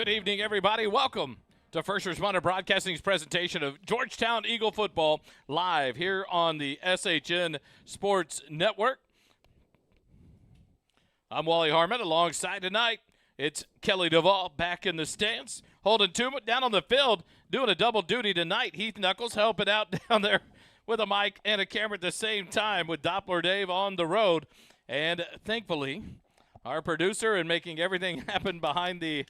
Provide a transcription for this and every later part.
Good evening, everybody. Welcome to First Responder Broadcasting's presentation of Georgetown Eagle football live here on the SHN Sports Network. I'm Wally Harmon. Alongside tonight, it's Kelly Duvall back in the stands, holding two down on the field, doing a double duty tonight. Heath Knuckles helping out down there with a mic and a camera at the same time with Doppler Dave on the road. And thankfully, our producer and making everything happen behind the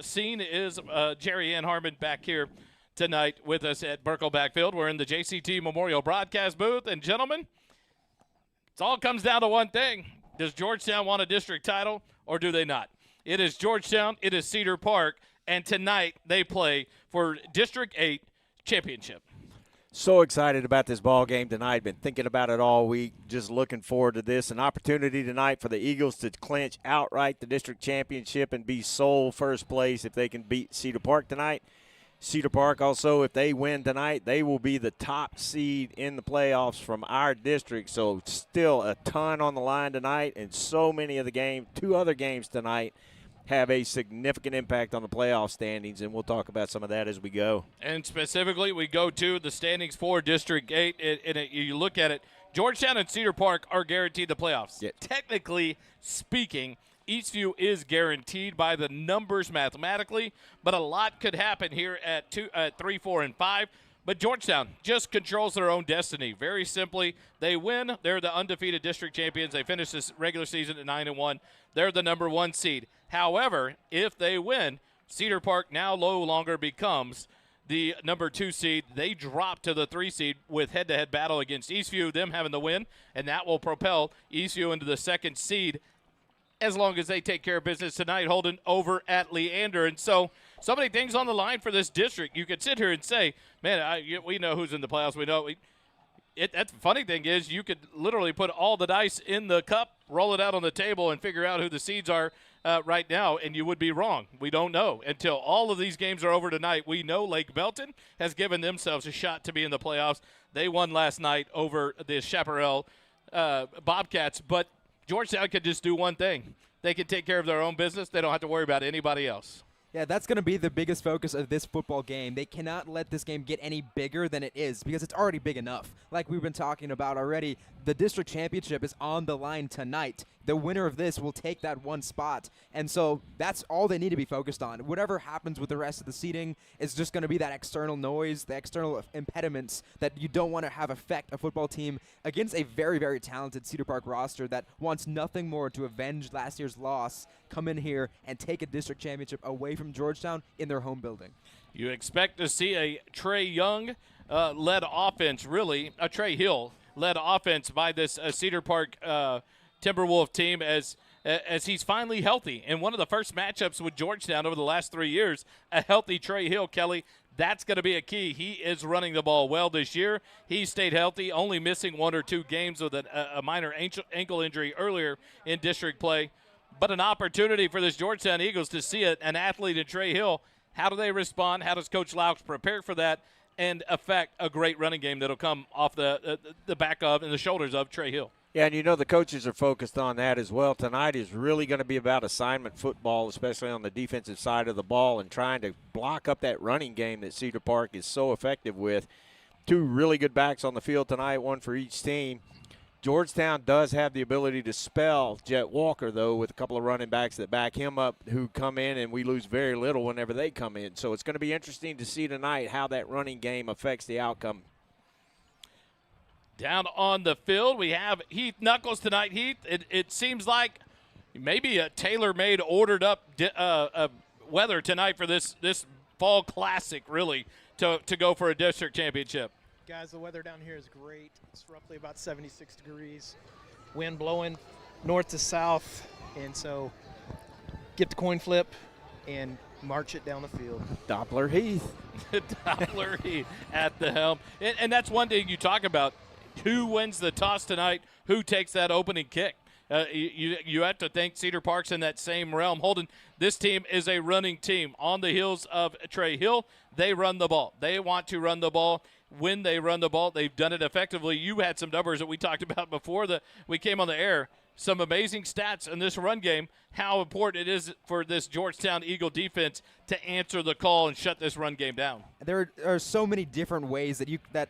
scene is Jerry Ann Harmon back here tonight with us at Burkle Backfield. We're in the JCT Memorial Broadcast booth. And, gentlemen, it all comes down to one thing. Does Georgetown want a district title or do they not? It is Georgetown. It is Cedar Park. And tonight they play for District 8 championship. So excited about this ball game tonight. Been thinking about it all week. Just looking forward to this. An opportunity tonight for the Eagles to clinch outright the district championship and be sole first place if they can beat Cedar Park tonight. Cedar Park also, if they win tonight, they will be the top seed in the playoffs from our district. So still a ton on the line tonight, and so many of the games, two other games tonight, have a significant impact on the playoff standings, and we'll talk about some of that as we go. And specifically, we go to the standings for District 8, and you look at it, Georgetown and Cedar Park are guaranteed the playoffs. Yeah. Technically speaking, Eastview is guaranteed by the numbers mathematically, but a lot could happen here at 3, 4, and 5. But Georgetown just controls their own destiny. Very simply, they win. They're the undefeated district champions. They finish this regular season at 9-1. They're the number 1 seed. However, if they win, Cedar Park now no longer becomes the number 2 seed. They drop to the 3 seed with head-to-head battle against Eastview, them having the win, and that will propel Eastview into the 2nd seed as long as they take care of business tonight, holding over at Leander. And so many things on the line for this district. You could sit here and say, man, we know who's in the playoffs. We know that's the funny thing is you could literally put all the dice in the cup, roll it out on the table, and figure out who the seeds are right now, and you would be wrong. We don't know. Until all of these games are over tonight, we know Lake Belton has given themselves a shot to be in the playoffs. They won last night over the Chaparral Bobcats, but Georgetown could just do one thing. They can take care of their own business. They don't have to worry about anybody else. Yeah, that's going to be the biggest focus of this football game. They cannot let this game get any bigger than it is because it's already big enough. Like we've been talking about already, the district championship is on the line tonight. The winner of this will take that 1 spot. And so that's all they need to be focused on. Whatever happens with the rest of the seeding is just going to be that external noise, the external impediments that you don't want to have affect a football team against a very, very talented Cedar Park roster that wants nothing more to avenge last year's loss, come in here and take a district championship away from Georgetown in their home building. You expect to see a Trey Young led offense, really, a Trey Hill led offense by this Cedar Park Timberwolf team as he's finally healthy. In one of the first matchups with Georgetown over the last 3 years, a healthy Trey Hill, Kelly, that's going to be a key. He is running the ball well this year. He stayed healthy, only missing 1 or 2 games with a minor ankle injury earlier in district play. But an opportunity for this Georgetown Eagles to see an athlete in Trey Hill. How do they respond? How does Coach Laux prepare for that and affect a great running game that'll come off the back of and the shoulders of Trey Hill? Yeah, and you know the coaches are focused on that as well. Tonight is really going to be about assignment football, especially on the defensive side of the ball, and trying to block up that running game that Cedar Park is so effective with. 2 really good backs on the field tonight, 1 for each team. Georgetown does have the ability to spell Jet Walker, though, with a couple of running backs that back him up who come in, and we lose very little whenever they come in. So it's going to be interesting to see tonight how that running game affects the outcome. Down on the field, we have Heath Knuckles tonight. Heath, it seems like maybe a tailor-made, ordered-up weather tonight for this fall classic, really, to go for a district championship. Guys, the weather down here is great. It's roughly about 76 degrees. Wind blowing north to south. And so get the coin flip and march it down the field. Doppler Heath. Doppler Heath at the helm. And that's one thing you talk about. Who wins the toss tonight? Who takes that opening kick? You have to think Cedar Park's in that same realm. Holden, this team is a running team. On the heels of Trey Hill, they run the ball. They want to run the ball. When they run the ball, they've done it effectively. You had some numbers that we talked about before we came on the air. some amazing stats in this run game. How important it is for this Georgetown Eagle defense to answer the call and shut this run game down. There are so many different ways that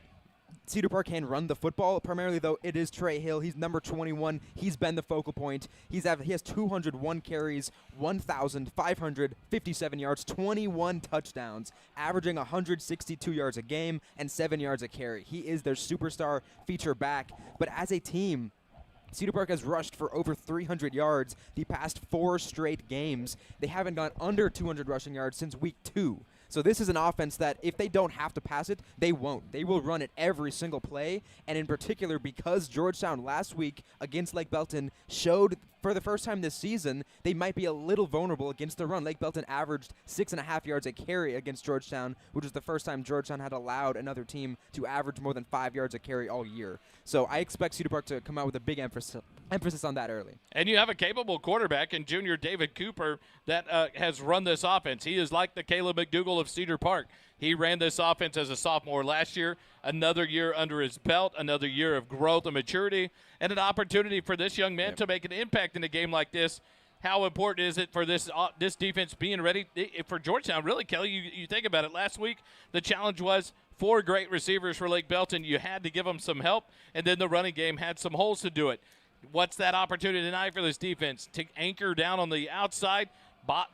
Cedar Park can run the football. Primarily, though, it is Trey Hill. He's number 21. He's been the focal point. He has 201 carries, 1,557 yards, 21 touchdowns, averaging 162 yards a game and 7 yards a carry. He is their superstar feature back. But as a team, Cedar Park has rushed for over 300 yards the past 4 straight games. They haven't gone under 200 rushing yards since week 2. So this is an offense that if they don't have to pass it, they won't. They will run it every single play, and in particular because Georgetown last week against Lake Belton showed for the first time this season they might be a little vulnerable against the run. Lake Belton averaged 6.5 yards a carry against Georgetown, which was the first time Georgetown had allowed another team to average more than 5 yards a carry all year. So I expect Cedar Park to come out with a big emphasis on that early. And you have a capable quarterback in junior David Cooper that has run this offense. He is like the Caleb McDougal of Cedar Park. He ran this offense as a sophomore last year, another year under his belt, another year of growth and maturity, and an opportunity for this young man to make an impact in a game like this. How important is it for this defense being ready for Georgetown? Really, Kelly, you think about it. Last week, the challenge was 4 great receivers for Lake Belton. You had to give them some help, and then the running game had some holes to do it. What's that opportunity tonight for this defense? To anchor down on the outside,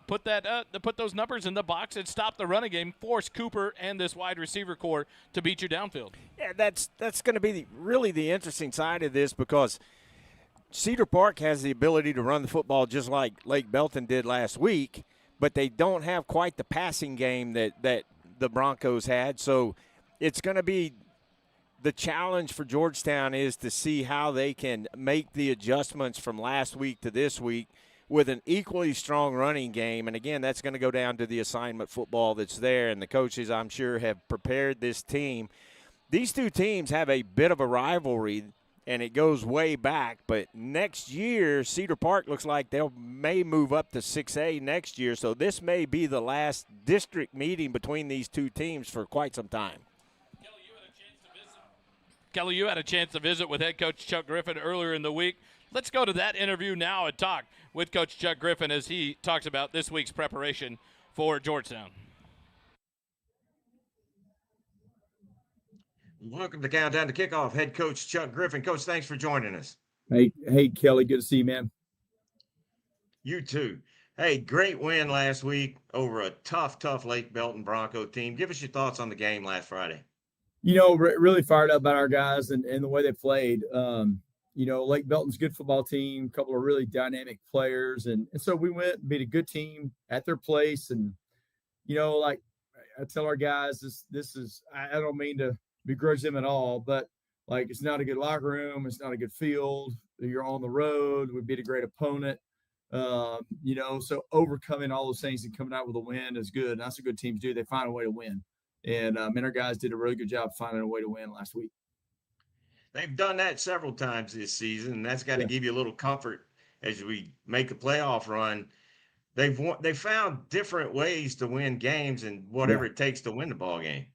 put those numbers in the box and stop the running game, force Cooper and this wide receiver core to beat you downfield. Yeah, that's going to be really the interesting side of this, because Cedar Park has the ability to run the football just like Lake Belton did last week, but they don't have quite the passing game that the Broncos had. So it's going to be the challenge for Georgetown is to see how they can make the adjustments from last week to this week with an equally strong running game. And, again, that's going to go down to the assignment football that's there. And the coaches, I'm sure, have prepared this team. These two teams have a bit of a rivalry, and it goes way back. But next year, Cedar Park looks like they may move up to 6A next year. So this may be the last district meeting between these two teams for quite some time. Kelly, you had a chance to visit with head coach Chuck Griffin earlier in the week. Let's go to that interview now and talk with Coach Chuck Griffin as he talks about this week's preparation for Georgetown. Welcome to Countdown to Kickoff, head coach Chuck Griffin. Coach, thanks for joining us. Hey, Kelly, good to see you, man. You too. Hey, great win last week over a tough Lake Belton Bronco team. Give us your thoughts on the game last Friday. Really fired up about our guys and the way they played. Lake Belton's a good football team, a couple of really dynamic players. And so we went and beat a good team at their place. And, like I tell our guys, this is, I don't mean to begrudge them at all, but like, it's not a good locker room. It's not a good field. You're on the road. We beat a great opponent. So overcoming all those things and coming out with a win is good. And that's what good teams do. They find a way to win. And our guys did a really good job finding a way to win last week. They've done that several times this season, and that's got to give you a little comfort as we make a playoff run. They found different ways to win games and whatever it takes to win the ball game.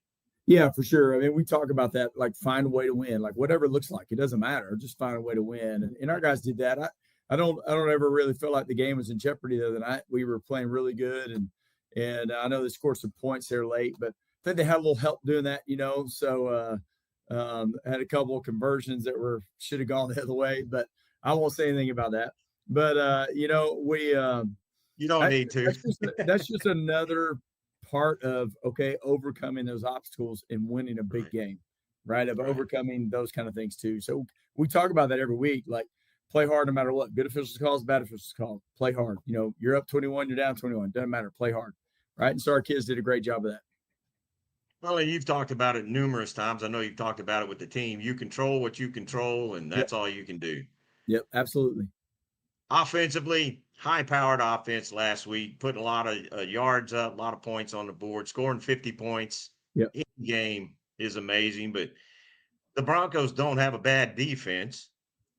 Yeah, for sure. I mean, we talk about that, like find a way to win, like whatever it looks like. It doesn't matter. Just find a way to win. And our guys did that. I don't ever really feel like the game was in jeopardy the other night. We were playing really good, and I know they scored some points here late, but I think they had a little help doing that, so had a couple of conversions that should have gone the other way, but I won't say anything about that. But, you don't need to. That's just another part of, overcoming those obstacles and winning a big game, right? Overcoming those kind of things too. So we talk about that every week, like play hard no matter what. Good officials calls, bad officials calls. Play hard. You're up 21, you're down 21. Doesn't matter. Play hard, right? And so our kids did a great job of that. Well, you've talked about it numerous times. I know you've talked about it with the team. You control what you control, and that's all you can do. Yep, absolutely. Offensively, high-powered offense last week, putting a lot of yards up, a lot of points on the board, scoring 50 points in the game is amazing. But the Broncos don't have a bad defense,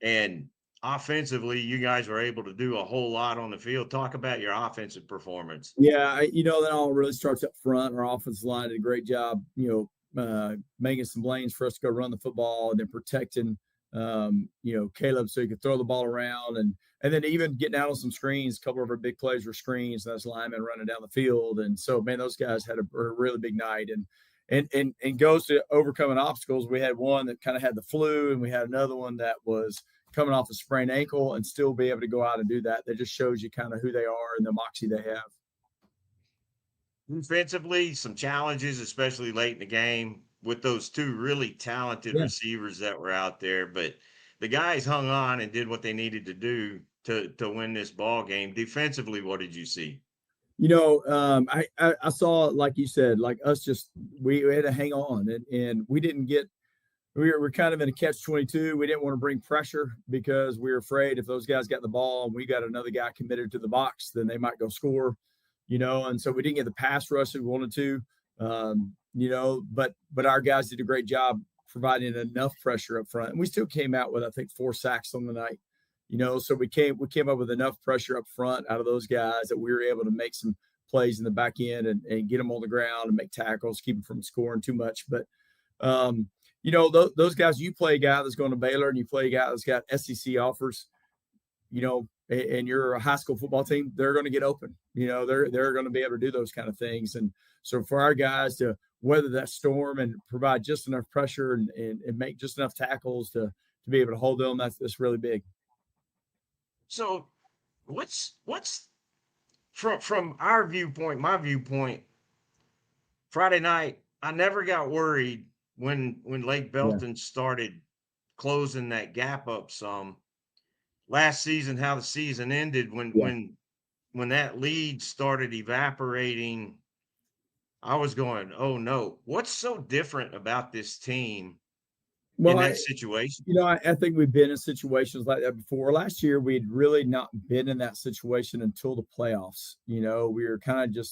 and offensively, you guys were able to do a whole lot on the field. Talk about your offensive performance. Yeah, that all really starts up front. Our offensive line did a great job, making some lanes for us to go run the football and then protecting Caleb, so he could throw the ball around, and then even getting out on some screens. A couple of our big plays were screens. That's linemen running down the field, and so man, those guys had a really big night. And goes to overcoming obstacles. We had one that kind of had the flu, and we had another one that was coming off a sprained ankle, and still be able to go out and do that. That just shows you kind of who they are and the moxie they have. Defensively, some challenges, especially late in the game, with those two really talented receivers that were out there. But the guys hung on and did what they needed to do to win this ball game. Defensively, what did you see? I saw, like you said, like us, just we had to hang on, and we didn't get. We were kind of in a catch-22. We didn't want to bring pressure because we were afraid if those guys got the ball and we got another guy committed to the box, then they might go score. And so we didn't get the pass rush that we wanted to, but our guys did a great job providing enough pressure up front. And we still came out with, I think, 4 sacks on the night, so we came up with enough pressure up front out of those guys that we were able to make some plays in the back end and get them on the ground and make tackles, keep them from scoring too much. But, those guys, you play a guy that's going to Baylor and you play a guy that's got SEC offers, and you're a high school football team, they're going to get open. They're going to be able to do those kind of things. And so for our guys to weather that storm and provide just enough pressure and make just enough tackles to be able to hold them, that's really big. So what's from our viewpoint, my viewpoint, Friday night, I never got worried when Lake Belton started closing that gap up some. Last season, how the season ended when that lead started evaporating, I was going, oh no, what's so different about this team in that situation? I think we've been in situations like that before. Last year, we'd really not been in that situation until the playoffs. We were kind of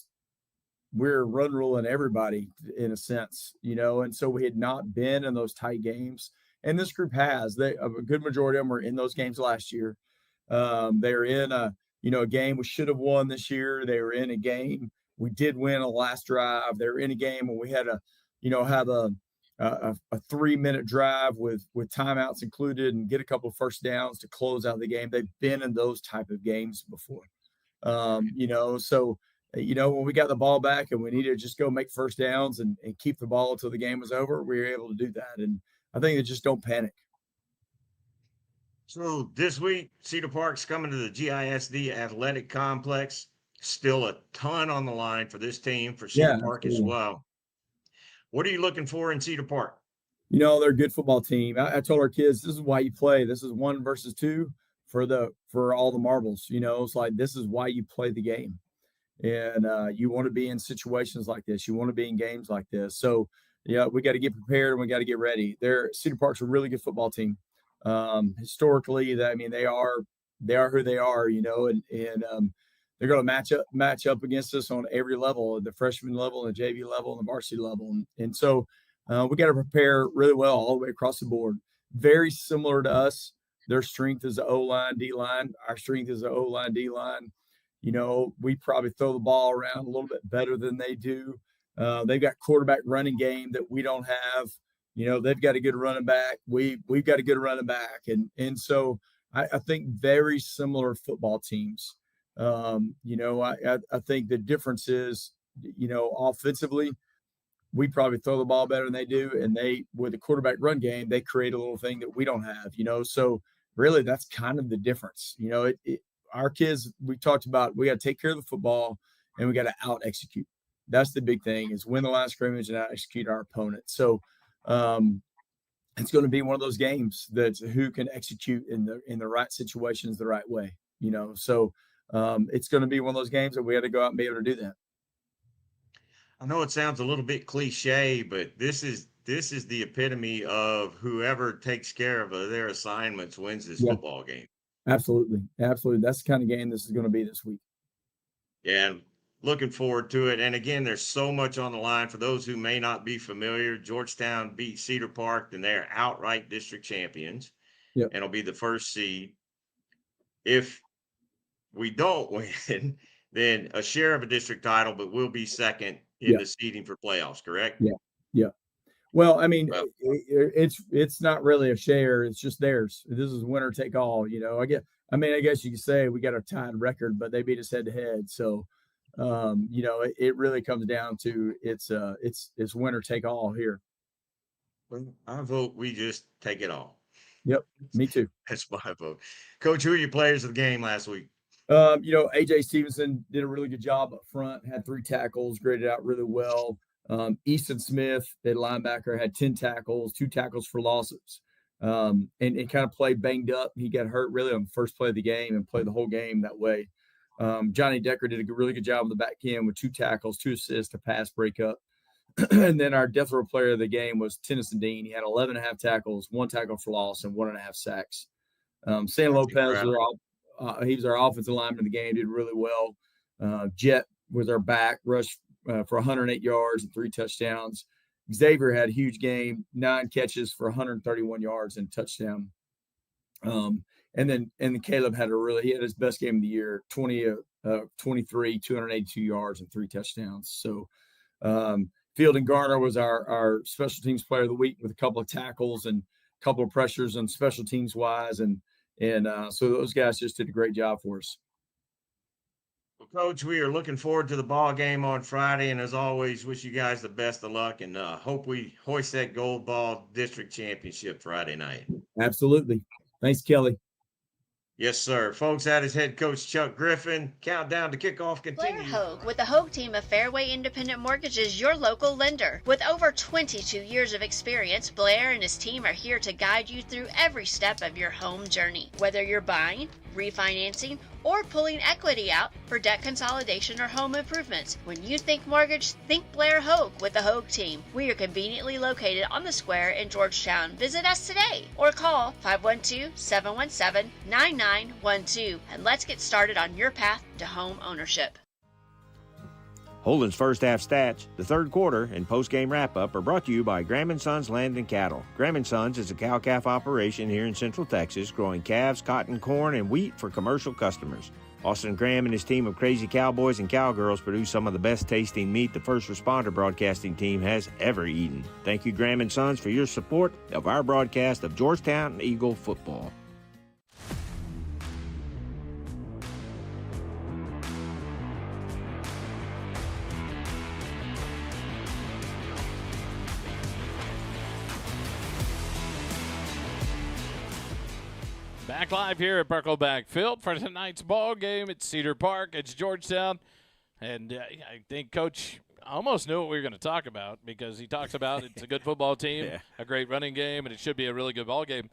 we're run ruling everybody in a sense, and so we had not been in those tight games. And this group has. A good majority of them were in those games last year. They were in a game we should have won this year. They were in a game we did win on the last drive. They were in a game when we had have a 3-minute drive with timeouts included and get a couple of first downs to close out the game. They've been in those type of games before. So when we got the ball back and we needed to just go make first downs and keep the ball until the game was over, we were able to do that. And I think they just don't panic. So this week, Cedar Park's coming to the GISD Athletic Complex. Still a ton on the line for this team, for Cedar Park as well. What are you looking for in Cedar Park? They're a good football team. I told our kids, this is why you play. This is 1 versus 2 for all the marbles. It's like, this is why you play the game. And you want to be in situations like this. You want to be in games like this. So, we got to get prepared and we got to get ready. Cedar Park's a really good football team. Historically, they are who they are, and they're going to match up against us on every level, the freshman level, the JV level, and the varsity level. And so we got to prepare really well all the way across the board. Very similar to us. Their strength is the O-line, D-line. Our strength is the O-line, D-line. We probably throw the ball around a little bit better than they do. They've got quarterback running game that we don't have. They've got a good running back. We've got a good running back. And so I think very similar football teams. I think the difference is, offensively, we probably throw the ball better than they do. And with the quarterback run game, they create a little thing that we don't have, so really that's kind of the difference. Our kids, we talked about, we got to take care of the football and we got to out execute. That's the big thing, is win the line of scrimmage and out execute our opponent. So it's going to be one of those games that's who can execute in the right situations the right way, so it's going to be one of those games that we got to go out and be able to do that. I know it sounds a little bit cliche, but this is the epitome of whoever takes care of their assignments wins this football game. Absolutely. That's the kind of game this is going to be this week. Yeah, looking forward to it. And again, there's so much on the line. For those who may not be familiar, Georgetown beat Cedar Park, and they're outright district champions. And it'll be the first seed. If we don't win, then a share of a district title, but we'll be second in the seeding for playoffs, correct? Yeah. Well, I mean, it's not really a share. It's just theirs. This is winner take all. I guess you could say we got a tied record, but they beat us head to head. So, it really comes down to it's winner take all here. Well, I vote we just take it all. Yep, me too. That's my vote. Coach, who are your players of the game last week? AJ Stevenson did a really good job up front, had 3 tackles, graded out really well. Easton Smith, at linebacker, had 10 tackles, 2 tackles for losses, and kind of played banged up. He got hurt really on the first play of the game and played the whole game that way. Johnny Decker did a really good job on the back end with 2 tackles, 2 assists, a pass breakup. And then our death row player of the game was Tennyson Dean. He had 11.5 tackles, 1 tackle for loss, and 1.5 sacks. San Lopez he was our offensive lineman of the game, did really well. Jet was our back, rushed for 108 yards and 3 touchdowns. Xavier had a huge game, 9 catches for 131 yards and touchdown. And then Caleb had he had his best game of the year, 23, 282 yards and 3 touchdowns. So Fielding Garner was our special teams player of the week with a couple of tackles and a couple of pressures on special teams wise. And so those guys just did a great job for us. Well, Coach, we are looking forward to the ball game on Friday, and as always, wish you guys the best of luck, and hope we hoist that gold ball district championship Friday night. Absolutely. Thanks, Kelly. Yes, sir. Folks, that is head coach Chuck Griffin. Countdown to kickoff continues. Blair Hogue with the Hogue team of Fairway Independent Mortgages, your local lender. With over 22 years of experience, Blair and his team are here to guide you through every step of your home journey. Whether you're buying, refinancing, or pulling equity out for debt consolidation or home improvements. When you think mortgage, think Blair Hogue with the Hogue team. We are conveniently located on the square in Georgetown. Visit us today or call 512-717-9912 and let's get started on your path to home ownership. Holden's first half stats, the third quarter, and post-game wrap-up are brought to you by Graham & Sons Land and Cattle. Graham & Sons is a cow-calf operation here in Central Texas, growing calves, cotton, corn, and wheat for commercial customers. Austin Graham and his team of crazy cowboys and cowgirls produce some of the best-tasting meat the First Responder Broadcasting team has ever eaten. Thank you, Graham & Sons, for your support of our broadcast of Georgetown Eagle football. Back live here at Barclayback Field for tonight's ball game at Cedar Park. It's Georgetown, and I think Coach almost knew what we were going to talk about because he talks about it's a good football team, a great running game, and it should be a really good ball game.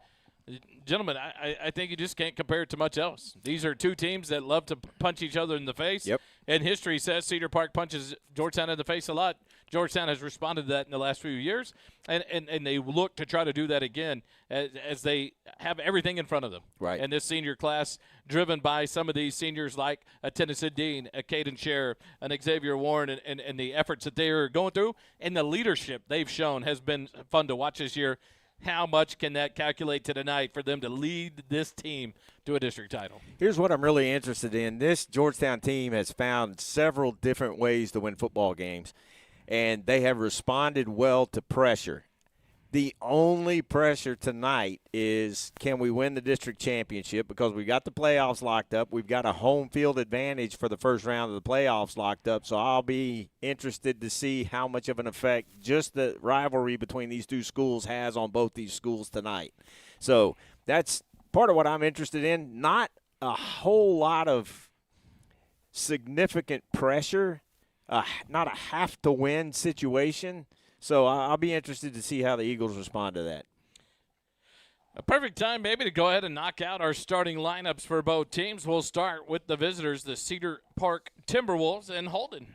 Gentlemen, I think you just can't compare it to much else. These are two teams that love to punch each other in the face. Yep. And history says Cedar Park punches Georgetown in the face a lot. Georgetown has responded to that in the last few years, and they look to try to do that again as they have everything in front of them. Right. And this senior class, driven by some of these seniors like a Tennyson Dean, a Caden Sheriff, an Xavier Warren, and the efforts that they are going through, and the leadership they've shown has been fun to watch this year. How much can that calculate to tonight for them to lead this team to a district title? Here's what I'm really interested in. This Georgetown team has found several different ways to win football games, and they have responded well to pressure. The only pressure tonight is, can we win the district championship? Because we got the playoffs locked up. We've got a home field advantage for the first round of the playoffs locked up. So I'll be interested to see how much of an effect just the rivalry between these two schools has on both these schools tonight. So that's part of what I'm interested in. Not a whole lot of significant pressure, not a have-to-win situation. So I'll be interested to see how the Eagles respond to that. A perfect time maybe to go ahead and knock out our starting lineups for both teams. We'll start with the visitors, the Cedar Park Timberwolves and Holden.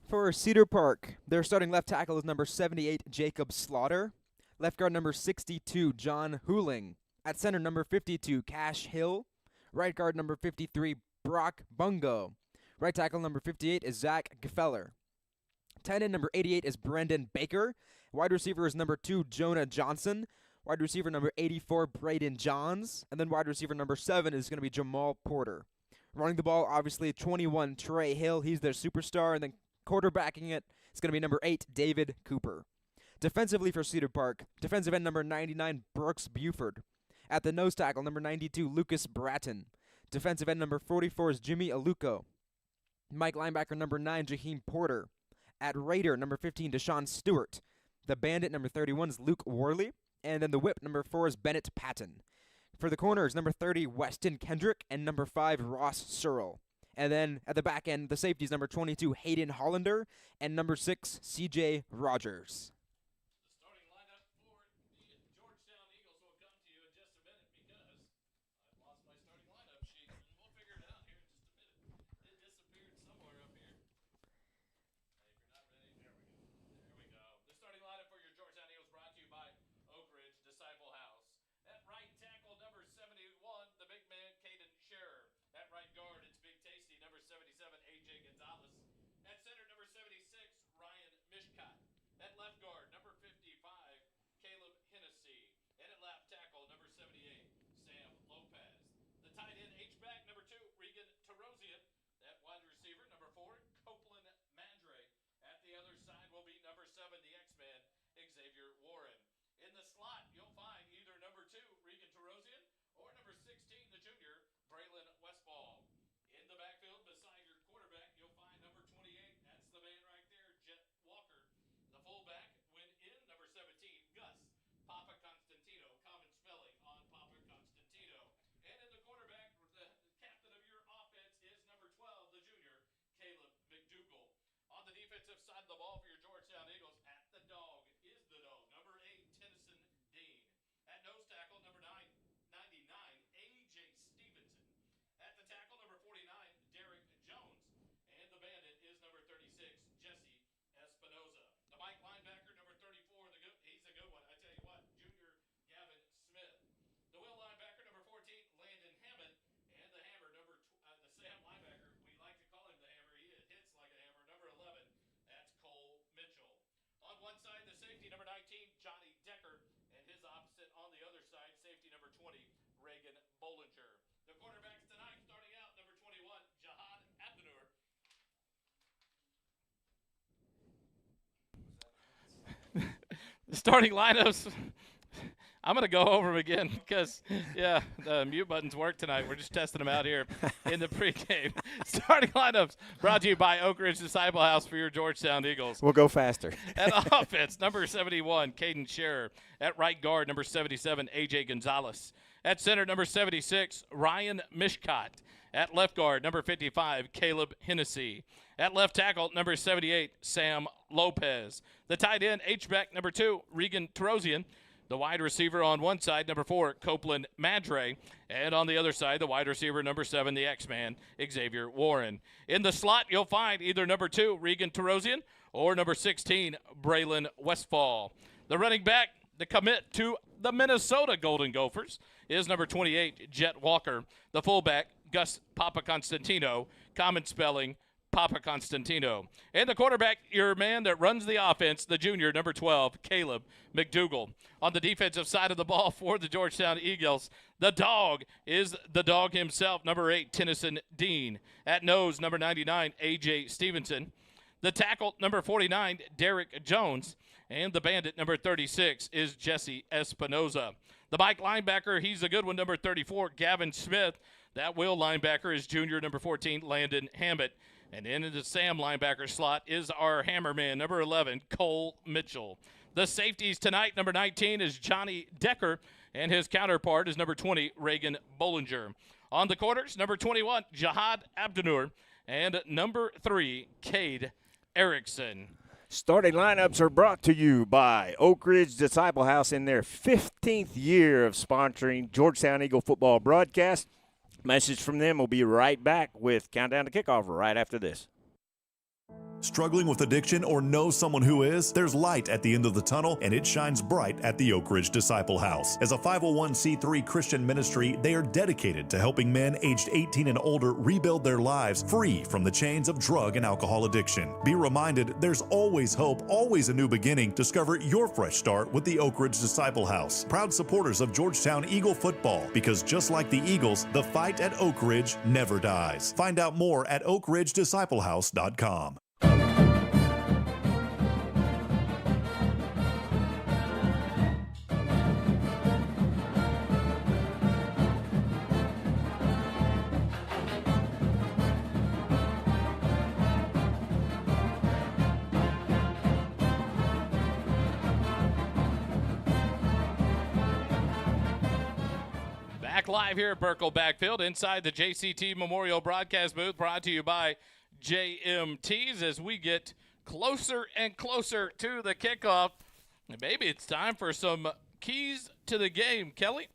For Cedar Park, their starting left tackle is number 78, Jacob Slaughter. Left guard number 62, John Hooling. At center, number 52, Cash Hill. Right guard number 53, Brock Bungo. Right tackle number 58 is Zach Gefeller. Tight end number 88 is Brendan Baker. Wide receiver is number 2, Jonah Johnson. Wide receiver number 84, Braden Johns. And then wide receiver number 7 is going to be Jamal Porter. Running the ball, obviously, 21, Trey Hill. He's their superstar. And then quarterbacking it, It's going to be number 8, David Cooper. Defensively for Cedar Park, defensive end number 99, Brooks Buford. At the nose tackle, number 92, Lucas Bratton. Defensive end number 44 is Jimmy Aluko. Mike linebacker number 9, Jaheim Porter. At Raider, number 15, Deshaun Stewart. The bandit, number 31, is Luke Worley. And then the whip, number 4, is Bennett Patton. For the corners, number 30, Weston Kendrick, and number 5, Ross Searle. And then at the back end, the safeties, number 22, Hayden Hollander, and number 6, C.J. Rogers. The starting lineup for the Georgetown Eagles will come to you in just a minute because I've lost my starting lineup sheet, and we'll figure it out here in just a minute. It disappeared somewhere up here. If you're not ready, there we go. There we go. The starting lineup for your Georgetown Eagles brought to you by Oak Ridge Disciple House. At right tackle, number 71, the big man, Caden Scherer. At right guard, it's Big Tasty, number 77, A.J. Gonzalez. At center, number 76, Ryan Mishcott. At left guard, number 55, Caleb Hennessy. And at left tackle, number 78, Sam Lopez. The tight end H-back, number 2, Regan Terosian. At wide receiver, number 4, Copeland Mandre. At the other side will be number 7, the X-Man, Xavier Warren. In the slot, you'll find either number 2, Regan Terosian, or number 16, the junior, Braylon Westfall. In the backfield, beside your quarterback, you'll find number 28. That's the man right there, Jet Walker. The fullback went in, number 17, Gus Papa Constantino. Common spelling on Papa Constantino. And in the quarterback, the captain of your offense is number 12, the junior, Caleb McDougal. On the defensive side of the ball for your Georgetown Eagles, at the dog is the dog, number 8, Tennyson Dean. At nose tackle, number 99, A.J. Stevenson. At the tackle, number 49, Derek Jones. And the bandit is number 36, Jesse Espinoza. The Mike linebacker, number 34, he's a good one. I tell you what, junior Gavin Smith. The will linebacker, number 14, Landon Hammond. And the hammer, the Sam linebacker, we like to call him the hammer. He hits like a hammer, number 11. That's Cole Mitchell. On one side, the safety, number 19, Johnny Decker. And his opposite on the other side, safety number 20, Reagan Bollinger. The quarterbacks tonight, starting out, number 21, Jihad Abdunur. The starting lineups, I'm going to go over them again because, yeah, the mute buttons work tonight. We're just testing them out here in the pregame. Starting lineups brought to you by Oak Ridge Disciple House for your Georgetown Eagles. We'll go faster. At offense, number 71, Caden Scherer. At right guard, number 77, A.J. Gonzalez. At center, number 76, Ryan Mishcott. At left guard, number 55, Caleb Hennessy. At left tackle, number 78, Sam Lopez. The tight end, H-back, number 2, Regan Terosian. The wide receiver on one side, number 4, Copeland Madre. And on the other side, the wide receiver, number 7, the X-Man, Xavier Warren. In the slot, you'll find either number 2, Regan Terosian, or number 16, Braylon Westfall. The running back, the commit to the Minnesota Golden Gophers, is number 28, Jet Walker. The fullback, Gus Papa Constantino, common spelling, Papa Constantino. And the quarterback, your man that runs the offense, the junior, number 12, Caleb McDougal. On the defensive side of the ball for the Georgetown Eagles, the dog is the dog himself, number 8, Tennyson Dean. At nose, number 99, A.J. Stevenson. The tackle, number 49, Derek Jones. And the bandit, number 36, is Jesse Espinoza. The Mike linebacker, he's a good one, number 34, Gavin Smith. That will linebacker is junior, number 14, Landon Hammett. And in the Sam linebacker slot is our hammerman, number 11, Cole Mitchell. The safeties tonight, number 19 is Johnny Decker, and his counterpart is number 20, Reagan Bollinger. On the corners, number 21, Jihad Abdunur, and number 3, Cade Erickson. Starting lineups are brought to you by Oak Ridge Disciple House in their 15th year of sponsoring Georgetown Eagle football broadcast. Message from them will be right back with Countdown to Kickoff right after this. Struggling with addiction or know someone who is? There's light at the end of the tunnel, and it shines bright at the Oak Ridge Disciple House. As a 501c3 Christian ministry, they are dedicated to helping men aged 18 and older rebuild their lives free from the chains of drug and alcohol addiction. Be reminded, there's always hope, always a new beginning. Discover your fresh start with the Oak Ridge Disciple House. Proud supporters of Georgetown Eagle football, because just like the Eagles, the fight at Oak Ridge never dies. Find out more at oakridgedisciplehouse.com. back live here at Burkle Backfield inside the JCT Memorial Broadcast booth, brought to you by JMTs as we get closer and closer to the kickoff. And maybe it's time for some keys to the game. Kelly?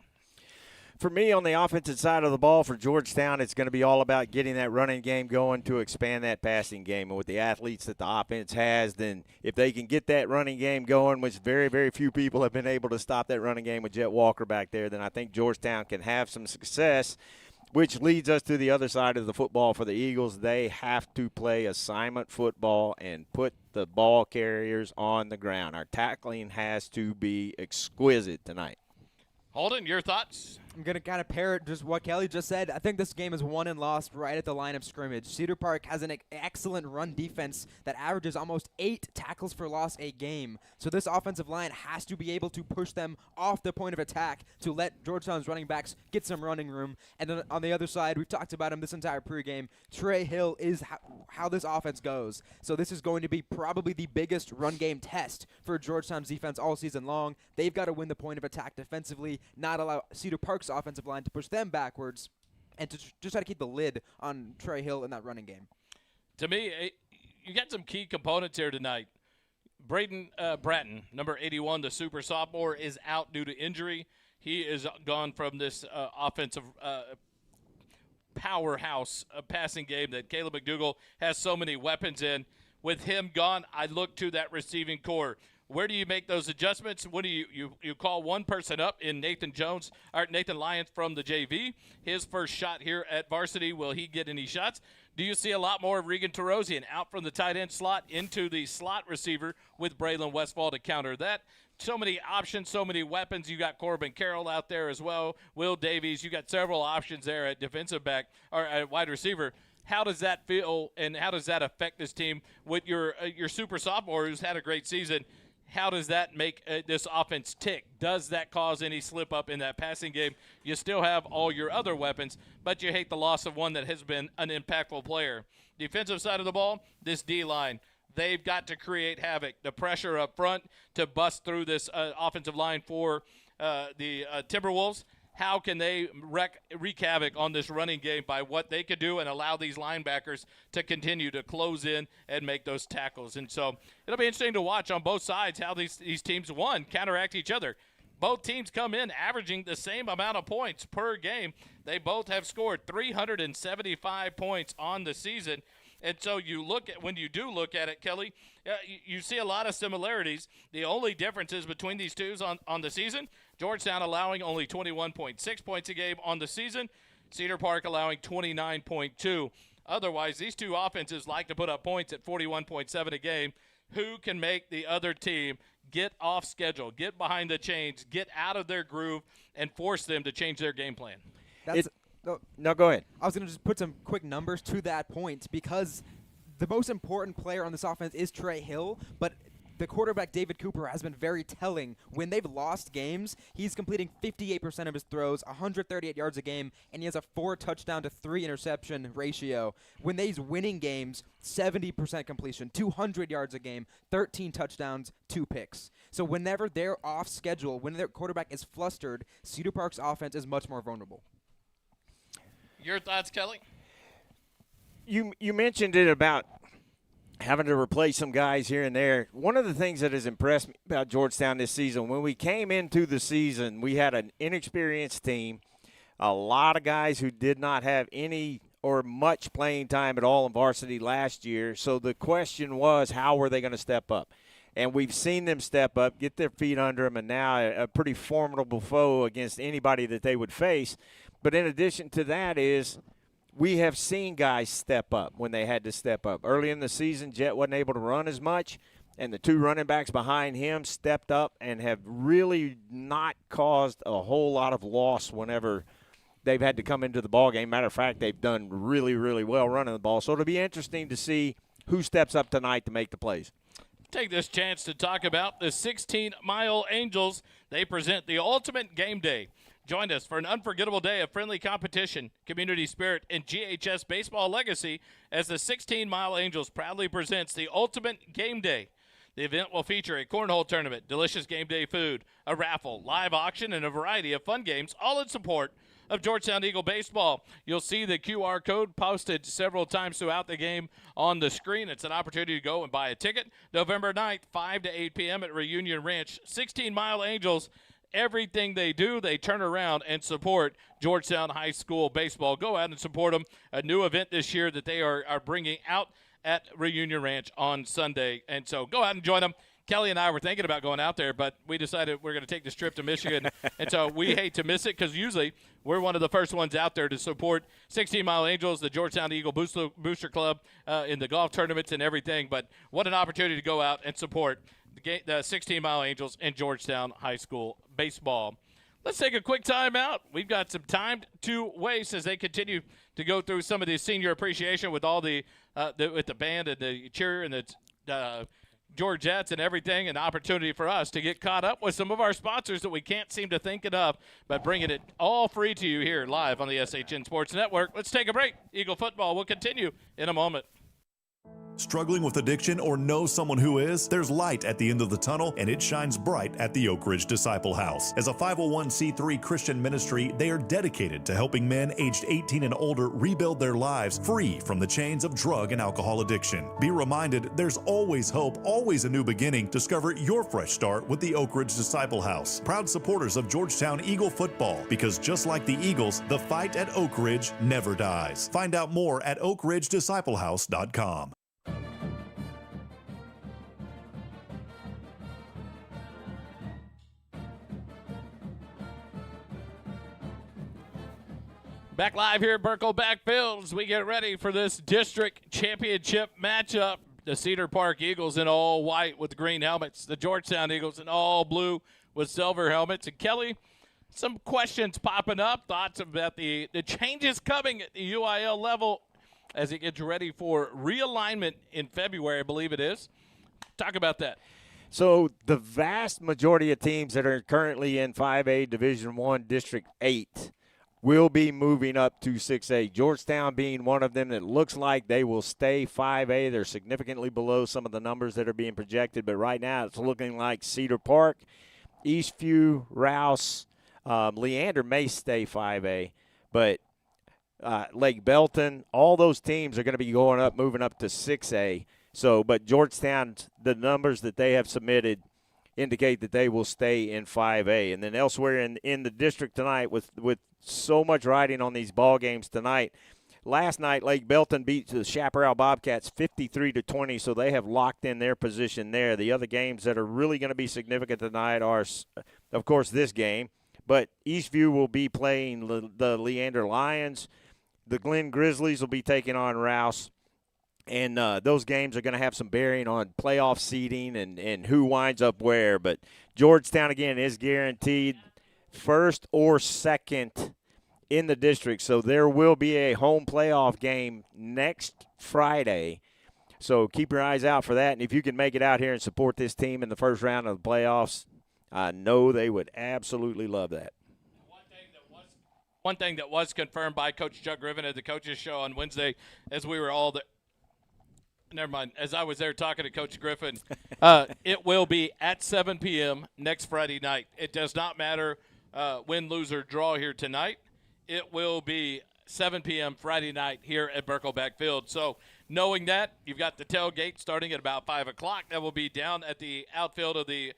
For me, on the offensive side of the ball for Georgetown, it's going to be all about getting that running game going to expand that passing game. And with the athletes that the offense has, then if they can get that running game going, which very, very few people have been able to stop that running game with Jet Walker back there, then I think Georgetown can have some success, which leads us to the other side of the football for the Eagles. They have to play assignment football and put the ball carriers on the ground. Our tackling has to be exquisite tonight. Holden, your thoughts? I'm going to kind of parrot just what Kelly just said. I think this game is won and lost right at the line of scrimmage. Cedar Park has an excellent run defense that averages almost 8 tackles for loss a game. So this offensive line has to be able to push them off the point of attack to let Georgetown's running backs get some running room. And then on the other side, we've talked about him this entire pregame. Trey Hill is how this offense goes. So this is going to be probably the biggest run game test for Georgetown's defense all season long. They've got to win the point of attack defensively, not allow Cedar Park's offensive line to push them backwards, and to just try to keep the lid on Trey Hill in that running game. To me, you got some key components here tonight. Braden Bratton, number 81, the super sophomore, is out due to injury. He is gone from this offensive powerhouse passing game that Caleb McDougall has so many weapons in. With him gone, I look to that receiving core. Where do you make those adjustments? When do you call one person up in Nathan Lyons from the JV? His first shot here at varsity, will he get any shots? Do you see a lot more of Regan Terosian out from the tight end slot into the slot receiver with Braylon Westfall to counter that? So many options, so many weapons. You got Corbin Carroll out there as well. Will Davies, you got several options there at defensive back or at wide receiver. How does that feel, and how does that affect this team with your super sophomore who's had a great season? How does that make this offense tick? Does that cause any slip up in that passing game? You still have all your other weapons, but you hate the loss of one that has been an impactful player. Defensive side of the ball, this D-line, they've got to create havoc. The pressure up front to bust through this offensive line for the Timberwolves. How can they wreak havoc on this running game by what they could do and allow these linebackers to continue to close in and make those tackles? And so it'll be interesting to watch on both sides how these teams, one, counteract each other. Both teams come in averaging the same amount of points per game. They both have scored 375 points on the season. And so when you do look at it, Kelly, you see a lot of similarities. The only differences between these two on the season, Georgetown allowing only 21.6 points a game on the season, Cedar Park allowing 29.2. Otherwise, these two offenses like to put up points at 41.7 a game. Who can make the other team get off schedule, get behind the chains, get out of their groove, and force them to change their game plan? No, go ahead. I was going to just put some quick numbers to that point because the most important player on this offense is Trey Hill, but the quarterback David Cooper has been very telling. When they've lost games, he's completing 58% of his throws, 138 yards a game, and he has a 4 touchdown to 3 interception ratio. When they's winning games, 70% completion, 200 yards a game, 13 touchdowns, 2 picks. So whenever they're off schedule, when their quarterback is flustered, Cedar Park's offense is much more vulnerable. Your thoughts, Kelly? You mentioned it about having to replace some guys here and there. One of the things that has impressed me about Georgetown this season, when we came into the season, we had an inexperienced team, a lot of guys who did not have any or much playing time at all in varsity last year. So the question was, how were they going to step up? And we've seen them step up, get their feet under them, and now a pretty formidable foe against anybody that they would face. But in addition to that is we have seen guys step up when they had to step up. Early in the season, Jet wasn't able to run as much, and the 2 running backs behind him stepped up and have really not caused a whole lot of loss whenever they've had to come into the ballgame. Matter of fact, they've done really, really well running the ball. So it'll be interesting to see who steps up tonight to make the plays. Take this chance to talk about the 16 Mile Angels. They present the ultimate game day. Join us for an unforgettable day of friendly competition, community spirit, and GHS baseball legacy as the 16 Mile Angels proudly presents the ultimate game day. The event will feature a cornhole tournament, delicious game day food, a raffle, live auction, and a variety of fun games, all in support of Georgetown Eagle baseball. You'll see the QR code posted several times throughout the game on the screen. It's an opportunity to go and buy a ticket. November 9th, 5 to 8 p.m. at Reunion Ranch. 16 Mile Angels, everything they do, they turn around and support Georgetown High School baseball. Go out and support them. A new event this year that they are bringing out at Reunion Ranch on Sunday. And so go out and join them. Kelly and I were thinking about going out there, but we decided we're going to take this trip to Michigan. And so we hate to miss it because usually we're one of the first ones out there to support 16 Mile Angels, the Georgetown Eagle Booster Club in the golf tournaments and everything. But what an opportunity to go out and support the 16 Mile Angels and Georgetown High School baseball. Let's take a quick time out. We've got some time to waste as they continue to go through some of the senior appreciation with all with the band and the cheer and the Georgettes and everything, an opportunity for us to get caught up with some of our sponsors that we can't seem to think enough, but bringing it all free to you here live on the SHN Sports Network. Let's take a break. Eagle football will continue in a moment. Struggling with addiction or know someone who is? There's light at the end of the tunnel, and it shines bright at the Oak Ridge Disciple House. As a 501c3 Christian ministry, they are dedicated to helping men aged 18 and older rebuild their lives free from the chains of drug and alcohol addiction. Be reminded, there's always hope, always a new beginning. Discover your fresh start with the Oak Ridge Disciple House. Proud supporters of Georgetown Eagle football, because just like the Eagles, the fight at Oak Ridge never dies. Find out more at oakridgedisciplehouse.com. Back live here at Burkle Backfield as we get ready for this district championship matchup. The Cedar Park Eagles in all white with green helmets. The Georgetown Eagles in all blue with silver helmets. And Kelly, some questions popping up, thoughts about the changes coming at the UIL level as it gets ready for realignment in February, I believe it is. Talk about that. So the vast majority of teams that are currently in 5A Division I District 8 will be moving up to 6A. Georgetown being one of them that looks like they will stay 5A. They're significantly below some of the numbers that are being projected, but right now it's looking like Cedar Park, Eastview, Rouse, Leander may stay 5A, but Lake Belton, all those teams are going to be going up, moving up to 6A. So, but Georgetown, the numbers that they have submitted indicate that they will stay in 5A. And then elsewhere in the district tonight, with so much riding on these ball games tonight, last night Lake Belton beat the Chaparral Bobcats 53-20, so they have locked in their position there. The other games that are really going to be significant tonight are, of course, this game, but Eastview will be playing the Leander Lions. The Glen Grizzlies will be taking on Rouse. And those games are going to have some bearing on playoff seeding and who winds up where. But Georgetown, again, is guaranteed first or second in the district. So there will be a home playoff game next Friday. So keep your eyes out for that. And if you can make it out here and support this team in the first round of the playoffs, I know they would absolutely love that. One thing that was confirmed by Coach Chuck Griffin at the coaches show on Wednesday, as we were all never mind. As I was there talking to Coach Griffin, it will be at 7 p.m. next Friday night. It does not matter win, lose, or draw here tonight. It will be 7 p.m. Friday night here at Burkle Backfield. So knowing that, you've got the tailgate starting at about 5 o'clock. That will be down at the outfield of the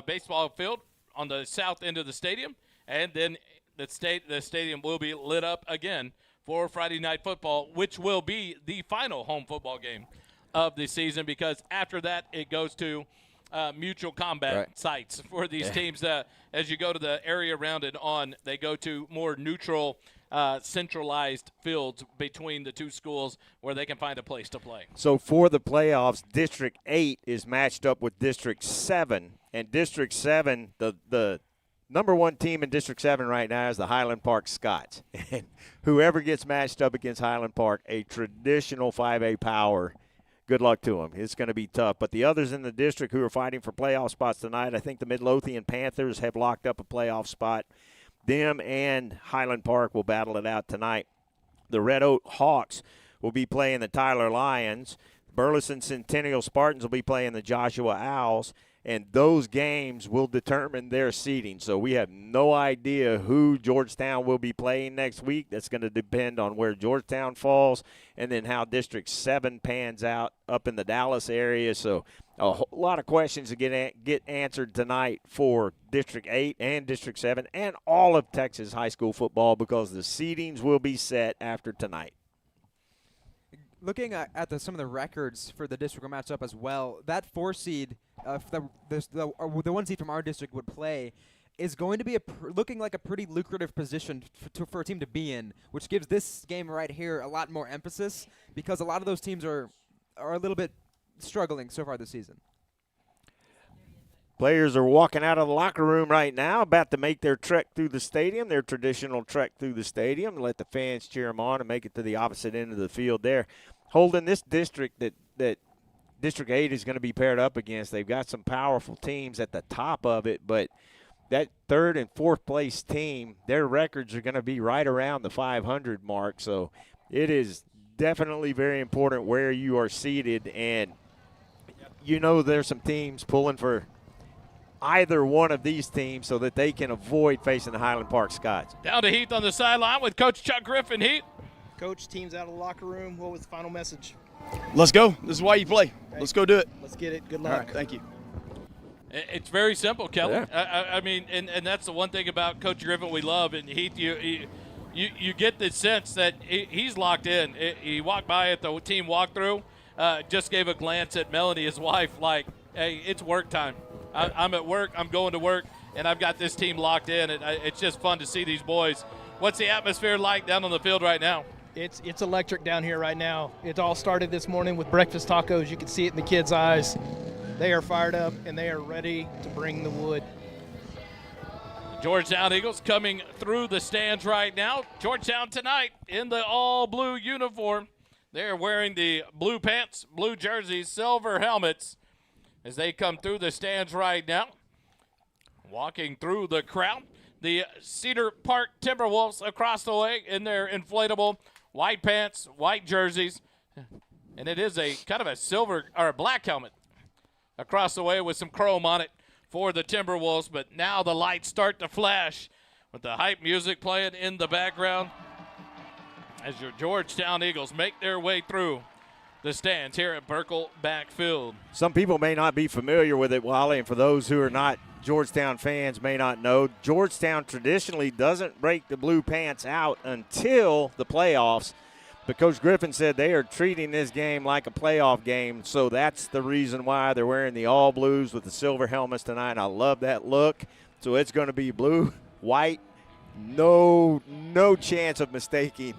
baseball field on the south end of the stadium. And then the stadium will be lit up again for Friday Night Football, which will be the final home football game of the season, because after that it goes to mutual combat sites for these teams. As you go to the area around and on, they go to more neutral, centralized fields between the two schools where they can find a place to play. So for the playoffs, District 8 is matched up with District 7, and District 7, the number one team in District 7 right now is the Highland Park Scots. And whoever gets matched up against Highland Park, a traditional 5A power, good luck to them. It's going to be tough. But the others in the district who are fighting for playoff spots tonight, I think the Midlothian Panthers have locked up a playoff spot. Them and Highland Park will battle it out tonight. The Red Oak Hawks will be playing the Tyler Lions. Burleson Centennial Spartans will be playing the Joshua Owls. and those games will determine their seeding. So we have no idea who Georgetown will be playing next week. That's going to depend on where Georgetown falls and then how District 7 pans out up in the Dallas area. So a whole lot of questions to get answered tonight for District 8 and District 7 and all of Texas high school football, because the seedings will be set after tonight. Looking at some of the records for the district matchup as well, that 4 seed, the 1 seed from our district would play, is going to be looking like a pretty lucrative position for a team to be in, which gives this game right here a lot more emphasis, because a lot of those teams are a little bit struggling so far this season. Players are walking out of the locker room right now, about to make their trek through the stadium, their traditional trek through the stadium, and let the fans cheer them on and make it to the opposite end of the field there. Holding this district that District 8 is going to be paired up against, they've got some powerful teams at the top of it, but that 3rd and 4th place team, their records are going to be right around the 500 mark. So it is definitely very important where you are seated, and you know there's some teams pulling for either one of these teams so that they can avoid facing the Highland Park Scots. Down to Heath on the sideline with Coach Chuck Griffin. Heath. Coach, team's out of the locker room. What was the final message? Let's go. This is why you play. Let's go do it. Let's get it. Good luck. All right, thank you. It's very simple, Kelly. Yeah. I mean, and that's the one thing about Coach Griffin we love. And Heath, you get the sense that he's locked in. He walked by at the team walkthrough, just gave a glance at Melanie, his wife, like, hey, it's work time. I'm at work. I'm going to work, and I've got this team locked in. And it's just fun to see these boys. What's the atmosphere like down on the field right now? It's electric down here right now. It all started this morning with breakfast tacos. You can see it in the kids' eyes. They are fired up, and they are ready to bring the wood. Georgetown Eagles coming through the stands right now. Georgetown tonight in the all-blue uniform. They're wearing the blue pants, blue jerseys, silver helmets as they come through the stands right now. Walking through the crowd, the Cedar Park Timberwolves across the way in their inflatable white pants, white jerseys, and it is a kind of a silver or a black helmet across the way with some chrome on it for the Timberwolves. But now the lights start to flash with the hype music playing in the background as your Georgetown Eagles make their way through the stands here at Birkelback Field. Some people may not be familiar with it, Wally, and for those who are not Georgetown fans may not know, Georgetown traditionally doesn't break the blue pants out until the playoffs. But Coach Griffin said they are treating this game like a playoff game, so that's the reason why they're wearing the all blues with the silver helmets tonight. I love that look. So it's going to be blue, white, no chance of mistaking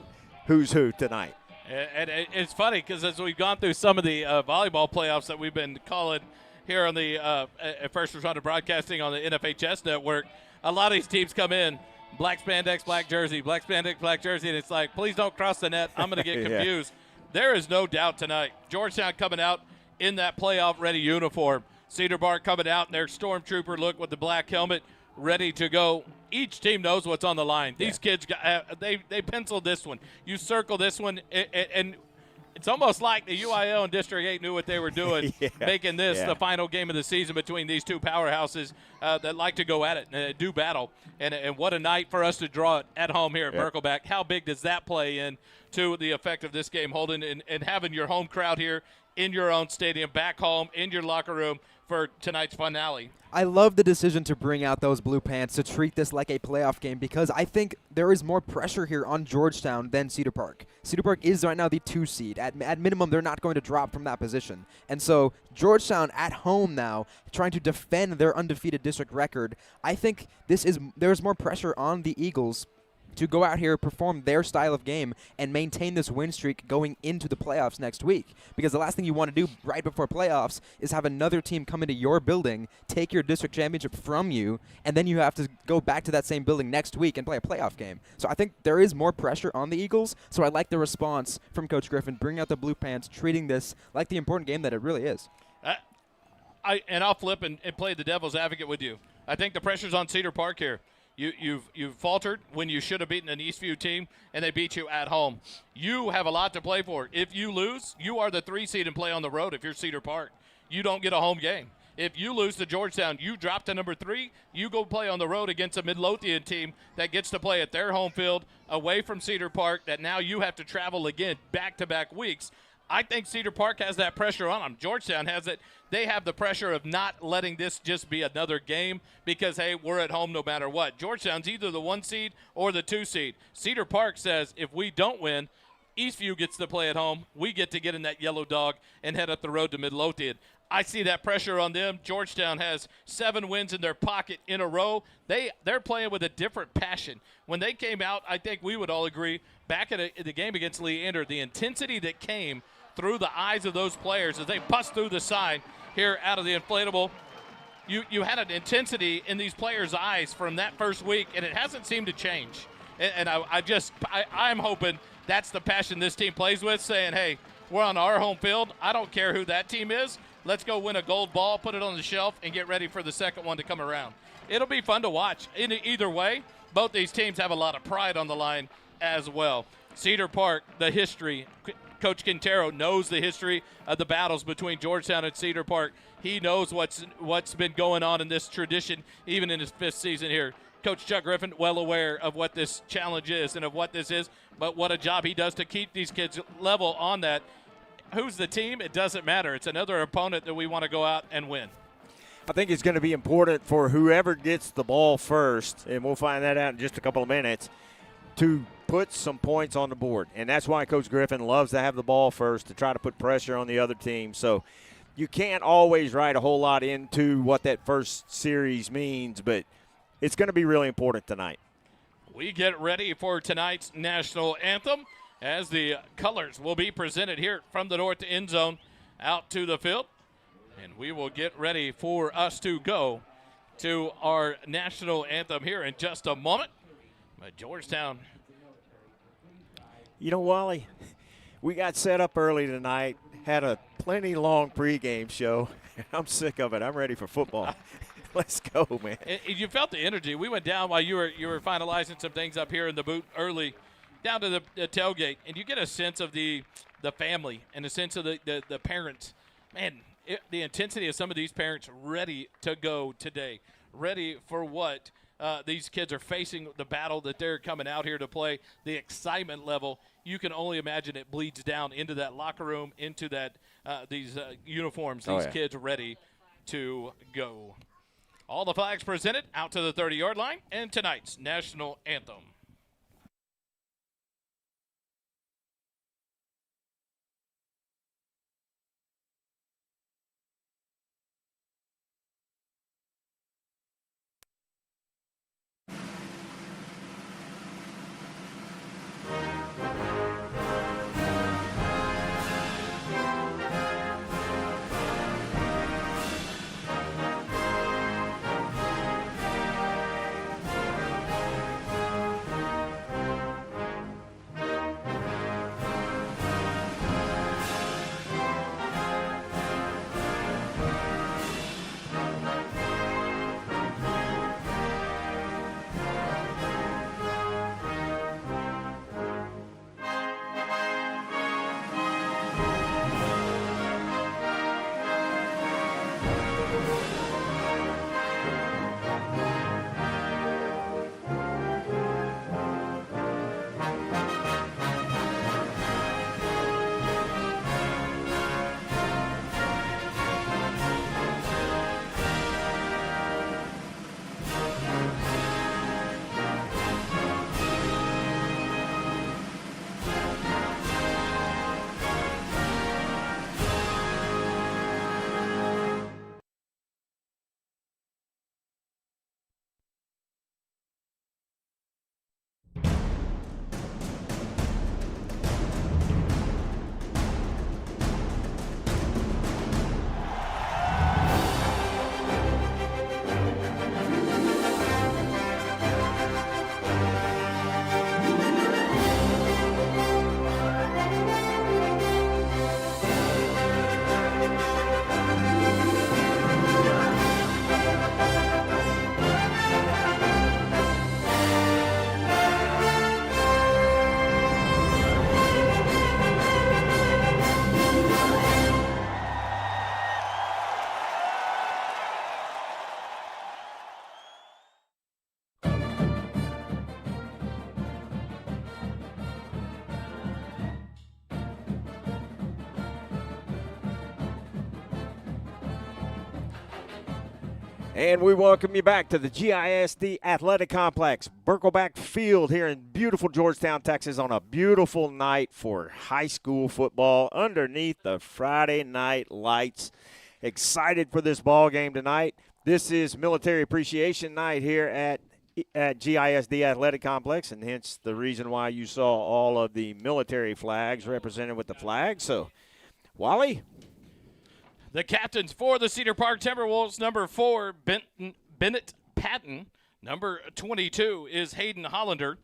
who's who tonight. And it's funny because as we've gone through some of the volleyball playoffs that we've been calling here on the First Responder Broadcasting on the NFHS network, a lot of these teams come in, black spandex, black jersey, black spandex, black jersey, and it's like, please don't cross the net. I'm going to get confused. There is no doubt tonight. Georgetown coming out in that playoff-ready uniform. Cedar Park coming out in their Stormtrooper look with the black helmet, ready to go. Each team knows what's on the line. These kids, they penciled this one. You circle this one, and it's almost like the UIL and District 8 knew what they were doing, making this the final game of the season between these two powerhouses that like to go at it and do battle. And what a night for us to draw it at home here at Birkelback. How big does that play in to the effect of this game, Holden, and having your home crowd here in your own stadium, back home, in your locker room for tonight's finale? I love the decision to bring out those blue pants, to treat this like a playoff game, because I think there is more pressure here on Georgetown than Cedar Park. Cedar Park is right now the 2 seed. At minimum, they're not going to drop from that position. And so Georgetown at home now, trying to defend their undefeated district record, I think there's more pressure on the Eagles to go out here, perform their style of game, and maintain this win streak going into the playoffs next week. Because the last thing you want to do right before playoffs is have another team come into your building, take your district championship from you, and then you have to go back to that same building next week and play a playoff game. So I think there is more pressure on the Eagles, so I like the response from Coach Griffin, bringing out the blue pants, treating this like the important game that it really is. I'll flip and play the devil's advocate with you. I think the pressure's on Cedar Park here. You've faltered when you should have beaten an Eastview team, and they beat you at home. You have a lot to play for. If you lose, you are the 3 seed and play on the road if you're Cedar Park. You don't get a home game. If you lose to Georgetown, you drop to number 3. You go play on the road against a Midlothian team that gets to play at their home field away from Cedar Park that now you have to travel again back-to-back weeks. I think Cedar Park has that pressure on them. Georgetown has it. They have the pressure of not letting this just be another game because, hey, we're at home no matter what. Georgetown's either the 1 seed or the 2 seed. Cedar Park says if we don't win, Eastview gets to play at home. We get to get in that yellow dog and head up the road to Midlothian. I see that pressure on them. Georgetown has 7 wins in their pocket in a row. They're playing with a different passion. When they came out, I think we would all agree, back in the game against Leander, the intensity that came through the eyes of those players as they bust through the sign here out of the inflatable. You had an intensity in these players' eyes from that first week, and it hasn't seemed to change. And I'm hoping that's the passion this team plays with, saying, hey, we're on our home field. I don't care who that team is. Let's go win a gold ball, put it on the shelf, and get ready for the second one to come around. It'll be fun to watch. Either way, both these teams have a lot of pride on the line as well. Cedar Park, the history. Coach Quintero knows the history of the battles between Georgetown and Cedar Park. He knows what's been going on in this tradition, even in his 5th season here. Coach Chuck Griffin, well aware of what this challenge is and of what this is, but what a job he does to keep these kids level on that. Who's the team? It doesn't matter. It's another opponent that we want to go out and win. I think it's going to be important for whoever gets the ball first, and we'll find that out in just a couple of minutes, to put some points on the board. And that's why Coach Griffin loves to have the ball first, to try to put pressure on the other team. So you can't always write a whole lot into what that first series means, but it's going to be really important tonight. We get ready for tonight's national anthem as the colors will be presented here from the north end zone out to the field. And we will get ready for us to go to our national anthem here in just a moment. But Georgetown. You know, Wally, we got set up early tonight, had a plenty long pregame show. I'm sick of it. I'm ready for football. Let's go, man. You felt the energy. We went down while you were finalizing some things up here in the booth early, down to the tailgate, and you get a sense of the family and a sense of the parents. Man, the intensity of some of these parents ready to go today, ready for what these kids are facing, the battle that they're coming out here to play, the excitement level. You can only imagine it bleeds down into that locker room, into that these uniforms, these kids ready to go. All the flags presented out to the 30-yard line, and tonight's national anthem. And we welcome you back to the GISD Athletic Complex, Birkelback Field here in beautiful Georgetown, Texas, on a beautiful night for high school football underneath the Friday night lights. Excited for this ball game tonight. This is Military Appreciation Night here at GISD Athletic Complex, and hence the reason why you saw all of the military flags represented with the flag. So, Wally? The captains for the Cedar Park Timberwolves, number 4, Bennett Patton. Number 22 is Hayden Hollander.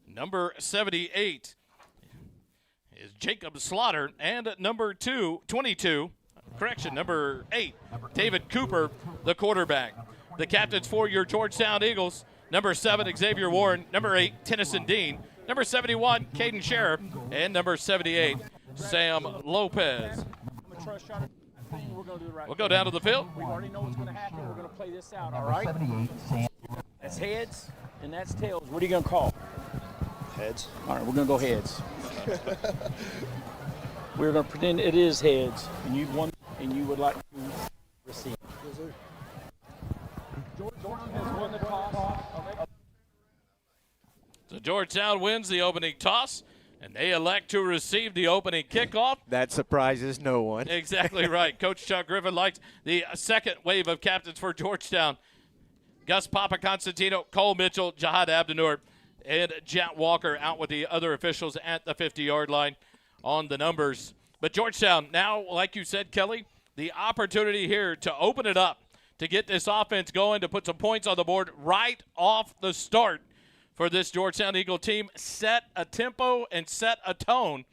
Number 78 is Jacob Slaughter. And number 22, number 8, David Cooper, the quarterback. The captains for your Georgetown Eagles, number 7, Xavier Warren. Number 8, Tennyson Dean. Number 71, Caden Sheriff. And number 78, Sam Lopez. We'll go down to the field. We already know what's going to happen. We're going to play this out, all right? That's heads and that's tails. What are you going to call? Heads. All right, we're going to go heads. We're going to pretend it is heads, and you've won, and you would like to receive. Yes, sir. Georgetown has won the toss. So Georgetown wins the opening toss, and they elect to receive the opening kickoff. That surprises no one. Exactly right. Coach Chuck Griffin likes the second wave of captains for Georgetown. Gus Papaconstantino, Cole Mitchell, Jihad Abdenur, and Jack Walker out with the other officials at the 50-yard line on the numbers. But Georgetown now, like you said, Kelly, the opportunity here to open it up, to get this offense going, to put some points on the board right off the start for this Georgetown Eagle team, set a tempo and set a tone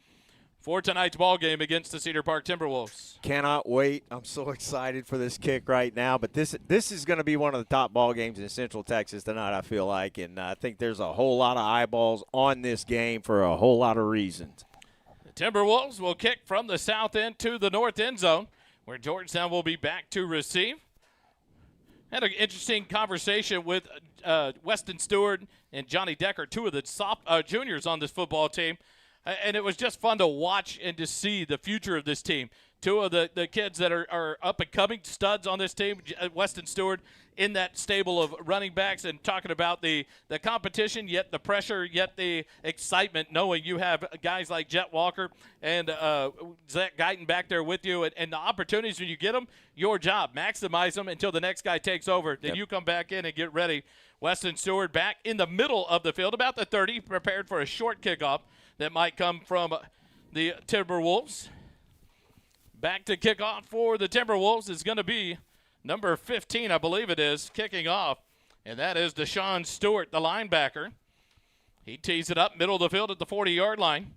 for tonight's ball game against the Cedar Park Timberwolves. Cannot wait. I'm so excited for this kick right now. But this is going to be one of the top ball games in Central Texas tonight, I feel like. And I think there's a whole lot of eyeballs on this game for a whole lot of reasons. The Timberwolves will kick from the south end to the north end zone, where Georgetown will be back to receive. Had an interesting conversation with Weston Stewart and Johnny Decker, two of the juniors on this football team. And it was just fun to watch and to see the future of this team. Two of the kids that are up-and-coming studs on this team, Weston Stewart in that stable of running backs, and talking about the competition, yet the pressure, yet the excitement, knowing you have guys like Jet Walker and Zach Guyton back there with you, and the opportunities when you get them, your job, maximize them until the next guy takes over. Then you come back in and get ready. Weston Stewart back in the middle of the field, about the 30, prepared for a short kickoff that might come from the Timberwolves. Back to kickoff for the Timberwolves is going to be number 15, I believe it is, kicking off, and that is Deshaun Stewart, the linebacker. He tees it up, middle of the field at the 40-yard line,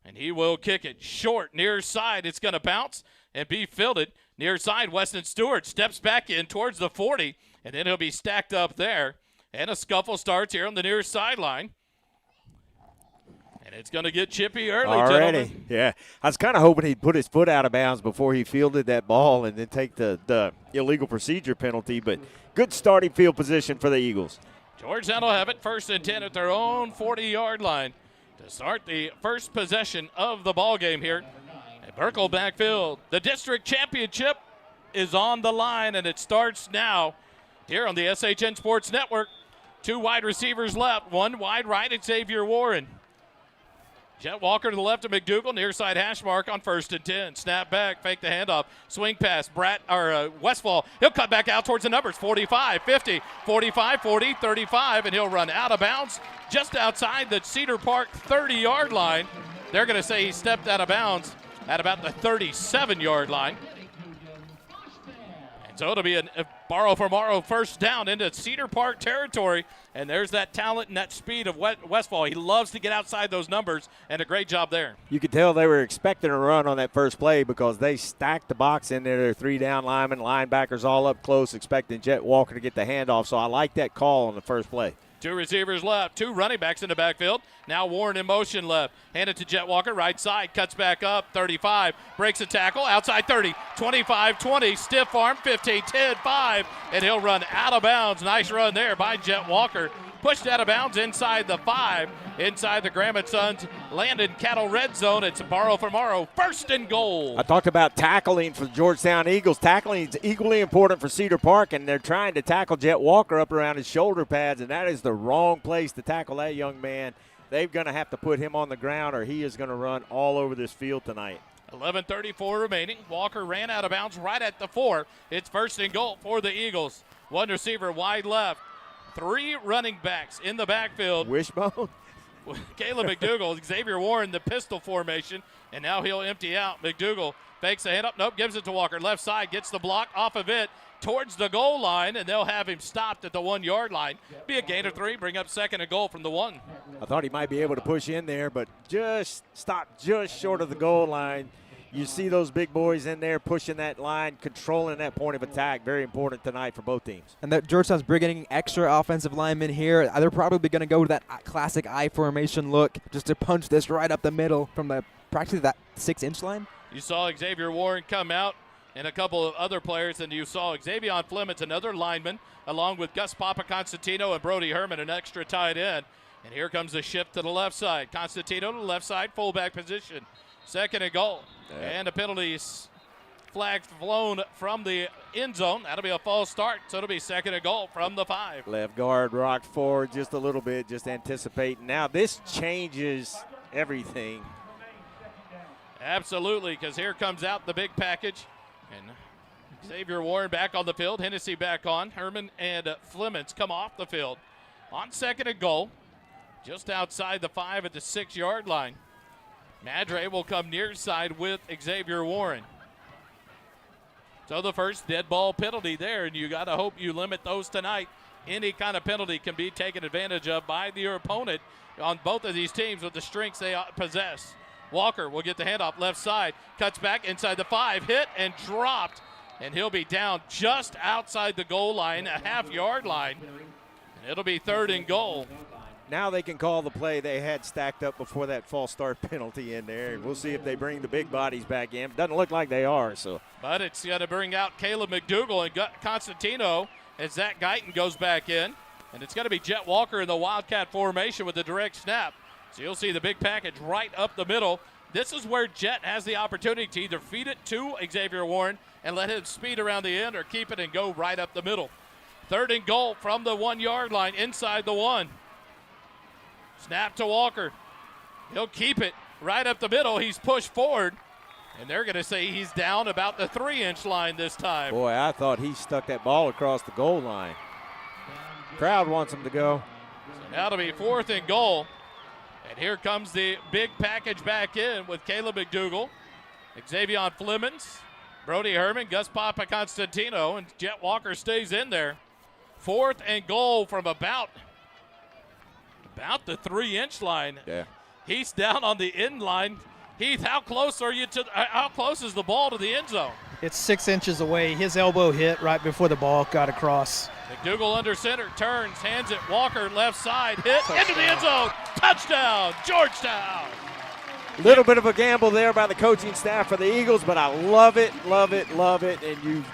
and he will kick it short, near side. It's going to bounce and be fielded. Near side, Weston Stewart steps back in towards the 40, and then he'll be stacked up there. And a scuffle starts here on the near sideline. And it's going to get chippy early, already. Gentlemen. Yeah. I was kind of hoping he'd put his foot out of bounds before he fielded that ball and then take the illegal procedure penalty. But good starting field position for the Eagles. Georgetown will have it 1st and 10 at their own 40-yard line to start the first possession of the ball game here at Birkel backfield. The district championship is on the line, and it starts now here on the SHN Sports Network. 2 wide receivers left, 1 wide right at Xavier Warren. Jet Walker to the left of McDougal, near side hash mark on 1st and 10. Snap back, fake the handoff, swing pass, Westfall. He'll cut back out towards the numbers, 45, 50, 45, 40, 35, and he'll run out of bounds just outside the Cedar Park 30-yard line. They're going to say he stepped out of bounds at about the 37-yard line. So it'll be a borrow for borrow first down into Cedar Park territory. And there's that talent and that speed of Westfall. He loves to get outside those numbers, and a great job there. You could tell they were expecting a run on that first play because they stacked the box in there. 3 down linemen, linebackers all up close, expecting Jet Walker to get the handoff. So I like that call on the first play. 2 receivers left, 2 running backs in the backfield. Now Warren in motion left. Hand it to Jet Walker, right side, cuts back up, 35, breaks a tackle, outside 30, 25, 20, stiff arm, 15, 10, 5, and he'll run out of bounds. Nice run there by Jet Walker pushed out of bounds inside the 5, inside the Graham & Sons Landon Cattle red zone. It's Borrow for Morrow, 1st and goal. I talked about tackling for the Georgetown Eagles. Tackling is equally important for Cedar Park, and they're trying to tackle Jet Walker up around his shoulder pads, and that is the wrong place to tackle that young man. They're going to have to put him on the ground, or he is going to run all over this field tonight. 11:34 remaining. Walker ran out of bounds right at the 4. It's 1st and goal for the Eagles. One receiver wide left. 3 running backs in the backfield. Wishbone. Caleb McDougal, Xavier Warren, the pistol formation, and now he'll empty out. McDougal fakes a hand up. Nope, gives it to Walker. Left side, gets the block off of it towards the goal line, and they'll have him stopped at the 1-yard line. Be a gain of 3, bring up 2nd and goal from the 1. I thought he might be able to push in there, but just stopped just short of the goal line. You see those big boys in there pushing that line, controlling that point of attack. Very important tonight for both teams. And that Georgetown's bringing extra offensive linemen here. They're probably going to go to that classic I formation look just to punch this right up the middle from the practically that 6-inch line. You saw Xavier Warren come out and a couple of other players, and you saw Xavier Flemons, another lineman, along with Gus Papaconstantino and Brody Herman, an extra tight end. And here comes the shift to the left side. Constantino to the left side, fullback position. 2nd and goal. And a penalty flag flown from the end zone. That'll be a false start, so it'll be 2nd and goal from the 5. Left guard rocked forward just a little bit, just anticipating. Now this changes everything. Absolutely, because here comes out the big package. And Xavier Warren back on the field. Hennessy back on. Herman and Flemons come off the field. On 2nd and goal, just outside the 5 at the 6-yard line. Madre will come near side with Xavier Warren. So the first dead ball penalty there, and you got to hope you limit those tonight. Any kind of penalty can be taken advantage of by your opponent on both of these teams with the strengths they possess. Walker will get the handoff left side, cuts back inside the 5, hit and dropped, and he'll be down just outside the goal line, a half-yard line, and it'll be 3rd and goal. Now they can call the play they had stacked up before that false start penalty in there. We'll see if they bring the big bodies back in. Doesn't look like they are. So, but it's going to bring out Caleb McDougal and Constantino as Zach Guyton goes back in. And it's going to be Jet Walker in the Wildcat formation with the direct snap. So you'll see the big package right up the middle. This is where Jet has the opportunity to either feed it to Xavier Warren and let him speed around the end or keep it and go right up the middle. 3rd and goal from the 1-yard line inside the 1. Snap to Walker. He'll keep it right up the middle. He's pushed forward, and they're going to say he's down about the 3-inch line this time. Boy, I thought he stuck that ball across the goal line. Crowd wants him to go. So now it'll be 4th and goal. And here comes the big package back in with Caleb McDougal, Xavier Flemons, Brody Herman, Gus Papaconstantino, and Jet Walker stays in there. 4th and goal from about the 3-inch line. Yeah. He's down on the end line. Heath, how close are you to? How close is the ball to the end zone? It's 6 inches away. His elbow hit right before the ball got across. McDougal under center, turns, hands it. Walker left side, hit into the end zone. Touchdown, Georgetown. Little bit of a gamble there by the coaching staff for the Eagles, but I love it, love it, love it. And you've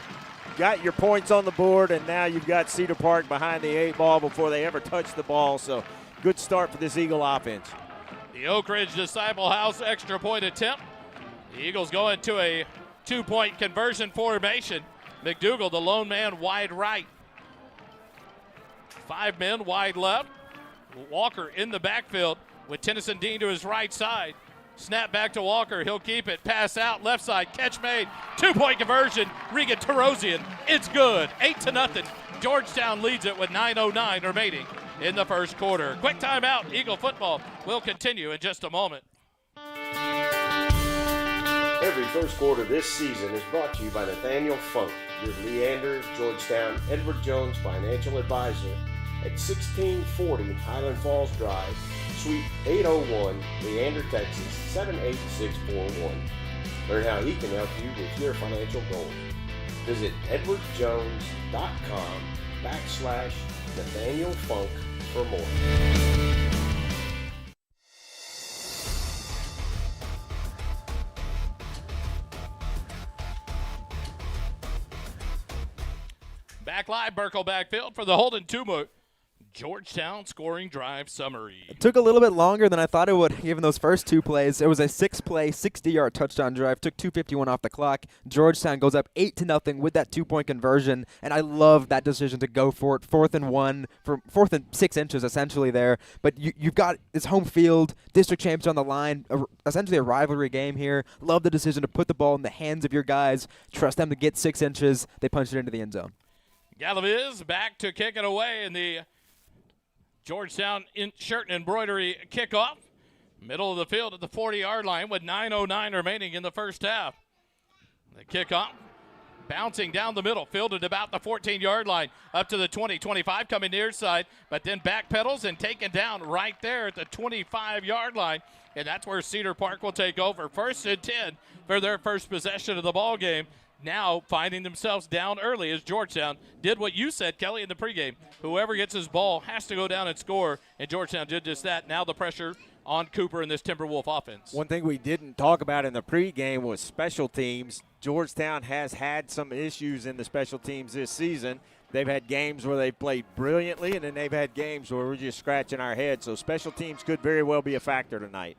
got your points on the board, and now you've got Cedar Park behind the 8 ball before they ever touch the ball. So good start for this Eagle offense. The Oak Ridge Disciple House extra point attempt. The Eagles go into a 2-point conversion formation. McDougal, the lone man, wide right. 5 men wide left. Walker in the backfield with Tennyson Dean to his right side. Snap back to Walker. He'll keep it. Pass out left side. Catch made. 2-point conversion. Regan Terosian. It's good. 8-0. Georgetown leads it with 9:09 remaining in the first quarter. Quick timeout. Eagle football will continue in just a moment. Every first quarter this season is brought to you by Nathaniel Funk, your Leander, Georgetown, Edward Jones financial advisor at 1640 Highland Falls Drive, Suite 801, Leander, Texas 78641. Learn how he can help you with your financial goals. Visit edwardjones.com/Nathaniel Funk for more. Back live, Burkle backfield for the Holden Tumor Georgetown scoring drive summary. It took a little bit longer than I thought it would, given those first two plays. It was a 6-play, 60-yard touchdown drive. Took 2:51 off the clock. Georgetown goes up 8-0 with that 2-point conversion, and I love that decision to go for it. 4th and 1, for 4th and 6 inches essentially there. But you've got this home field, district champs on the line, essentially a rivalry game here. Love the decision to put the ball in the hands of your guys. Trust them to get 6 inches. They punch it into the end zone. Galaviz back to kick it away in the Georgetown shirt and embroidery kickoff. Middle of the field at the 40-yard line with 9:09 remaining in the first half. The kickoff bouncing down the middle, fielded about the 14-yard line, up to the 20, 25, coming near side, but then backpedals and taken down right there at the 25-yard line. And that's where Cedar Park will take over. 1st and 10 for their first possession of the ball game. Now finding themselves down early as Georgetown did what you said, Kelly, in the pregame. Whoever gets his ball has to go down and score, and Georgetown did just that. Now the pressure on Cooper in this Timberwolf offense. One thing we didn't talk about in the pregame was special teams. Georgetown has had some issues in the special teams this season. They've had games where they've played brilliantly, and then they've had games where we're just scratching our heads. So special teams could very well be a factor tonight.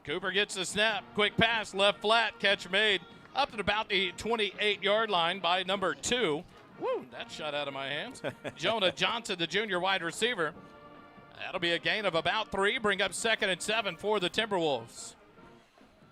Cooper gets the snap. Quick pass, left flat, catch made up at about the 28-yard line by number 2. Woo, that shot out of my hands. Jonah Johnson, the junior wide receiver. That'll be a gain of about 3. Bring up 2nd and 7 for the Timberwolves.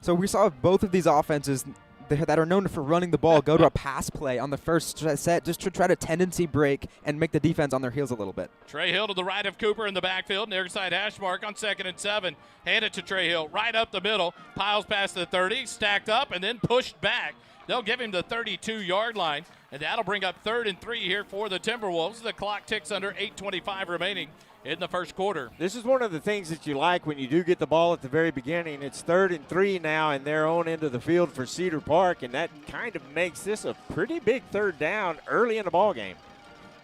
So we saw both of these offenses that are known for running the ball go to a pass play on the first set just to try to tendency break and make the defense on their heels a little bit. Trey Hill to the right of Cooper in the backfield. Near side hash mark on 2nd and 7. Hand it to Trey Hill right up the middle. Piles past the 30, stacked up, and then pushed back. They'll give him the 32-yard line, and that'll bring up 3rd and 3 here for the Timberwolves. The clock ticks under 8:25 remaining in the first quarter. This is one of the things that you like when you do get the ball at the very beginning. It's 3rd and 3 now in their own end of the field for Cedar Park, and that kind of makes this a pretty big 3rd down early in the ball game.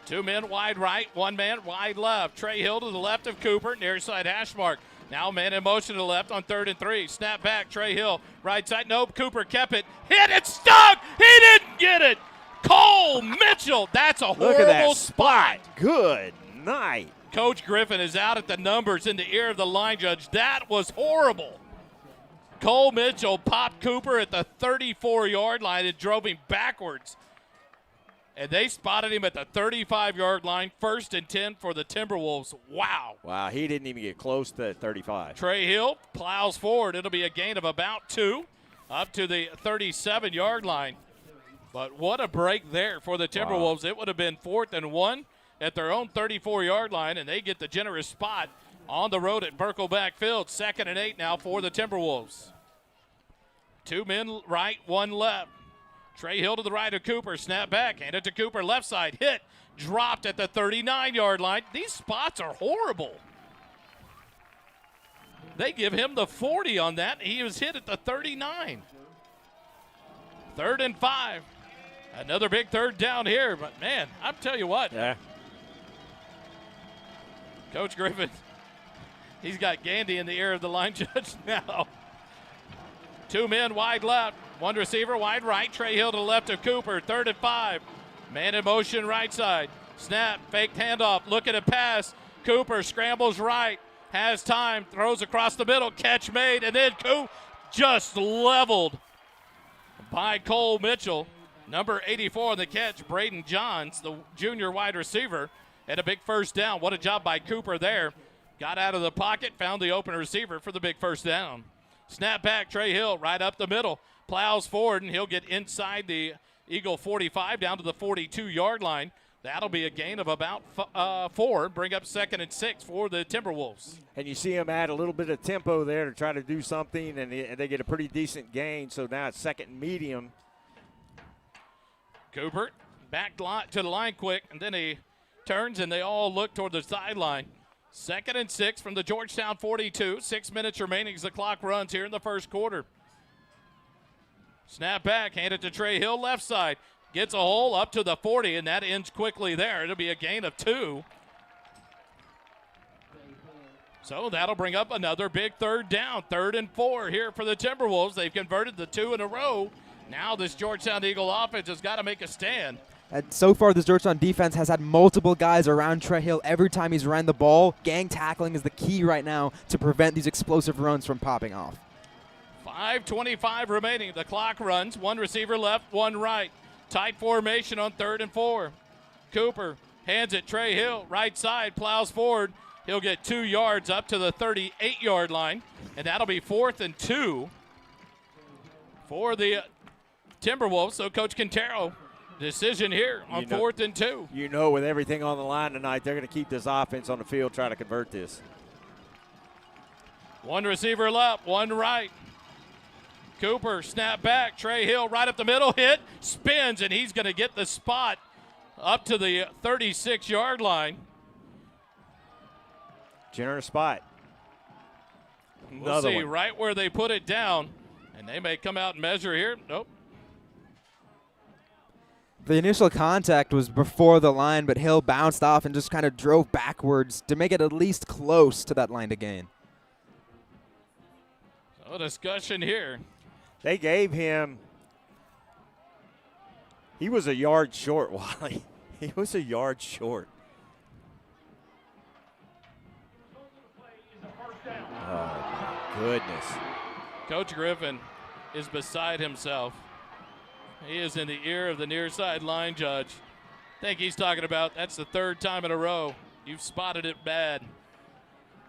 2 men wide right, 1 man wide left. Trey Hill to the left of Cooper, near side hash mark. Now man in motion to the left on 3rd and 3. Snap back, Trey Hill, right side. Nope, Cooper kept it. Hit it, stuck! He didn't get it! Cole Mitchell, that's a horrible Look at that spot. Good night. Coach Griffin is out at the numbers in the ear of the line judge. That was horrible. Cole Mitchell popped Cooper at the 34-yard line and drove him backwards. And they spotted him at the 35-yard line, 1st and 10 for the Timberwolves. Wow. Wow, he didn't even get close to 35. Trey Hill plows forward. It'll be a gain of about 2 up to the 37-yard line. But what a break there for the Timberwolves. Wow. It would have been 4th and 1 at their own 34-yard line, and they get the generous spot on the road at Berkelback Field. 2nd and 8 now for the Timberwolves. 2 men right, 1 left. Trey Hill to the right of Cooper. Snap back, hand it to Cooper, left side. Hit, dropped at the 39-yard line. These spots are horrible. They give him the 40 on that. He was hit at the 39. 3rd and 5. Another big 3rd down here, but man, I'll tell you what. Yeah. Coach Griffin, he's got Gandy in the ear of the line judge now. 2 men wide left, 1 receiver wide right. Trey Hill to the left of Cooper, 3rd and 5. Man in motion right side. Snap, faked handoff, looking to pass. Cooper scrambles right, has time, throws across the middle, catch made, and then Coop just leveled by Cole Mitchell. Number 84 on the catch, Braden Johns, the junior wide receiver. And a big 1st down. What a job by Cooper there. Got out of the pocket, found the open receiver for the big 1st down. Snap back, Trey Hill right up the middle. Plows forward, and he'll get inside the Eagle 45 down to the 42-yard line. That'll be a gain of about 4. Bring up 2nd and 6 for the Timberwolves. And you see them add a little bit of tempo there to try to do something, and they get a pretty decent gain. So now it's 2nd and medium. Cooper back to the line quick, and then he turns, and they all look toward the sideline. 2nd and 6 from the Georgetown 42. 6 minutes remaining as the clock runs here in the first quarter. Snap back, hand it to Trey Hill, left side. Gets a hole up to the 40, and that ends quickly there. It'll be a gain of 2. So that'll bring up another big 3rd down. 3rd and 4 here for the Timberwolves. They've converted the 2 in a row. Now this Georgetown Eagle offense has got to make a stand. So far, this Georgetown defense has had multiple guys around Trey Hill every time he's ran the ball. Gang tackling is the key right now to prevent these explosive runs from popping off. 5:25 remaining. The clock runs. One receiver left, one right. Tight formation on 3rd and 4. Cooper hands it. Trey Hill, right side, plows forward. He'll get 2 yards up to the 38-yard line, and that'll be 4th and 2 for the Timberwolves. So Coach Quintero, decision here on 4th and 2. You know, with everything on the line tonight, they're going to keep this offense on the field, try to convert this. One receiver left, one right. Cooper, snap back. Trey Hill right up the middle, hit, spins, and he's going to get the spot up to the 36-yard line. Generous spot. We'll see right where they put it down, and they may come out and measure here. Nope. The initial contact was before the line, but Hill bounced off and just kind of drove backwards to make it at least close to that line to gain. So discussion here. They gave him, he was a yard short, Wally. He was a yard short. Oh, my goodness. Coach Griffin is beside himself. He is in the ear of the near side line judge. I think he's talking about that's the 3rd time in a row. You've spotted it bad.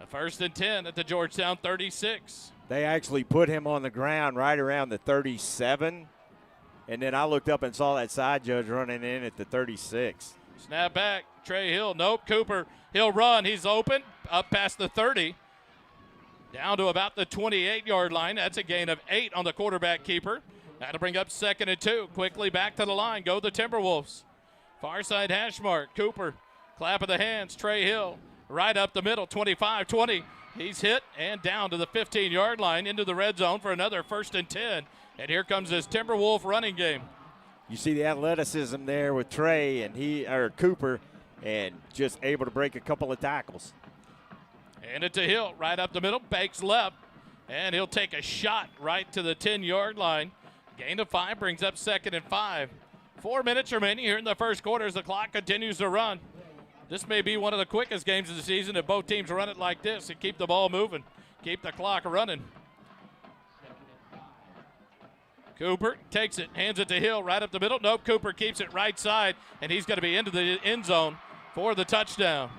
A 1st and 10 at the Georgetown 36. They actually put him on the ground right around the 37. And then I looked up and saw that side judge running in at the 36. Snap back. Trey Hill. Nope. Cooper. He'll run. He's open. Up past the 30. Down to about the 28-yard line. That's a gain of 8 on the quarterback keeper. That'll bring up 2nd and 2. Quickly back to the line. Go the Timberwolves. Far side hash mark. Cooper. Clap of the hands. Trey Hill. Right up the middle. 25-20. He's hit and down to the 15-yard line into the red zone for another 1st and 10. And here comes this Timberwolf running game. You see the athleticism there with Trey and Cooper, and just able to break a couple of tackles. Hand it to Hill, right up the middle, banks left, and he'll take a shot right to the 10-yard line. Gain of 5 brings up 2nd and 5. 4 minutes remaining here in the first quarter as the clock continues to run. This may be one of the quickest games of the season if both teams run it like this and keep the ball moving, keep the clock running. Cooper takes it, hands it to Hill right up the middle. Nope, Cooper keeps it right side, and he's going to be into the end zone for the touchdown.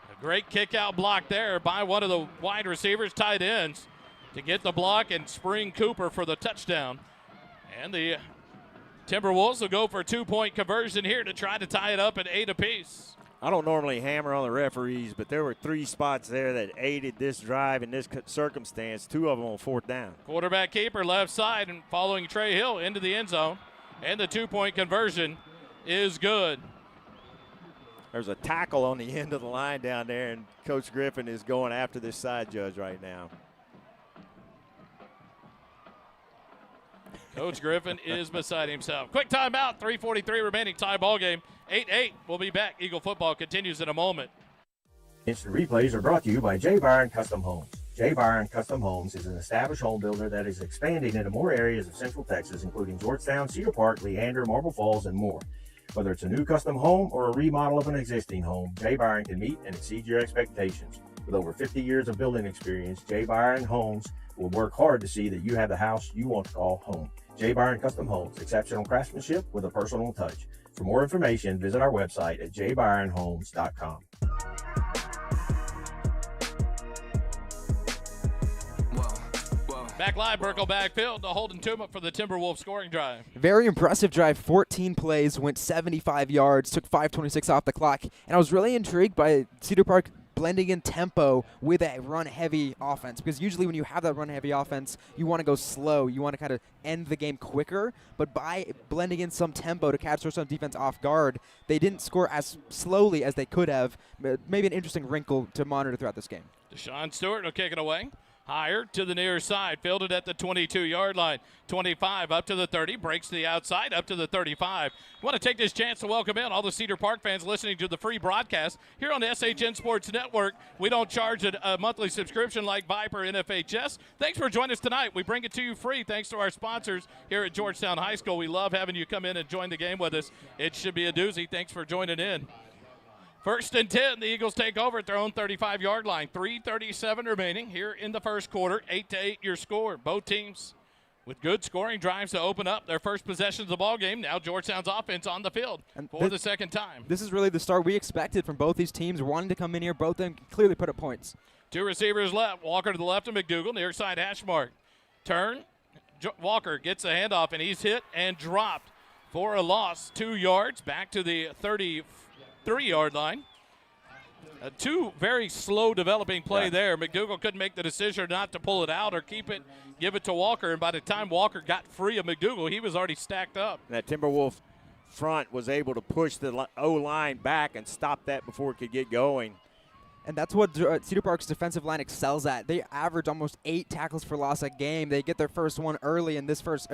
A great kick-out block there by one of the wide receivers, tight ends, to get the block and spring Cooper for the touchdown. And the Timberwolves will go for a 2-point conversion here to try to tie it up at 8 apiece. I don't normally hammer on the referees, but there were 3 spots there that aided this drive in this circumstance, 2 of them on 4th down. Quarterback keeper left side and following Trey Hill into the end zone, and the 2-point conversion is good. There's a tackle on the end of the line down there, and Coach Griffin is going after this side judge right now. Coach Griffin is beside himself. Quick timeout, 3:43 remaining, tie ball game. 8-8. We'll be back. Eagle football continues in a moment. Instant replays are brought to you by J. Byron Custom Homes. J. Byron Custom Homes is an established home builder that is expanding into more areas of Central Texas, including Georgetown, Cedar Park, Leander, Marble Falls, and more. Whether it's a new custom home or a remodel of an existing home, J. Byron can meet and exceed your expectations. With over 50 years of building experience, J. Byron Homes will work hard to see that you have the house you want to call home. J. Byron Custom Homes, exceptional craftsmanship with a personal touch. For more information, visit our website at jbyronhomes.com. Back live, Burkle backfield, the Holden Tuma for the Timberwolves scoring drive. Very impressive drive, 14 plays, went 75 yards, took 5:26 off the clock, and I was really intrigued by Cedar Park blending in tempo with a run-heavy offense, because usually when you have that run-heavy offense, you want to go slow. You want to kind of end the game quicker, but by blending in some tempo to catch some defense off guard, they didn't score as slowly as they could have. Maybe an interesting wrinkle to monitor throughout this game. Deshaun Stewart will kick it away. Higher to the near side, fielded at the 22-yard line. 25 up to the 30, breaks to the outside, up to the 35. I want to take this chance to welcome in all the Cedar Park fans listening to the free broadcast here on the SHN Sports Network. We don't charge a monthly subscription like Viper and FHS. Thanks for joining us tonight. We bring it to you free thanks to our sponsors here at Georgetown High School. We love having you come in and join the game with us. It should be a doozy. Thanks for joining in. 1st and 10, the Eagles take over at their own 35-yard line. 3:37 remaining here in the first quarter. 8-8 your score. Both teams with good scoring drives to open up their first possession of the ball game. Now Georgetown's offense on the field for the second time. This is really the start we expected from both these teams, wanting to come in here. Both of them clearly put up points. 2 receivers left. Walker to the left of McDougal, near side hash mark. Turn. Walker gets a handoff, and he's hit and dropped for a loss. 2 yards back to the 33-yard line. 2 very slow developing play there. McDougal couldn't make the decision not to pull it out or keep it, give it to Walker. And by the time Walker got free of McDougal, he was already stacked up. That Timberwolf front was able to push the O-line back and stop that before it could get going. And that's what Cedar Park's defensive line excels at. They average almost 8 tackles for loss a game. They get their first one late in this first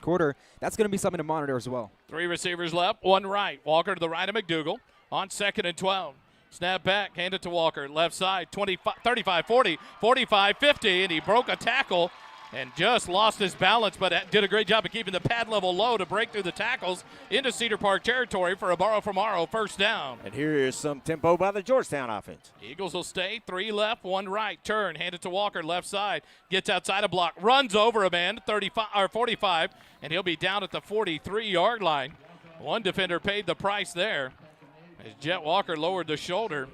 quarter. That's going to be something to monitor as well. 3 receivers left, 1 right. Walker to the right of McDougal on 2nd and 12. Snap back, hand it to Walker. Left side, 25, 35, 40, 45, 50, and he broke a tackle and just lost his balance, but did a great job of keeping the pad level low to break through the tackles into Cedar Park territory for a borrow from Morrow first down. And here is some tempo by the Georgetown offense. Eagles will stay, 3 left, 1 right. Turn, hand it to Walker, left side. Gets outside a block, runs over a man, 35 or 45, and he'll be down at the 43-yard line. One defender paid the price there as Jet Walker lowered the shoulder.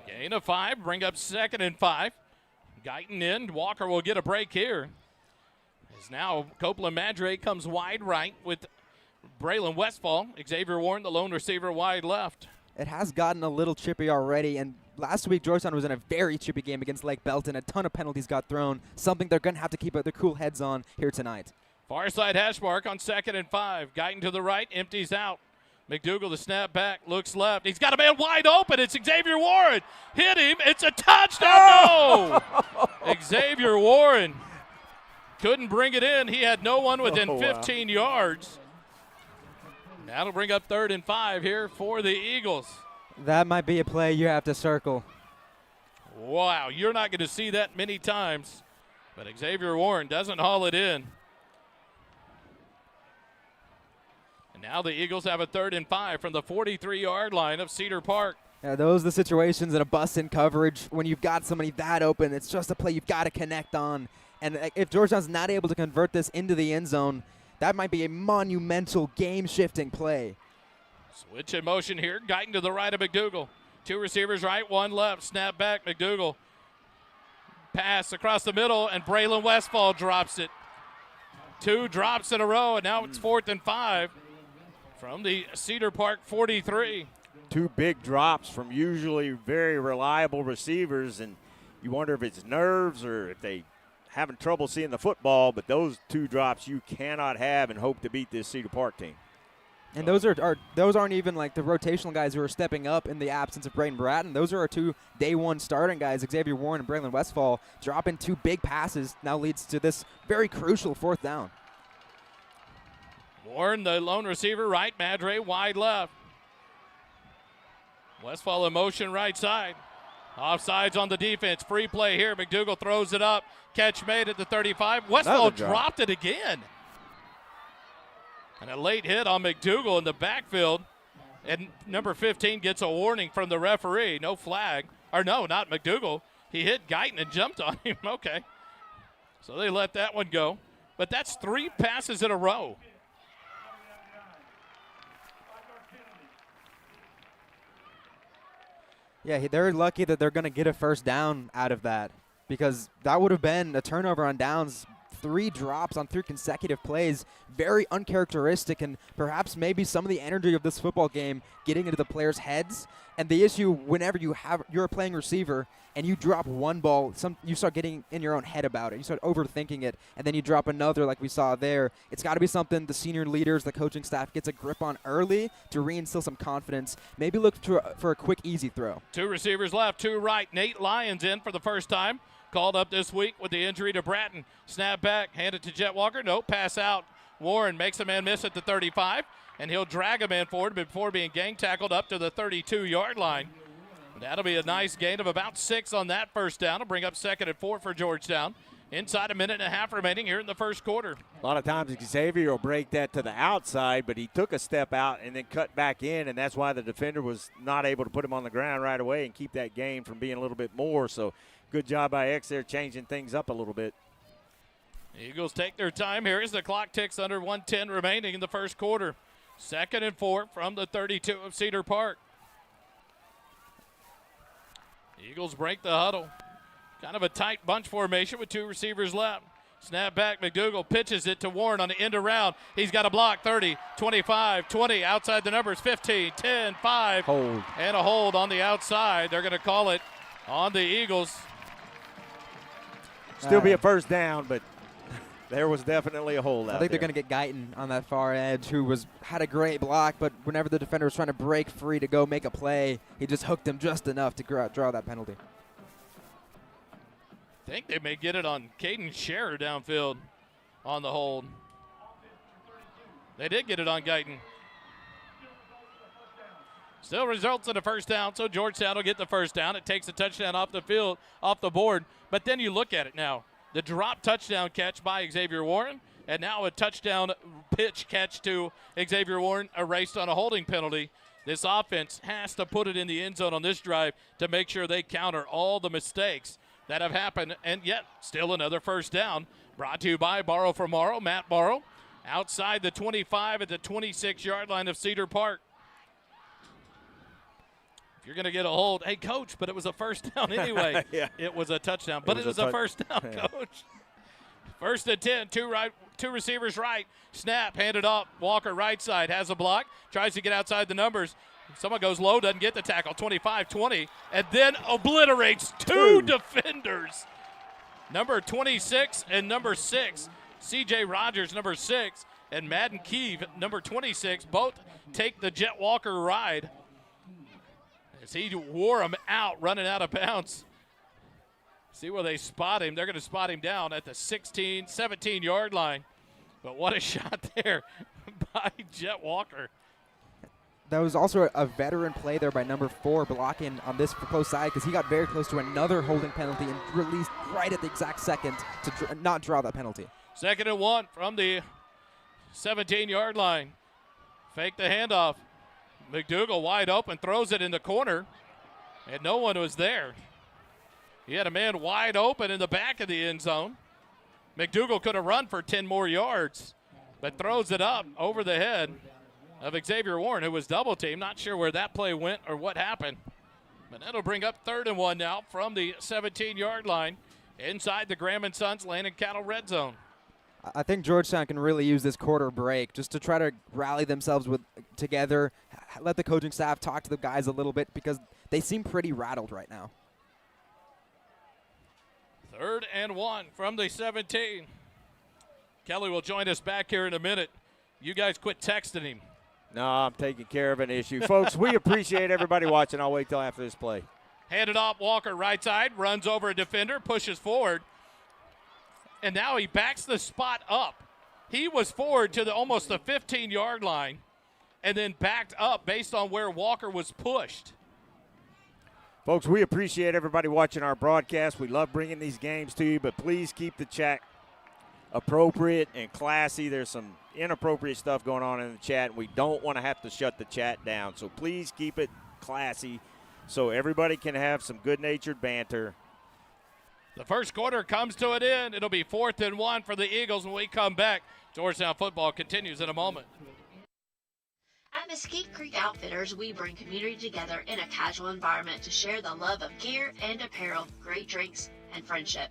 Gain of 5, bring up 2nd and 5. Guyton in. Walker will get a break here. As now Copeland Madre comes wide right with Braylon Westfall. Xavier Warren, the lone receiver, wide left. It has gotten a little chippy already, and last week Georgetown was in a very chippy game against Lake Belton. A ton of penalties got thrown, something they're going to have to keep their cool heads on here tonight. Far side hash mark on 2nd and 5. Guyton to the right, empties out. McDougal the snap back, looks left. He's got a man wide open. It's Xavier Warren. Hit him. It's a touchdown. No! Xavier Warren couldn't bring it in. He had no one within 15 yards. That'll bring up 3rd and 5 here for the Eagles. That might be a play you have to circle. Wow, you're not going to see that many times. But Xavier Warren doesn't haul it in. Now the Eagles have a 3rd and 5 from the 43-yard line of Cedar Park. Yeah, those are the situations in a bust-in coverage when you've got somebody that open. It's just a play you've got to connect on. And if Georgetown's not able to convert this into the end zone, that might be a monumental game-shifting play. Switch in motion here. Guyton to the right of McDougal. 2 receivers right, 1 left. Snap back, McDougal. Pass across the middle, and Braylon Westfall drops it. 2 drops in a row, and now it's 4th and 5. From the Cedar Park 43. 2 big drops from usually very reliable receivers, and you wonder if it's nerves or if they having trouble seeing the football, but those 2 drops you cannot have and hope to beat this Cedar Park team. And those aren't even like the rotational guys who are stepping up in the absence of Braden Bratton. Those are our 2 day 1 starting guys, Xavier Warren and Braylon Westfall, dropping 2 big passes now leads to this very crucial 4th down. Warren, the lone receiver, right. Madre, wide left. Westfall in motion, right side. Offsides on the defense. Free play here. McDougal throws it up. Catch made at the 35. Westfall dropped it again. And a late hit on McDougal in the backfield. And number 15 gets a warning from the referee. No flag. Or no, not McDougal. He hit Guyton and jumped on him. Okay. So they let that one go. But that's 3 passes in a row. Yeah, they're lucky that they're going to get a first down out of that because that would have been a turnover on downs 3 drops on 3 consecutive plays. Very uncharacteristic, and perhaps maybe some of the energy of this football game getting into the players' heads. And the issue, whenever you're a playing receiver and you drop one ball, you start getting in your own head about it. You start overthinking it, and then you drop another like we saw there. It's got to be something the senior leaders, the coaching staff gets a grip on early to reinstill some confidence. Maybe look for a quick, easy throw. 2 receivers left, 2 right. Nate Lyons in for the first time. Called up this week with the injury to Bratton. Snap back, hand it to Jet Walker. No, pass out. Warren makes a man miss at the 35, and he'll drag a man forward before being gang tackled up to the 32-yard line. That'll be a nice gain of about 6 on that first down. It'll bring up 2nd and 4 for Georgetown. Inside a minute and a half remaining here in the first quarter. A lot of times Xavier will break that to the outside, but he took a step out and then cut back in, and that's why the defender was not able to put him on the ground right away and keep that gain from being a little bit more. So good job by X there changing things up a little bit. Eagles take their time here as the clock ticks under 1:10 remaining in the first quarter. 2nd and 4 from the 32 of Cedar Park. Eagles break the huddle. Kind of a tight bunch formation with 2 receivers left. Snap back, McDougal pitches it to Warren on the end around. He's got a block, 30, 25, 20, outside the numbers, 15, 10, 5. Hold. And a hold on the outside. They're going to call it on the Eagles. Still be a first down, but there was definitely a hold out I think there. they're going to get Guyton on that far edge, who had a great block, but whenever the defender was trying to break free to go make a play, he just hooked him just enough to draw that penalty. I think they may get it on Caden Scherer downfield on the hold. They did get it on Guyton. Still results in a first down, so Georgetown will get the first down. It takes a touchdown off the field, off the board. But then you look at it now. The drop touchdown catch by Xavier Warren, and now a touchdown pitch catch to Xavier Warren erased on a holding penalty. This offense has to put it in the end zone on this drive to make sure they counter all the mistakes that have happened, and yet still another first down. Brought to you by Borrow for Morrow, Matt Borrow, outside the 25 at the 26-yard line of Cedar Park. If you're going to get a hold, hey, Coach, but it was a first down anyway. Yeah. It was a touchdown, but it was a first down, Yeah. Coach. 1st and 10, 2 receivers right. Snap, handed off. Walker right side, has a block, tries to get outside the numbers. Someone goes low, doesn't get the tackle, 25, 20, and then obliterates 2 defenders. Number 26 and number 6. C.J. Rogers, number 6, and Madden Keeve, number 26, both take the Jet Walker ride as he wore him out, running out of bounds. See where they spot him. They're going to spot him down at the 16, 17-yard line. But what a shot there by Jet Walker. That was also a veteran play there by number 4 blocking on this close side, because he got very close to another holding penalty and released right at the exact second to not draw that penalty. 2nd and 1 from the 17-yard line. Fake the handoff. McDougal wide open, throws it in the corner, and no one was there. He had a man wide open in the back of the end zone. McDougal could have run for 10 more yards, but throws it up over the head of Xavier Warren, who was double teamed. Not sure where that play went or what happened. But that'll bring up 3rd and 1 now from the 17-yard line inside the Graham & Sons Land and Cattle red zone. I think Georgetown can really use this quarter break just to try to rally themselves together, let the coaching staff talk to the guys a little bit, because they seem pretty rattled right now. 3rd and 1 from the 17. Kelly will join us back here in a minute. You guys quit texting him. No, I'm taking care of an issue. Folks, we appreciate everybody watching. I'll wait till after this play. Handed off, Walker right side, runs over a defender, pushes forward. And now he backs the spot up. He was forward to almost the 15-yard line and then backed up based on where Walker was pushed. Folks, we appreciate everybody watching our broadcast. We love bringing these games to you, but please keep the chat appropriate and classy. There's some inappropriate stuff going on in the chat, and we don't want to have to shut the chat down. So please keep it classy so everybody can have some good-natured banter. The first quarter comes to an end. It'll be 4th and 1 for the Eagles when we come back. Georgetown football continues in a moment. At Mesquite Creek Outfitters, we bring community together in a casual environment to share the love of gear and apparel, great drinks, and friendship.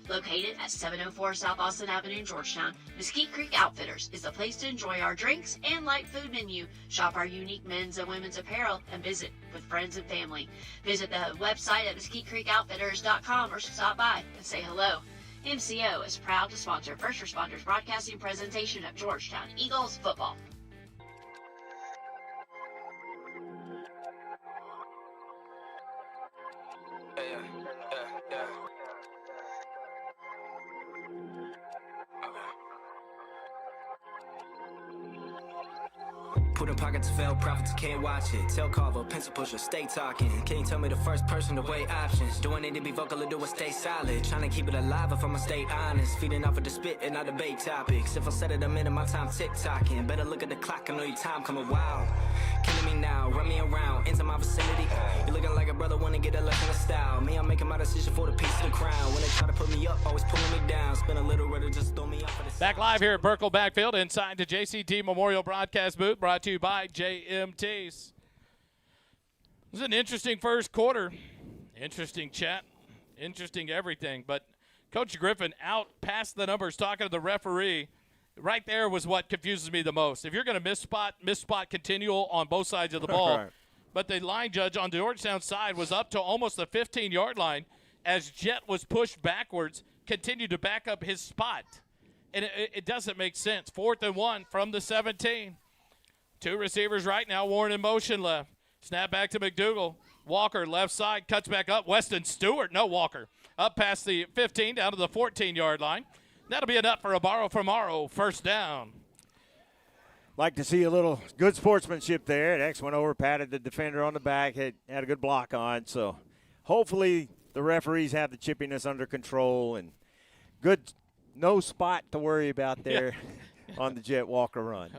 Located at 704 South Austin Avenue in Georgetown, Mesquite Creek Outfitters is the place to enjoy our drinks and light food menu, shop our unique men's and women's apparel, and visit with friends and family. Visit the website at mesquitecreekoutfitters.com or stop by and say hello. MCO is proud to sponsor First Responders Broadcasting presentation of Georgetown Eagles football. Put in pockets, fail profits, can't watch it. Tell Carver, pencil pusher, stay talking. Can you tell me the first person to weigh options? Do I need to be vocal or do I stay silent? Trying to keep it alive if I'ma stay honest. Feeding off of the spit and not debate topics. If I said it a minute, my time tick-tocking. Better look at the clock, I know your time coming wild. Killing me now, run me around, into my vicinity. You looking like a brother, wanna get a look in the style. Me, I'm making my decision for the piece of the crown. When they try to put me up, always pulling me down. Spin a little rudder, just throw me up for the Back live here at Burkle Backfield inside the JCT Memorial Broadcast booth, brought to you by JMTs. It was an interesting first quarter. Interesting chat. Interesting everything. But Coach Griffin out past the numbers talking to the referee. Right there was what confuses me the most. If you're going to miss spot continual on both sides of the ball. Right. But the line judge on the Georgetown side was up to almost the 15-yard line as Jet was pushed backwards, continued to back up his spot. And it doesn't make sense. 4th and 1 from the 17. Two receivers right now, Warren in motion left. Snap back to McDougal. Walker left side, cuts back up. Weston Stewart, no Walker. Up past the 15, down to the 14-yard line. That'll be enough for a borrow from Morrow. First down. Like to see a little good sportsmanship there. And X went over, patted the defender on the back, had a good block on. So hopefully the referees have the chippiness under control and good, no spot to worry about there on the Jet Walker run.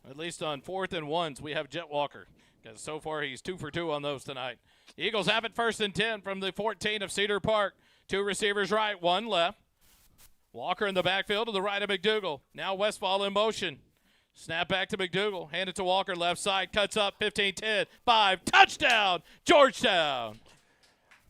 At least on 4th and 1s, we have Jet Walker, because so far he's 2 for 2 on those tonight. The Eagles have it 1st and 10 from the 14 of Cedar Park. Two receivers right, one left. Walker in the backfield to the right of McDougal. Now Westfall in motion. Snap back to McDougal. Hand it to Walker, left side. Cuts up, 15-10. 5. Touchdown, Georgetown.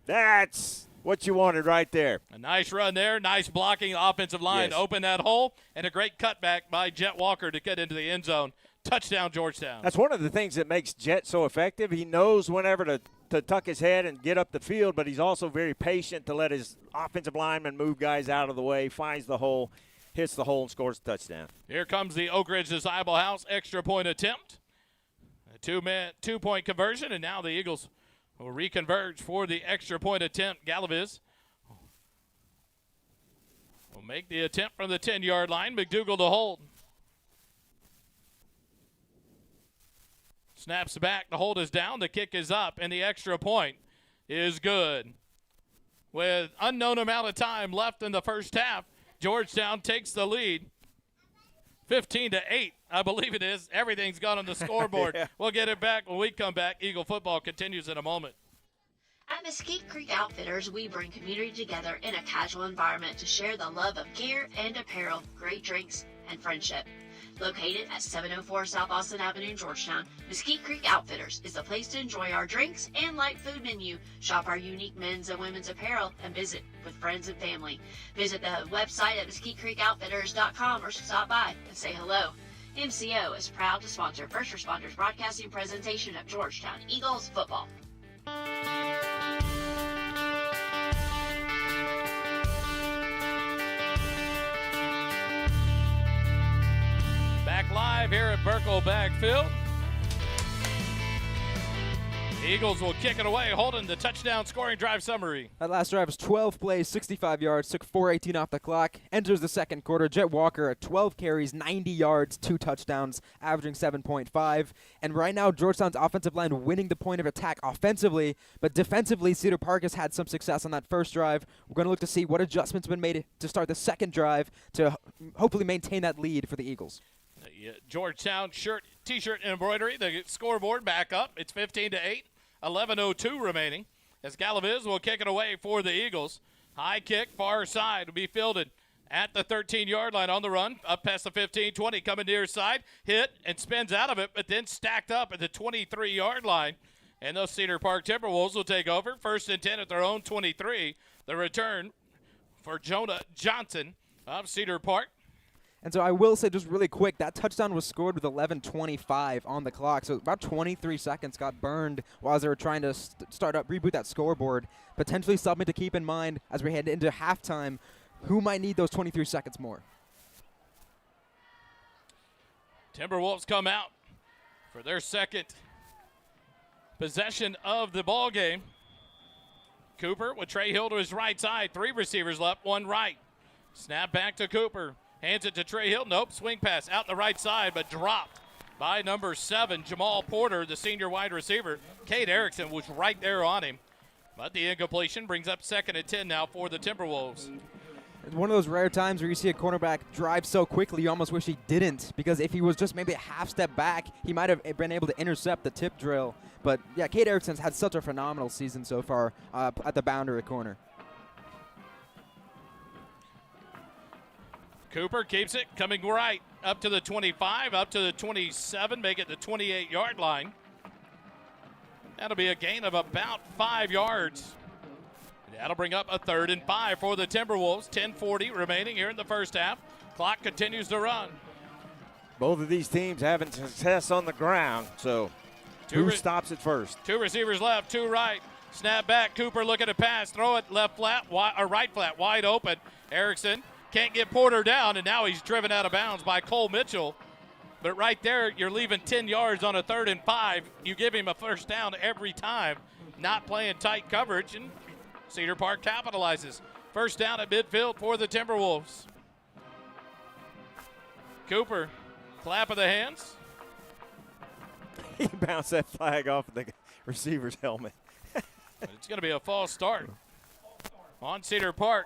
That's what you wanted right there. A nice run there. Nice blocking offensive line to open that hole. And a great cutback by Jet Walker to get into the end zone. Touchdown, Georgetown. That's one of the things that makes Jet so effective. He knows whenever to tuck his head and get up the field, but he's also very patient to let his offensive lineman move guys out of the way, finds the hole, hits the hole, and scores a touchdown. Here comes the Oak Ridge Disciple House extra point attempt. A two-point conversion, and now the Eagles will reconverge for the extra point attempt. Galaviz will make the attempt from the 10-yard line. McDougal to hold. Snaps back. The hold is down. The kick is up, and the extra point is good. With unknown amount of time left in the first half, Georgetown takes the lead. 15-8, I believe it is. Everything's gone on the scoreboard. We'll get it back when we come back. Eagle football continues in a moment. At Mesquite Creek Outfitters, we bring community together in a casual environment to share the love of gear and apparel, great drinks, and friendship. Located at 704 South Austin Avenue in Georgetown, Mesquite Creek Outfitters is the place to enjoy our drinks and light food menu, shop our unique men's and women's apparel, and visit with friends and family. Visit the website at mesquitecreekoutfitters.com or stop by and say hello. MCO is proud to sponsor First Responders Broadcasting presentation of Georgetown Eagles football. Back live here at Burkle Backfield. The Eagles will kick it away, holding the touchdown scoring drive summary. That last drive was 12 plays, 65 yards, took 4:18 off the clock. Enters the second quarter. Jet Walker at 12 carries, 90 yards, 2 touchdowns, averaging 7.5. And right now, Georgetown's offensive line winning the point of attack offensively, but defensively, Cedar Park has had some success on that first drive. We're going to look to see what adjustments have been made to start the second drive to hopefully maintain that lead for the Eagles. Georgetown t-shirt and embroidery. The scoreboard back up. It's 15-8. 11:02 remaining as Galaviz will kick it away for the Eagles. High kick, far side, will be fielded at the 13-yard line on the run. Up past the 15-20, coming near side. Hit and spins out of it, but then stacked up at the 23-yard line. And those Cedar Park Timberwolves will take over. 1st and 10 at their own 23. The return for Jonah Johnson of Cedar Park. And so I will say just really quick, that touchdown was scored with 11:25 on the clock. So about 23 seconds got burned while they were trying to reboot that scoreboard. Potentially something to keep in mind as we head into halftime. Who might need those 23 seconds more? Timberwolves come out for their second possession of the ball game. Cooper with Trey Hill to his right side. 3 receivers left, 1 right. Snap back to Cooper. Hands it to Trey Hill. Nope, swing pass out the right side, but dropped by number 7, Jamal Porter, the senior wide receiver. Cade Erickson was right there on him. But the incompletion brings up 2nd and 10 now for the Timberwolves. It's one of those rare times where you see a cornerback drive so quickly you almost wish he didn't, because if he was just maybe a half step back, he might have been able to intercept the tip drill. But, yeah, Cade Erickson's had such a phenomenal season so far at the boundary corner. Cooper keeps it coming right up to the 25, up to the 27, make it the 28-yard line. That'll be a gain of about 5 yards. That'll bring up a 3rd and 5 for the Timberwolves. 10:40 remaining here in the first half. Clock continues to run. Both of these teams having success on the ground, so who stops it first? 2 receivers left, 2 right. Snap back, Cooper looking to pass. Throw it left flat, or right flat, wide open. Erickson can't get Porter down, and now he's driven out of bounds by Cole Mitchell. But right there, you're leaving 10 yards on a 3rd and 5. You give him a first down every time, not playing tight coverage, and Cedar Park capitalizes. First down at midfield for the Timberwolves. Cooper, clap of the hands. He bounced that flag off of the receiver's helmet. It's going to be a false start on Cedar Park.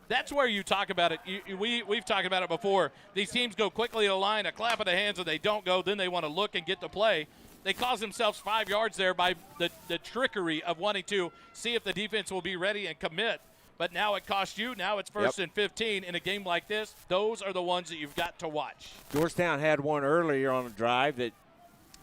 That's where you talk about it. We've talked about it before. These teams go quickly to the line, a clap of the hands, and they don't go. Then they want to look and get the play. They cause themselves 5 yards there by the trickery of wanting to see if the defense will be ready and commit. But now it costs you. Now it's 1st and 15 in a game like this. Those are the ones that you've got to watch. Georgetown had one earlier on a drive that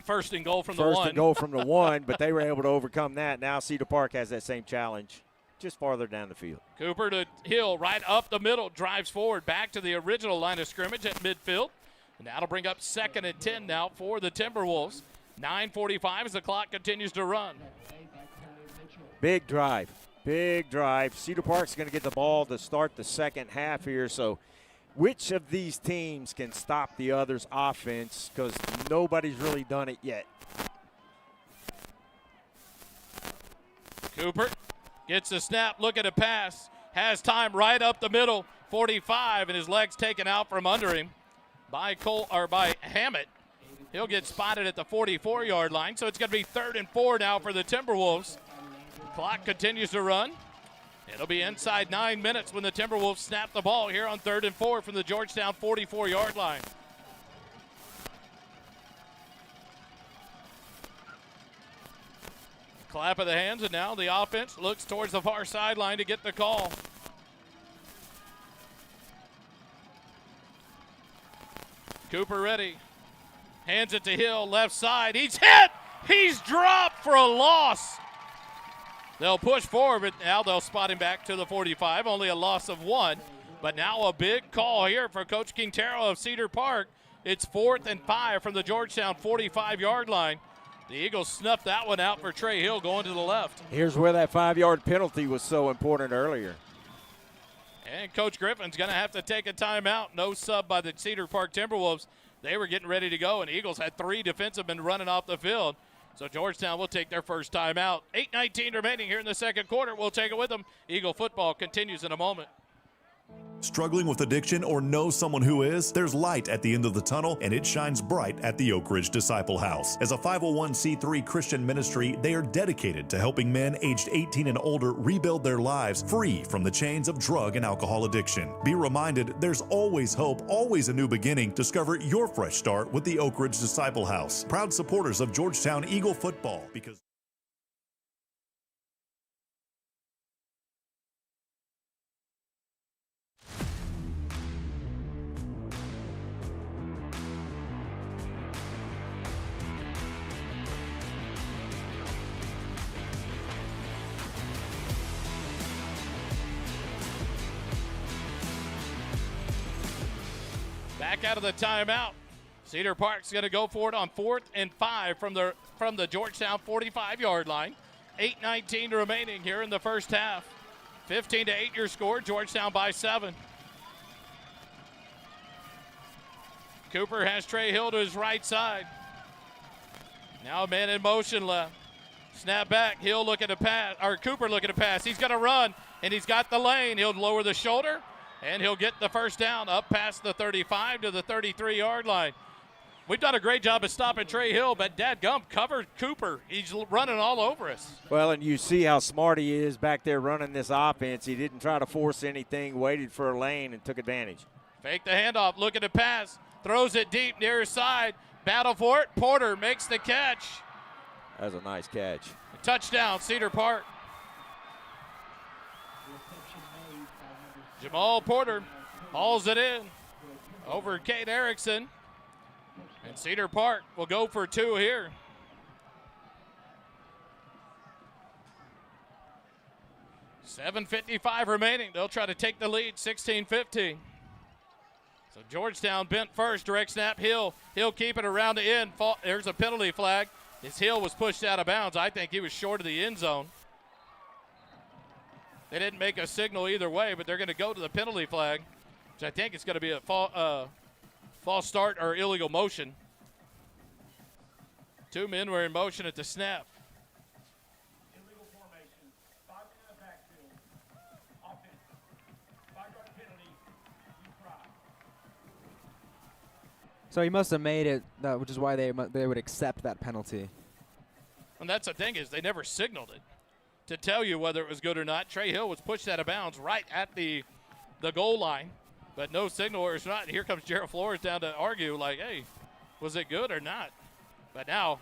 first and goal from the 1. First and goal from the 1, but they were able to overcome that. Now Cedar Park has that same challenge just farther down the field. Cooper to Hill, right up the middle, drives forward back to the original line of scrimmage at midfield. And that'll bring up 2nd and 10 now for the Timberwolves. 9:45 as the clock continues to run. Big drive. Big drive. Cedar Park's going to get the ball to start the second half here. So which of these teams can stop the other's offense? Because nobody's really done it yet. Cooper gets the snap, look at a pass, has time right up the middle, 45, and his legs taken out from under him by Hammett. He'll get spotted at the 44-yard line, so it's going to be 3rd and 4 now for the Timberwolves. Clock continues to run. It'll be inside 9 minutes when the Timberwolves snap the ball here on 3rd and 4 from the Georgetown 44-yard line. Clap of the hands, and now the offense looks towards the far sideline to get the call. Cooper ready. Hands it to Hill, left side. He's hit! He's dropped for a loss. They'll push forward, but now they'll spot him back to the 45. Only a loss of 1. But now a big call here for Coach Quintero of Cedar Park. It's 4th and 5 from the Georgetown 45-yard line. The Eagles snuffed that one out for Trey Hill going to the left. Here's where that 5-yard penalty was so important earlier. And Coach Griffin's going to have to take a timeout. No sub by the Cedar Park Timberwolves. They were getting ready to go, and Eagles had 3 defensemen running off the field. So Georgetown will take their first timeout. 8:19 remaining here in the second quarter. We'll take it with them. Eagle football continues in a moment. Struggling with addiction or know someone who is? There's light at the end of the tunnel, and it shines bright at the Oak Ridge Disciple House. As a 501c3 Christian ministry, they are dedicated to helping men aged 18 and older rebuild their lives free from the chains of drug and alcohol addiction. Be reminded, there's always hope, always a new beginning. Discover your fresh start with the Oak Ridge Disciple House. Proud supporters of Georgetown Eagle football, because back out of the timeout. Cedar Park's going to go for it on 4th and 5 from the Georgetown 45-yard line. 8:19 remaining here in the first half. 15-8 your score. Georgetown by 7. Cooper has Trey Hill to his right side. Now a man in motion left. Snap back. Hill looking to pass, or Cooper looking to pass. He's going to run, and he's got the lane. He'll lower the shoulder, and he'll get the first down up past the 35 to the 33-yard line. We've done a great job of stopping Trey Hill, but dadgum covered Cooper. He's running all over us. Well, and you see how smart he is back there running this offense. He didn't try to force anything, waited for a lane, and took advantage. Fake the handoff, looking to pass, throws it deep near his side. Battle for it. Porter makes the catch. That was a nice catch. Touchdown, Cedar Park. Jamal Porter hauls it in over Kate Erickson. And Cedar Park will go for 2 here. $7:55 remaining. They'll try to take the lead, 16-15. So Georgetown bent first, direct snap, Hill. He'll keep it around the end. There's a penalty flag. His Hill was pushed out of bounds. I think he was short of the end zone. They didn't make a signal either way, but they're going to go to the penalty flag, which I think is going to be a false start or illegal motion. 2 men were in motion at the snap. Illegal formation. 5 in the backfield. Offense. 5-yard penalty. You try. So he must have made it, which is why they would accept that penalty. And that's the thing is they never signaled it to tell you whether it was good or not. Trey Hill was pushed out of bounds right at the goal line, but no signal or it's not. And here comes Gerald Flores down to argue like, hey, was it good or not? But now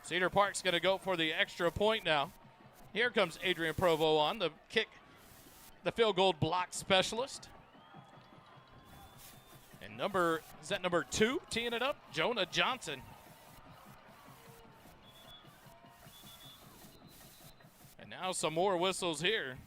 Cedar Park's going to go for the extra point now. Here comes Adrian Provo on the kick, the field goal block specialist. And number 2 teeing it up? Jonah Johnson. And now some more whistles here.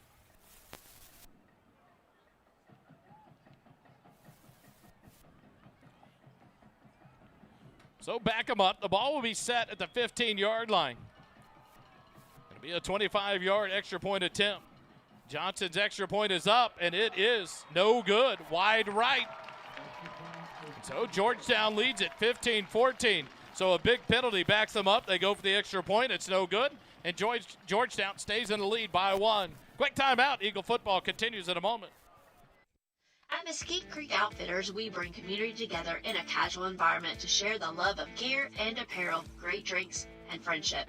So back them up. The ball will be set at the 15-yard line. It'll be a 25-yard extra point attempt. Johnson's extra point is up, and it is no good. Wide right. So Georgetown leads it 15-14. So a big penalty backs them up. They go for the extra point. It's no good. And Georgetown stays in the lead by 1. Quick timeout. Eagle football continues in a moment. At Mesquite Creek Outfitters, we bring community together in a casual environment to share the love of gear and apparel, great drinks, and friendship.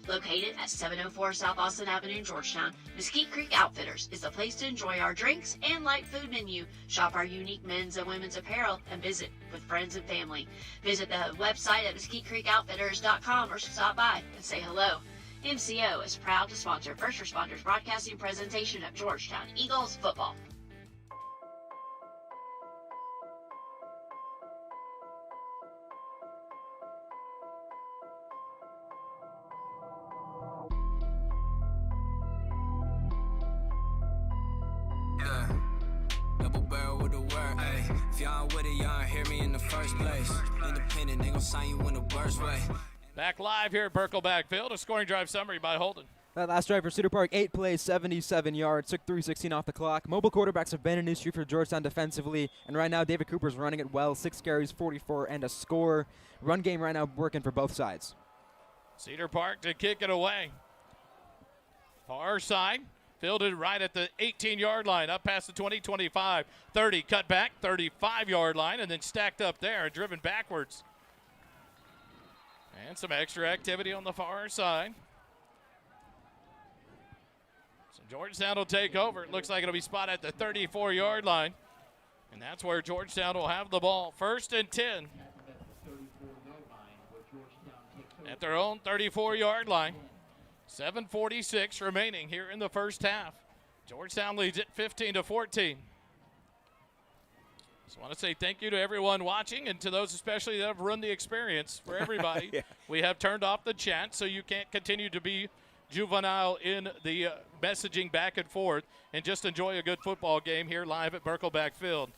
Located at 704 South Austin Avenue in Georgetown, Mesquite Creek Outfitters is the place to enjoy our drinks and light food menu, shop our unique men's and women's apparel, and visit with friends and family. Visit the website at mesquiteCreekOutfitters.com or stop by and say hello. MCO is proud to sponsor First Responders Broadcasting presentation of Georgetown Eagles football. Double barrel with the word, ayy. If y'all with it, y'all hear me in the first place. Independent, they gon' sign you in the worst way. Back live here at Birkelback Field. A scoring drive summary by Holden. That last drive for Cedar Park, 8 plays, 77 yards, took 3:16 off the clock. Mobile quarterbacks have been an issue for Georgetown defensively, and right now David Cooper's running it well, 6 carries, 44, and a score. Run game right now working for both sides. Cedar Park to kick it away. Far side. Fielded right at the 18-yard line, up past the 20, 25, 30, cut back, 35-yard line, and then stacked up there and driven backwards. And some extra activity on the far side. So Georgetown will take over. It looks like it'll be spotted at the 34-yard line. And that's where Georgetown will have the ball. 1st and 10. At their own 34-yard line. 7:46 remaining here in the first half. Georgetown leads it 15-14. Just want to say thank you to everyone watching and to those especially that have ruined the experience for everybody. Yeah. We have turned off the chat so you can't continue to be juvenile in the messaging back and forth and just enjoy a good football game here live at Birkelback Field.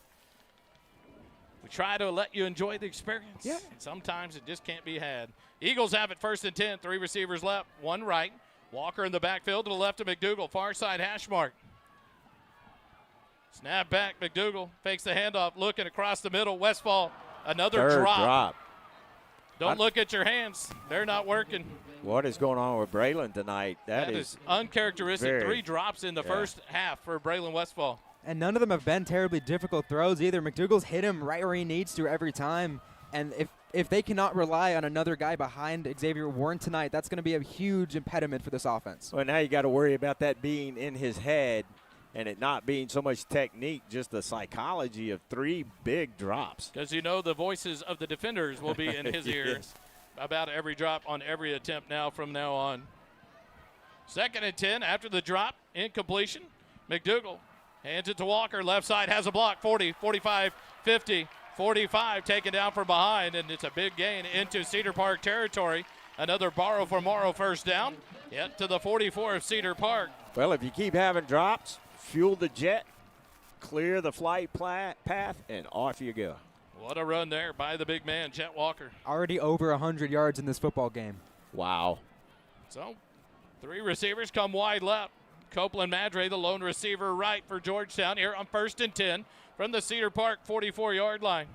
We try to let you enjoy the experience. Yeah. Sometimes it just can't be had. Eagles have it 1st and 10. 3 receivers left, 1 right. Walker in the backfield to the left of McDougal. Far side hash mark. Snap back. McDougal fakes the handoff. Looking across the middle. Westfall. Another Third drop. Don't look at your hands. They're not working. What is going on with Braylon tonight? That is uncharacteristic. 3 drops in the first half for Braylon Westfall. And none of them have been terribly difficult throws either. McDougal's hit him right where he needs to every time. And if they cannot rely on another guy behind Xavier Warren tonight, that's going to be a huge impediment for this offense. Well, now you got to worry about that being in his head and it not being so much technique, just the psychology of 3 big drops. Because the voices of the defenders will be in his ear about every drop on every attempt from now on. 2nd and 10 after the drop, incompletion. McDougal hands it to Walker. Left side has a block. 40, 45, 50, 45 taken down from behind, and it's a big gain into Cedar Park territory. Another borrow for Morrow first down. Yet to the 44 of Cedar Park. Well, if you keep having drops, fuel the jet, clear the flight path, and off you go. What a run there by the big man, Jet Walker. Already over 100 yards in this football game. Wow. So 3 receivers come wide left. Copeland Madre, the lone receiver right for Georgetown here on 1st and 10 from the Cedar Park 44-yard line.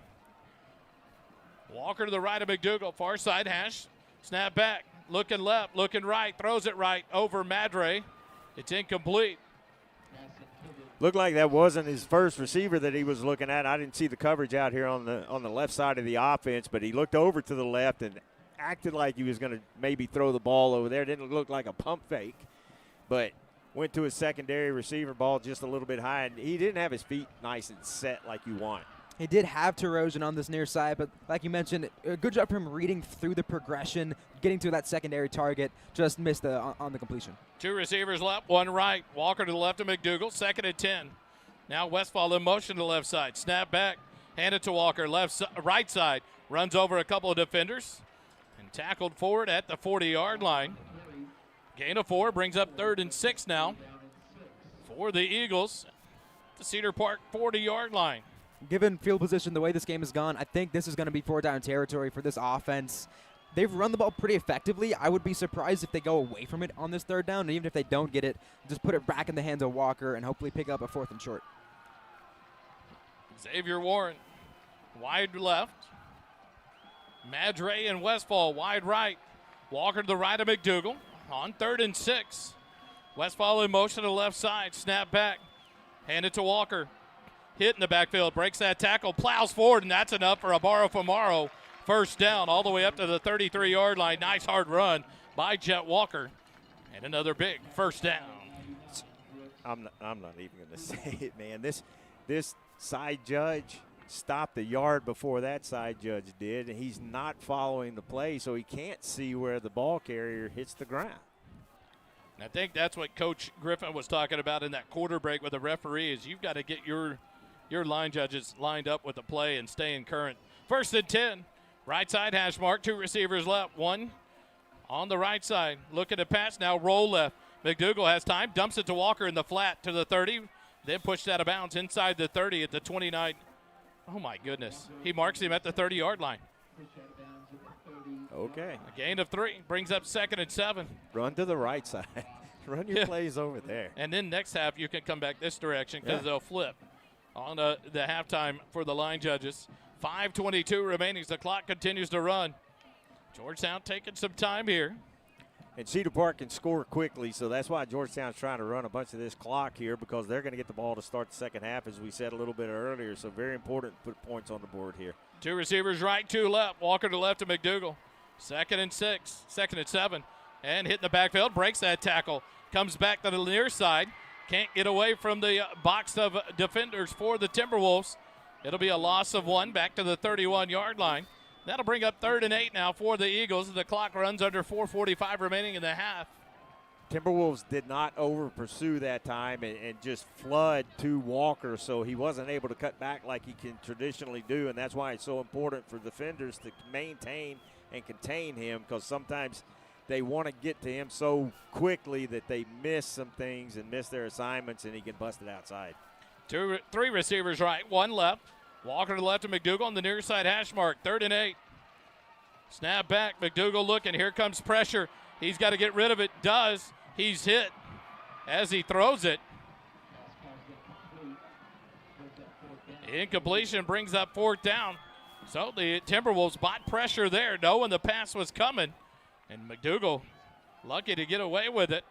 Walker to the right of McDougal, far side hash. Snap back, looking left, looking right, throws it right over Madre. It's incomplete. Looked like that wasn't his first receiver that he was looking at. I didn't see the coverage out here on the left side of the offense, but he looked over to the left and acted like he was going to maybe throw the ball over there. Didn't look like a pump fake, but went to his secondary receiver ball just a little bit high, and he didn't have his feet nice and set like you want. He did have Terosion on this near side, but like you mentioned, a good job for him reading through the progression, getting to that secondary target, just missed on the completion. 2 receivers left, 1 right. Walker to the left of McDougal, 2nd and 10. Now Westfall in motion to the left side. Snap back, hand it to Walker, right side. Runs over a couple of defenders and tackled forward at the 40-yard line. Gain of 4 brings up 3rd and 6 now for the Eagles. The Cedar Park 40-yard line. Given field position, the way this game has gone, I think this is going to be 4-down territory for this offense. They've run the ball pretty effectively. I would be surprised if they go away from it on this 3rd down, and even if they don't get it, just put it back in the hands of Walker and hopefully pick up a 4th and short. Xavier Warren, wide left. Madre and Westfall, wide right. Walker to the right of McDougal on 3rd and 6. Westfall in motion to the left side. Snap back. Hand it to Walker. Hit in the backfield. Breaks that tackle. Plows forward, and that's enough for a borrow for Morrow. First down all the way up to the 33-yard line. Nice hard run by Jet Walker. And another big first down. I'm not even going to say it, man. This side judge stopped the yard before that side judge did, and he's not following the play, so he can't see where the ball carrier hits the ground. And I think that's what Coach Griffin was talking about in that quarter break with the referee is you've got to get your line judges lined up with the play and staying current. 1st and 10. Right side hash mark. 2 receivers left. 1 on the right side. Looking to pass now. Roll left. McDougal has time. Dumps it to Walker in the flat to the 30. Then pushed out of bounds inside the 30 at the 29. Oh, my goodness. He marks him at the 30-yard line. Okay. A gain of 3. Brings up 2nd and 7. Run to the right side. Run your plays over there. And then next half you can come back this direction because they'll flip on the halftime for the line judges. 5:22 remaining. The clock continues to run. Georgetown taking some time here. And Cedar Park can score quickly, so that's why Georgetown's trying to run a bunch of this clock here because they're going to get the ball to start the second half, as we said a little bit earlier. So very important to put points on the board here. 2 receivers right, 2 left. Walker to the left of McDougal. 2nd and 6, 2nd and 7. And hitting the backfield, breaks that tackle. Comes back to the near side. Can't get away from the box of defenders for the Timberwolves. It'll be a loss of 1 back to the 31-yard line. That'll bring up 3rd and 8 now for the Eagles. The clock runs under 4:45 remaining in the half. Timberwolves did not over-pursue that time and just flood to Walker, so he wasn't able to cut back like he can traditionally do, and that's why it's so important for defenders to maintain and contain him because sometimes they want to get to him so quickly that they miss some things and miss their assignments, and he can bust it outside. 3 receivers right, 1 left. Walker to the left of McDougal on the near side hash mark. 3rd and 8. Snap back. McDougal looking. Here comes pressure. He's got to get rid of it. Does. He's hit as he throws it. Incompletion brings up 4th down. So the Timberwolves bought pressure there, knowing the pass was coming. And McDougal lucky to get away with it.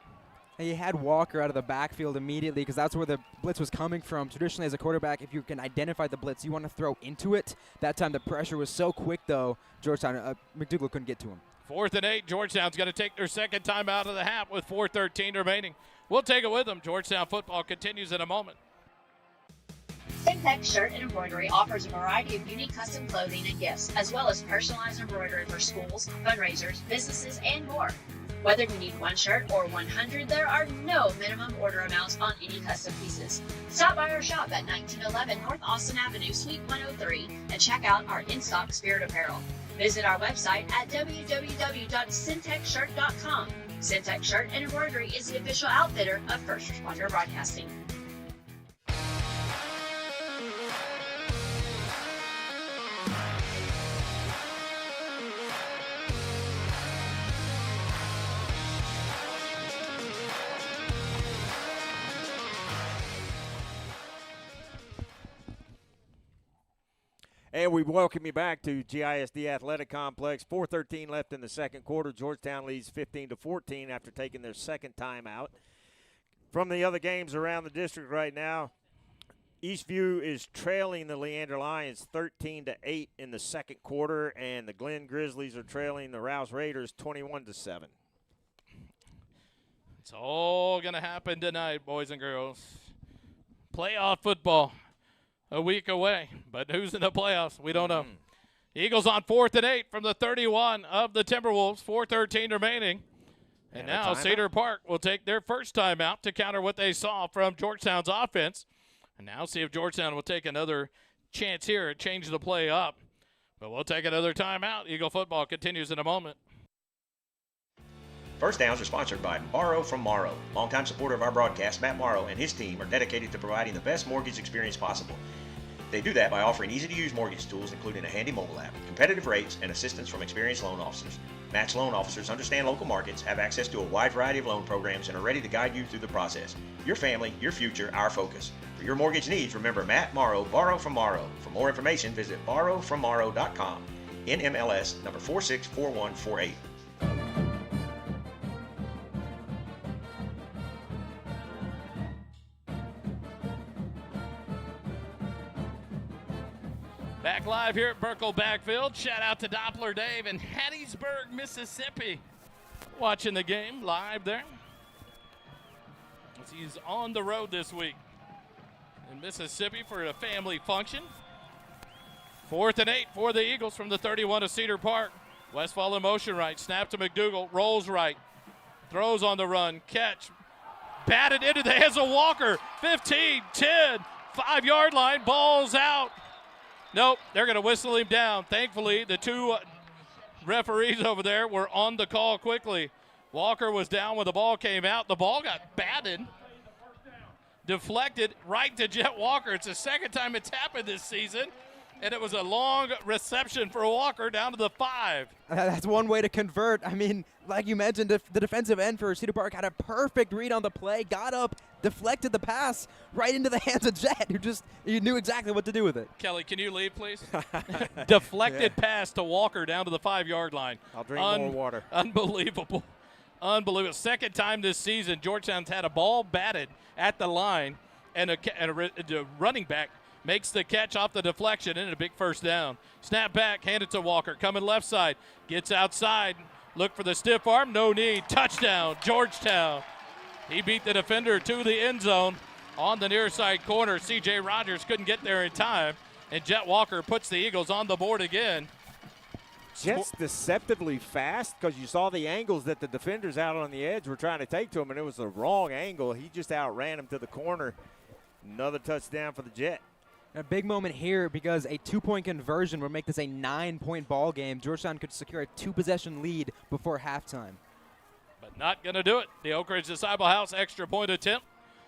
He had Walker out of the backfield immediately because that's where the blitz was coming from. Traditionally, as a quarterback, if you can identify the blitz, you want to throw into it. That time the pressure was so quick, though, Georgetown, McDougal couldn't get to him. 4th and 8. Georgetown's going to take their second time out of the half with 4:13 remaining. We'll take it with them. Georgetown football continues in a moment. Syntex Shirt and Embroidery offers a variety of unique custom clothing and gifts, as well as personalized embroidery for schools, fundraisers, businesses, and more. Whether you need 1 shirt or 100, there are no minimum order amounts on any custom pieces. Stop by our shop at 1911 North Austin Avenue, Suite 103, and check out our in-stock spirit apparel. Visit our website at www.syntexshirt.com. Syntex Shirt and Embroidery is the official outfitter of First Responder Broadcasting. And we welcome you back to GISD Athletic Complex. 4:13 left in the second quarter. Georgetown leads 15-14 after taking their second time out. From the other games around the district right now, Eastview is trailing the Leander Lions 13-8 in the second quarter, and the Glen Grizzlies are trailing the Rouse Raiders 21-7. It's all going to happen tonight, boys and girls. Playoff football. A week away, but who's in the playoffs? We don't know. Eagles on 4th and 8 from the 31 of the Timberwolves, 4:13 remaining. And now Cedar Park will take their first time out to counter what they saw from Georgetown's offense. And now see if Georgetown will take another chance here and change the play up. But we'll take another timeout. Eagle football continues in a moment. First Downs are sponsored by Morrow from Morrow. Longtime supporter of our broadcast, Matt Morrow and his team are dedicated to providing the best mortgage experience possible. They do that by offering easy-to-use mortgage tools, including a handy mobile app, competitive rates, and assistance from experienced loan officers. Matt's loan officers understand local markets, have access to a wide variety of loan programs, and are ready to guide you through the process. Your family, your future, our focus. For your mortgage needs, remember Matt Morrow, Borrow from Morrow. For more information, visit borrowfrommorrow.com. NMLS number 464148. Back live here at Burkle Backfield. Shout out to Doppler Dave in Hattiesburg, Mississippi. Watching the game live there. As he's on the road this week in Mississippi for a family function. 4th and 8 for the Eagles from the 31 of Cedar Park. Westfall in motion right. Snap to McDougal. Rolls right. Throws on the run. Catch. Batted into the hands of Walker. 15, 10, 5-yard line. Ball's out. Nope, they're going to whistle him down. Thankfully, the two referees over there were on the call quickly. Walker was down when the ball came out. The ball got batted, deflected right to Jet Walker. It's the second time it's happened this season, and it was a long reception for Walker down to the 5. That's one way to convert. I mean, like you mentioned, the defensive end for Cedar Park had a perfect read on the play, got up, deflected the pass right into the hands of Jet, who knew exactly what to do with it. Kelly, can you leave, please? Deflected pass to Walker down to the 5-yard line. I'll drink more water. Unbelievable. Unbelievable. Second time this season, Georgetown's had a ball batted at the line, and a running back makes the catch off the deflection and a big first down. Snap back, hand it to Walker. Coming left side, gets outside. Look for the stiff arm, no need. Touchdown, Georgetown. He beat the defender to the end zone on the near side corner. C.J. Rogers couldn't get there in time, and Jet Walker puts the Eagles on the board again. Jet's deceptively fast because you saw the angles that the defenders out on the edge were trying to take to him, and it was the wrong angle. He just outran him to the corner. Another touchdown for the Jet. A big moment here because a 2-point conversion would make this a 9-point ball game. Georgetown could secure a 2-possession lead before halftime. But not going to do it. The Oak Ridge Disciple House extra point attempt.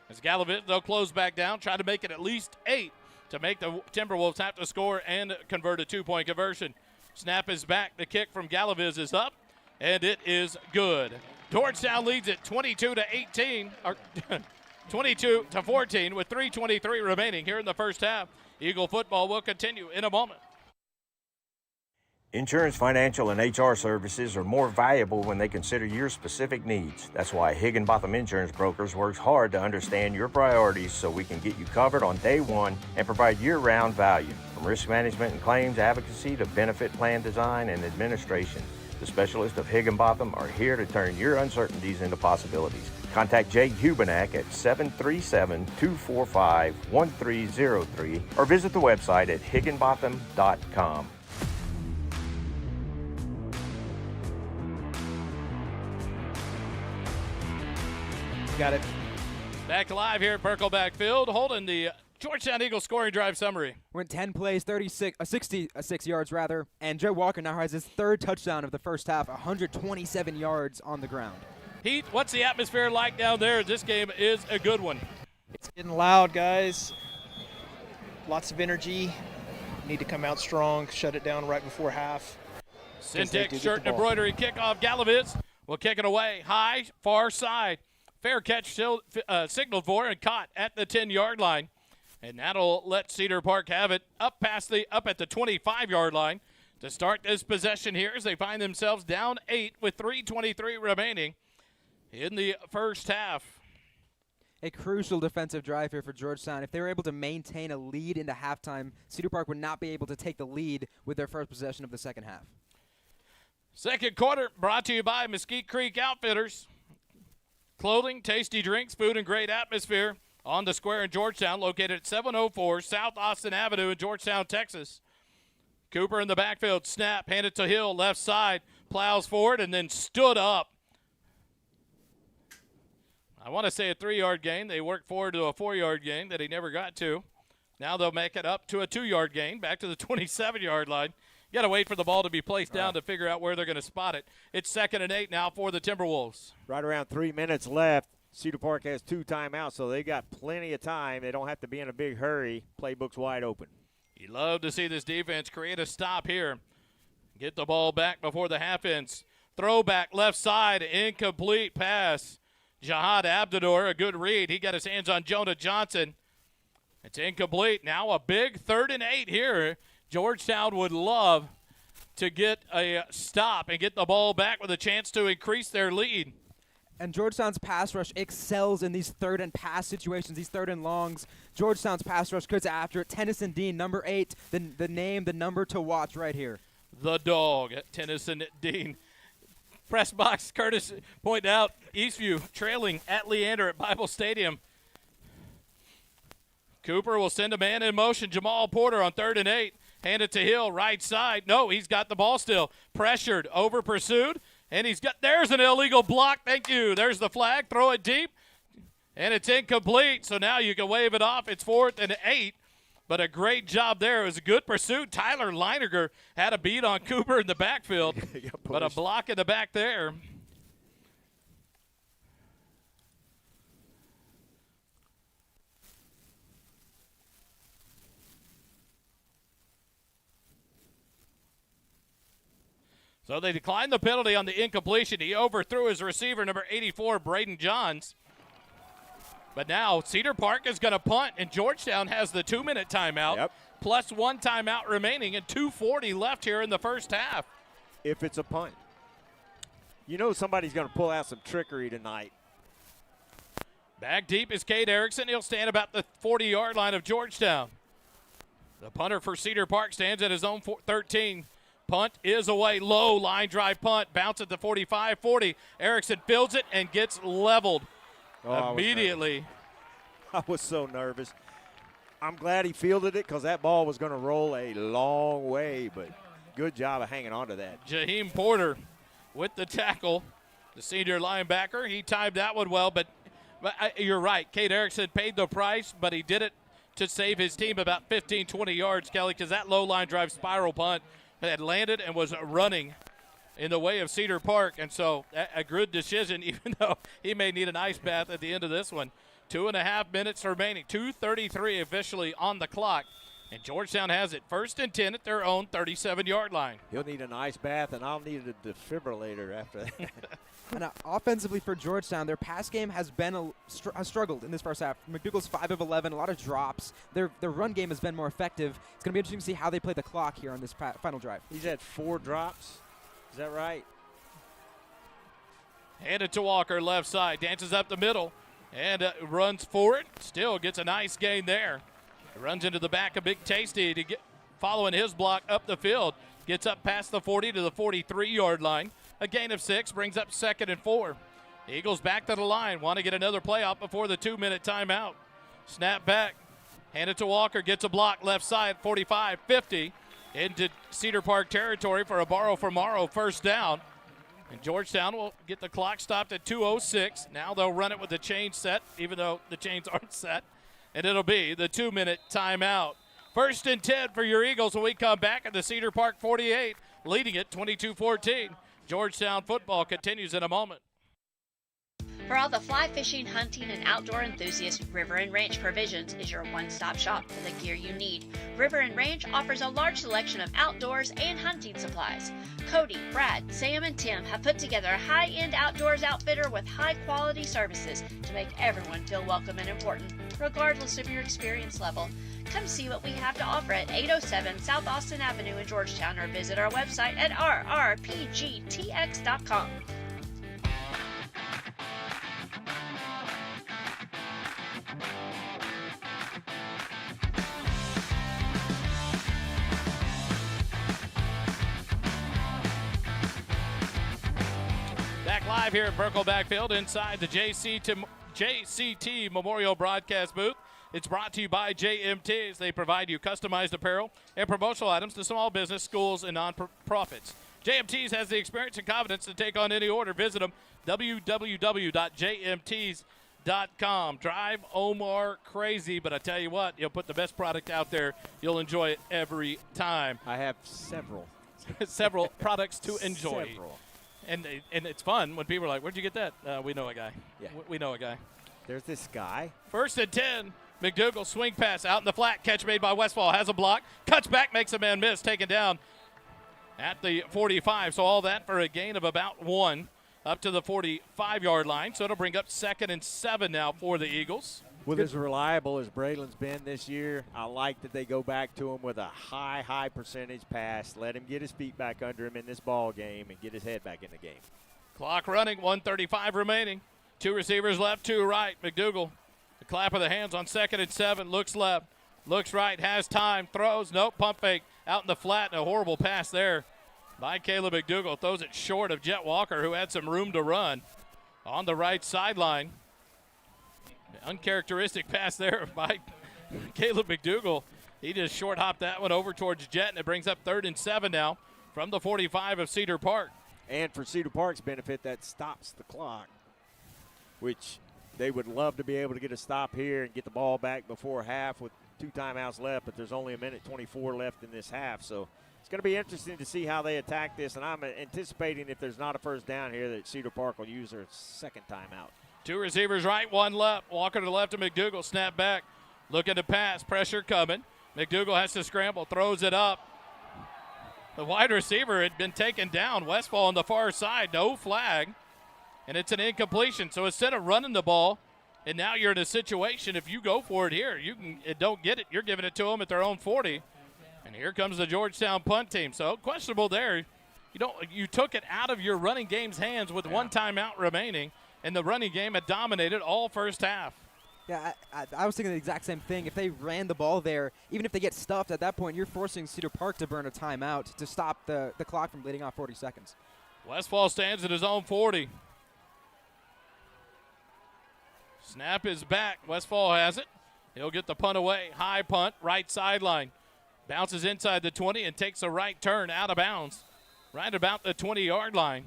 As Gallavit, they'll close back down, try to make it at least 8 to make the Timberwolves have to score and convert a 2-point conversion. Snap is back. The kick from Galaviz is up, and it is good. Georgetown leads it 22-18, or 22-14 with 3:23 remaining here in the first half. Eagle football will continue in a moment. Insurance, financial, and HR services are more valuable when they consider your specific needs. That's why Higginbotham Insurance Brokers works hard to understand your priorities so we can get you covered on day one and provide year-round value. From risk management and claims advocacy to benefit plan design and administration, the specialists of Higginbotham are here to turn your uncertainties into possibilities. Contact Jay Hubenak at 737-245-1303 or visit the website at higginbotham.com. Got it. Back live here at Perkelback Field, holding the Georgetown Eagles scoring drive summary. Went 10 plays, 66 yards rather, and Joe Walker now has his third touchdown of the first half, 127 yards on the ground. Heath, what's the atmosphere like down there? This game is a good one. It's getting loud, guys. Lots of energy. Need to come out strong, shut it down right before half. Syntex shirt and embroidery kickoff. Galaviz will kick it away. High, far side. Fair catch still signaled for and caught at the 10-yard line. And that'll let Cedar Park have it up at the 25-yard line to start this possession here as they find themselves down 8 with 3:23 remaining in the first half. A crucial defensive drive here for Georgetown. If they were able to maintain a lead into halftime, Cedar Park would not be able to take the lead with their first possession of the second half. Second quarter brought to you by Mesquite Creek Outfitters. Clothing, tasty drinks, food, and great atmosphere on the square in Georgetown, located at 704 South Austin Avenue in Georgetown, Texas. Cooper in the backfield, snap, handed to Hill, left side, plows forward, and then stood up. I want to say a 3-yard gain. They worked forward to a 4-yard gain that he never got to. Now they'll make it up to a 2-yard gain, back to the 27-yard line. You got to wait for the ball to be placed down to figure out where they're going to spot it. It's 2nd and 8 now for the Timberwolves. Right around 3 minutes left. Cedar Park has 2 timeouts, so they got plenty of time. They don't have to be in a big hurry. Playbook's wide open. You love to see this defense create a stop here. Get the ball back before the half ends. Throwback left side, incomplete pass. Jihad Abdador, a good read. He got his hands on Jonah Johnson. It's incomplete. Now a big 3rd and 8 here. Georgetown would love to get a stop and get the ball back with a chance to increase their lead. And Georgetown's pass rush excels in these 3rd and pass situations, these 3rd and longs. Georgetown's pass rush goes after it. Tennyson Dean, number 8, the name, the number to watch right here. The dog at Tennyson Dean. Press box, Curtis pointed out, Eastview trailing at Leander at Bible Stadium. Cooper will send a man in motion. Jamal Porter on 3rd and 8. Hand it to Hill, right side. No, he's got the ball still. Pressured, over pursued, and there's an illegal block. Thank you. There's the flag. Throw it deep, and it's incomplete. So now you can wave it off. It's 4th and 8, but a great job there. It was a good pursuit. Tyler Leininger had a beat on Cooper in the backfield, but a block in the back there. So they declined the penalty on the incompletion. He overthrew his receiver, number 84, Braden Johns. But now Cedar Park is going to punt, and Georgetown has the 2-minute timeout, plus 1 timeout remaining, and 2:40 left here in the first half. If it's a punt. You know somebody's going to pull out some trickery tonight. Back deep is Cade Erickson. He'll stand about the 40-yard line of Georgetown. The punter for Cedar Park stands at his own 13. Punt is away, low, line drive punt, bounce at the 45-40. Erickson fields it and gets leveled immediately. I was so nervous. I'm glad he fielded it because that ball was going to roll a long way, but good job of hanging on to that. Jaheim Porter with the tackle, the senior linebacker. He timed that one well, but you're right. Cade Erickson paid the price, but he did it to save his team about 15, 20 yards, Kelly, because that low line drive spiral punt had landed and was running in the way of Cedar Park. And so a good decision, even though he may need an ice bath at the end of this one. 2.5 minutes remaining. 2:33 officially on the clock. And Georgetown has it 1st and 10 at their own 37-yard line. He'll need an ice bath, and I'll need a defibrillator after that. And offensively for Georgetown, their pass game has been has struggled in this first half. McDougal's 5 of 11, a lot of drops. Their run game has been more effective. It's going to be interesting to see how they play the clock here on this final drive. He's had 4 drops. Is that right? Handed to Walker, left side, dances up the middle, and runs forward. Still gets a nice gain there. Runs into the back of Big Tasty to get following his block up the field. Gets up past the 40 to the 43-yard line. A gain of 6 brings up 2nd and 4. Eagles back to the line. Want to get another play out before the 2-minute timeout. Snap back. Hand it to Walker. Gets a block left side, 45, 50. Into Cedar Park territory for a borrow from Morrow first down. And Georgetown will get the clock stopped at 2:06. Now they'll run it with the chain set, even though the chains aren't set. And it'll be the 2-minute timeout. 1st and 10 for your Eagles when we come back at the Cedar Park 48, leading it 22-14. Georgetown football continues in a moment. For all the fly fishing, hunting, and outdoor enthusiasts, River and Ranch Provisions is your one-stop shop for the gear you need. River and Ranch offers a large selection of outdoors and hunting supplies. Cody, Brad, Sam, and Tim have put together a high-end outdoors outfitter with high-quality services to make everyone feel welcome and important, regardless of your experience level. Come see what we have to offer at 807 South Austin Avenue in Georgetown or visit our website at rrpgtx.com. Back live here at Burkle Backfield inside the JCT Memorial Broadcast booth. It's brought to you by JMTs. They provide you customized apparel and promotional items to small business, schools, and nonprofits. JMTs has the experience and confidence to take on any order. Visit them, www.jmts.com. Drive Omar crazy, but I tell you what, you'll put the best product out there. You'll enjoy it every time. I have several. Several products to enjoy. Several. And it's fun when people are like, where'd you get that? We know a guy. Yeah. We know a guy. There's this guy. 1st and 10. McDougal swing pass out in the flat. Catch made by Westfall. Has a block. Cuts back, makes a man miss. Taken down at the 45. So all that for a gain of about 1 up to the 45-yard line. So it'll bring up 2nd and 7 now for the Eagles. With as reliable as Braylon's been this year, I like that they go back to him with a high percentage pass. Let him get his feet back under him in this ball game and get his head back in the game. Clock running, 1:35 remaining. 2 receivers left, 2 right. McDougal, the clap of the hands on 2nd and 7. Looks left, looks right, has time, throws. Nope, pump fake out in the flat, and a horrible pass there by Caleb McDougal. Throws it short of Jet Walker, who had some room to run on the right sideline. Uncharacteristic pass there by Caleb McDougal. He just short hopped that one over towards Jet, and it brings up 3rd and 7 now from the 45 of Cedar Park. And for Cedar Park's benefit, that stops the clock, which they would love to be able to get a stop here and get the ball back before half with 2 timeouts left, but there's only 1:24 left in this half. So it's going to be interesting to see how they attack this, and I'm anticipating if there's not a first down here that Cedar Park will use their 2nd timeout. 2 receivers right, 1 left. Walker to the left of McDougal. Snap back. Looking to pass. Pressure coming. McDougal has to scramble. Throws it up. The wide receiver had been taken down. Westfall on the far side. No flag. And it's an incompletion. So instead of running the ball, and now you're in a situation, if you go for it here, you can don't get it. You're giving it to them at their own 40. And here comes the Georgetown punt team. So questionable there. You took it out of your running game's hands with 1 timeout remaining. And the running game had dominated all first half. Yeah, I was thinking the exact same thing. If they ran the ball there, even if they get stuffed at that point, you're forcing Cedar Park to burn a timeout to stop the clock from bleeding off 40 seconds. Westfall stands at his own 40. Snap is back. Westfall has it. He'll get the punt away. High punt, right sideline. Bounces inside the 20 and takes a right turn out of bounds. Right about the 20-yard line.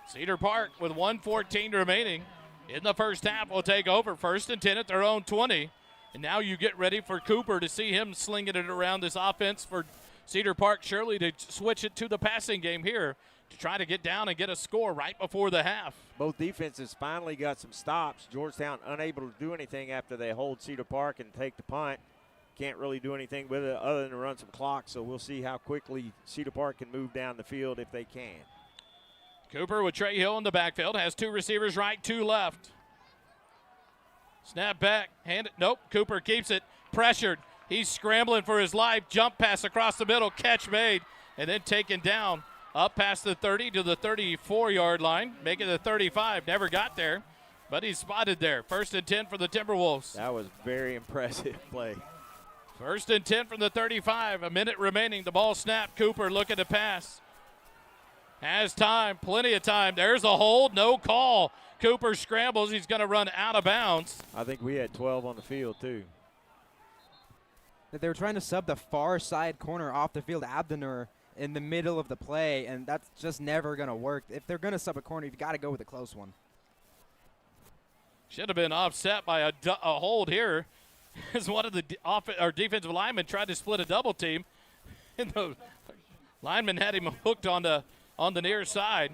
Cedar Park with 1:14 remaining in the first half will take over. 1st and 10 at their own 20. And now you get ready for Cooper to see him slinging it around this offense for Cedar Park surely to switch it to the passing game here to try to get down and get a score right before the half. Both defenses finally got some stops. Georgetown unable to do anything after they hold Cedar Park and take the punt. Can't really do anything with it other than to run some clock, so we'll see how quickly Cedar Park can move down the field if they can. Cooper with Trey Hill in the backfield, has 2 receivers right, 2 left. Snap back, hand it, nope, Cooper keeps it, pressured. He's scrambling for his life, jump pass across the middle, catch made, and then taken down up past the 30 to the 34-yard line, making the 35, never got there, but he's spotted there. 1st and 10 for the Timberwolves. That was very impressive play. 1st and 10 from the 35, a minute remaining, the ball snapped, Cooper looking to pass. Has time, plenty of time. There's a hold, no call. Cooper scrambles, he's going to run out of bounds. I think we had 12 on the field too. They were trying to sub the far side corner off the field, Abdener, in the middle of the play, and that's just never going to work. If they're going to sub a corner, you've got to go with a close one. Should have been offset by a hold here as one of the defensive linemen tried to split a double team, and the lineman had him hooked on the near side.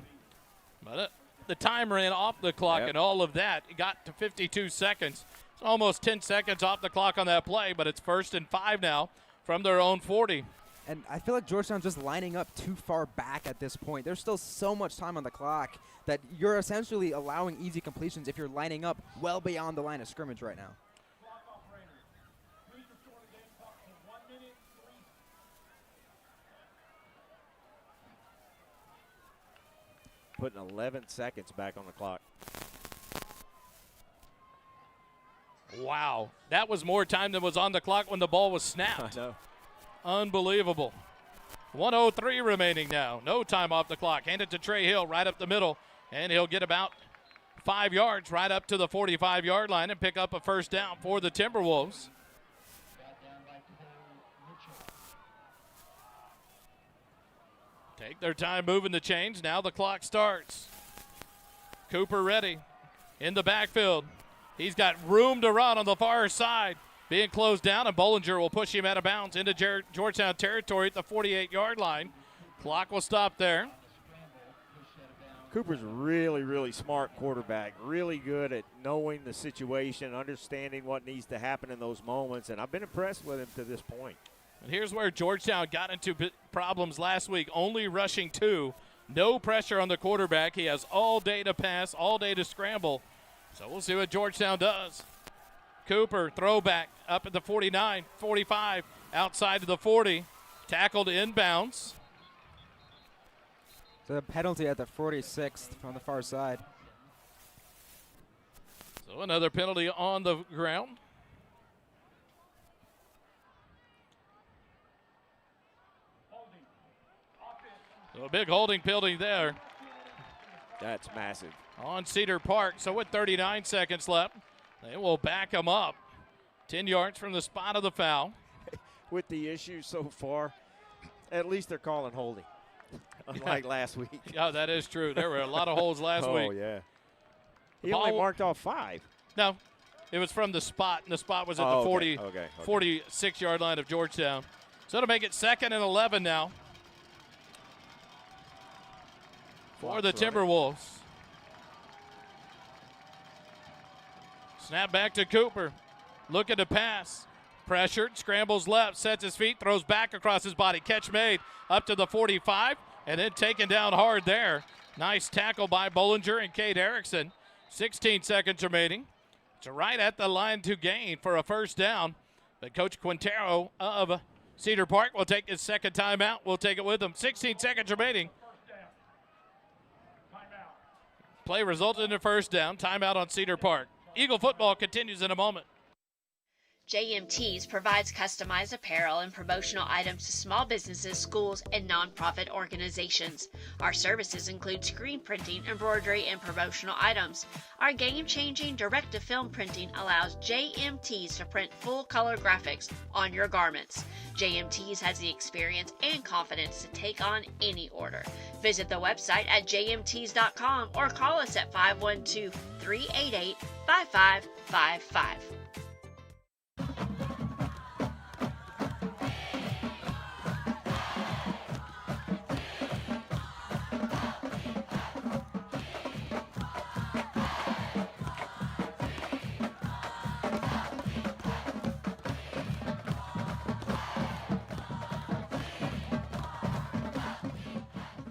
But the time ran off the clock, and all of that. It got to 52 seconds. It's almost 10 seconds off the clock on that play, but it's 1st and 5 now from their own 40. And I feel like Georgetown's just lining up too far back at this point. There's still so much time on the clock that you're essentially allowing easy completions if you're lining up well beyond the line of scrimmage right now. Putting 11 seconds back on the clock. Wow. That was more time than was on the clock when the ball was snapped. I know. Unbelievable. 1:03 remaining now. No time off the clock. Hand it to Trey Hill right up the middle, and he'll get about 5 yards right up to the 45-yard line and pick up a 1st down for the Timberwolves. Take their time moving the chains. Now the clock starts. Cooper ready in the backfield. He's got room to run on the far side. Being closed down, and Bollinger will push him out of bounds into Georgetown territory at the 48-yard line. Clock will stop there. Cooper's really, really smart quarterback, really good at knowing the situation, understanding what needs to happen in those moments, and I've been impressed with him to this point. And here's where Georgetown got into problems last week, only rushing 2. No pressure on the quarterback. He has all day to pass, all day to scramble. So we'll see what Georgetown does. Cooper, throwback, up at the 49, 45, outside of the 40. Tackled inbounds. So a penalty at the 46th on the far side. So another penalty on the ground. So a big holding penalty there. That's massive. On Cedar Park. So with 39 seconds left, they will back him up 10 yards from the spot of the foul. With the issue so far, at least they're calling holding, unlike last week. Yeah, that is true. There were a lot of holds last week. Oh, yeah. He only marked off 5. No, it was from the spot, and the spot was at the 46-yard line of Georgetown. So to make it 2nd and 11 now for the Timberwolves. Snap back to Cooper. Looking to pass. Pressured, scrambles left, sets his feet, throws back across his body. Catch made up to the 45, and then taken down hard there. Nice tackle by Bollinger and Cade Erickson. 16 seconds remaining. It's right at the line to gain for a 1st down. But Coach Quintero of Cedar Park will take his 2nd timeout. We'll take it with him. 16 seconds remaining. Play resulted in a 1st down. Timeout on Cedar Park. Eagle football continues in a moment. JMTs provides customized apparel and promotional items to small businesses, schools, and nonprofit organizations. Our services include screen printing, embroidery, and promotional items. Our game-changing direct-to-film printing allows JMTs to print full-color graphics on your garments. JMTs has the experience and confidence to take on any order. Visit the website at jmts.com or call us at 512-388-5555.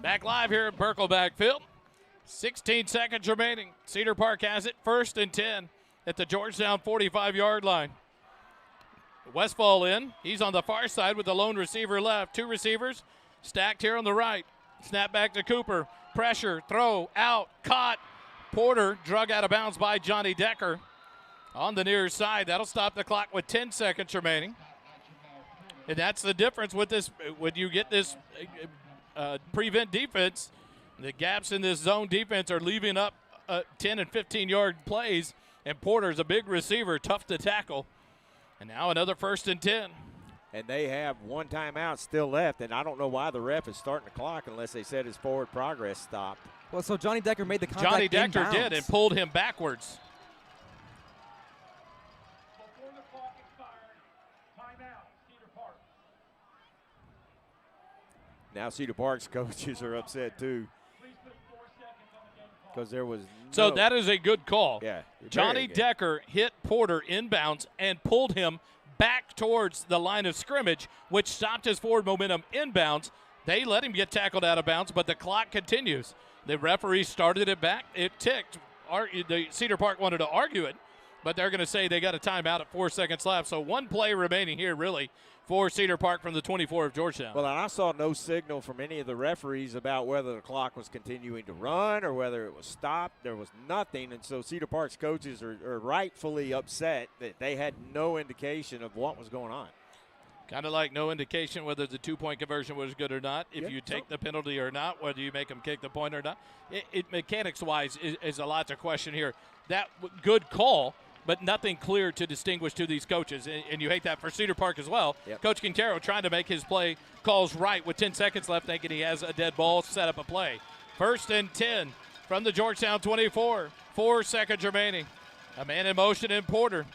Back live here at Berkelback Field. 16 seconds remaining. Cedar Park has it, 1st and 10 at the Georgetown 45-yard line. Westfall in. He's on the far side with the lone receiver left. 2 receivers stacked here on the right. Snap back to Cooper. Pressure, throw, out, caught. Porter drug out of bounds by Johnny Decker on the near side. That'll stop the clock with 10 seconds remaining. And that's the difference with this. When you get this prevent defense, the gaps in this zone defense are leaving up 10 and 15-yard plays, and Porter's a big receiver, tough to tackle. And now another 1st and 10. And they have 1 timeout still left, and I don't know why the ref is starting the clock unless they said his forward progress stopped. Well, so Johnny Decker made the contact Johnny Decker inbounds. did and pulled him backwards. Before the clock expired, timeout, Cedar Park. Now Cedar Park's coaches are upset too because there was So that is a good call. Yeah, Johnny good. Decker hit Porter inbounds and pulled him back towards the line of scrimmage, which stopped his forward momentum inbounds. They let him get tackled out of bounds, but the clock continues. The referee started it back. It ticked. The Cedar Park wanted to argue it, but they're going to say they got a timeout at 4 seconds left. So 1 play remaining here, really, for Cedar Park from the 24 of Georgetown. Well, and I saw no signal from any of the referees about whether the clock was continuing to run or whether it was stopped. There was nothing, and so Cedar Park's coaches are rightfully upset that they had no indication of what was going on. Kind of like no indication whether the 2-point conversion was good or not, if you take the penalty or not, whether you make them kick the point or not. It mechanics-wise is a lot to question here. That good call, but nothing clear to distinguish to these coaches, and you hate that for Cedar Park as well. Yep. Coach Quintero trying to make his play calls right with 10 seconds left, thinking he has a dead ball, set up a play. 1st and 10 from the Georgetown 24. 4 seconds remaining. A man in motion in Porter.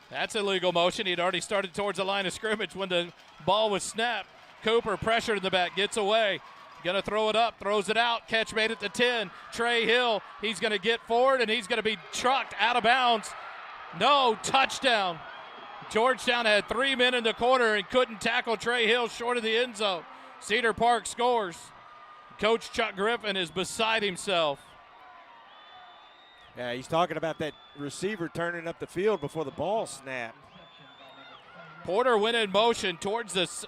That's illegal motion. He'd already started towards the line of scrimmage when the ball was snapped. Cooper pressured in the back, gets away. Going to throw it up, throws it out. Catch made at the 10. Trey Hill, he's going to get forward, and he's going to be trucked out of bounds. No, touchdown. Georgetown had 3 men in the corner and couldn't tackle Trey Hill short of the end zone. Cedar Park scores. Coach Chuck Griffin is beside himself. Yeah, he's talking about that receiver turning up the field before the ball snapped. Porter went in motion towards the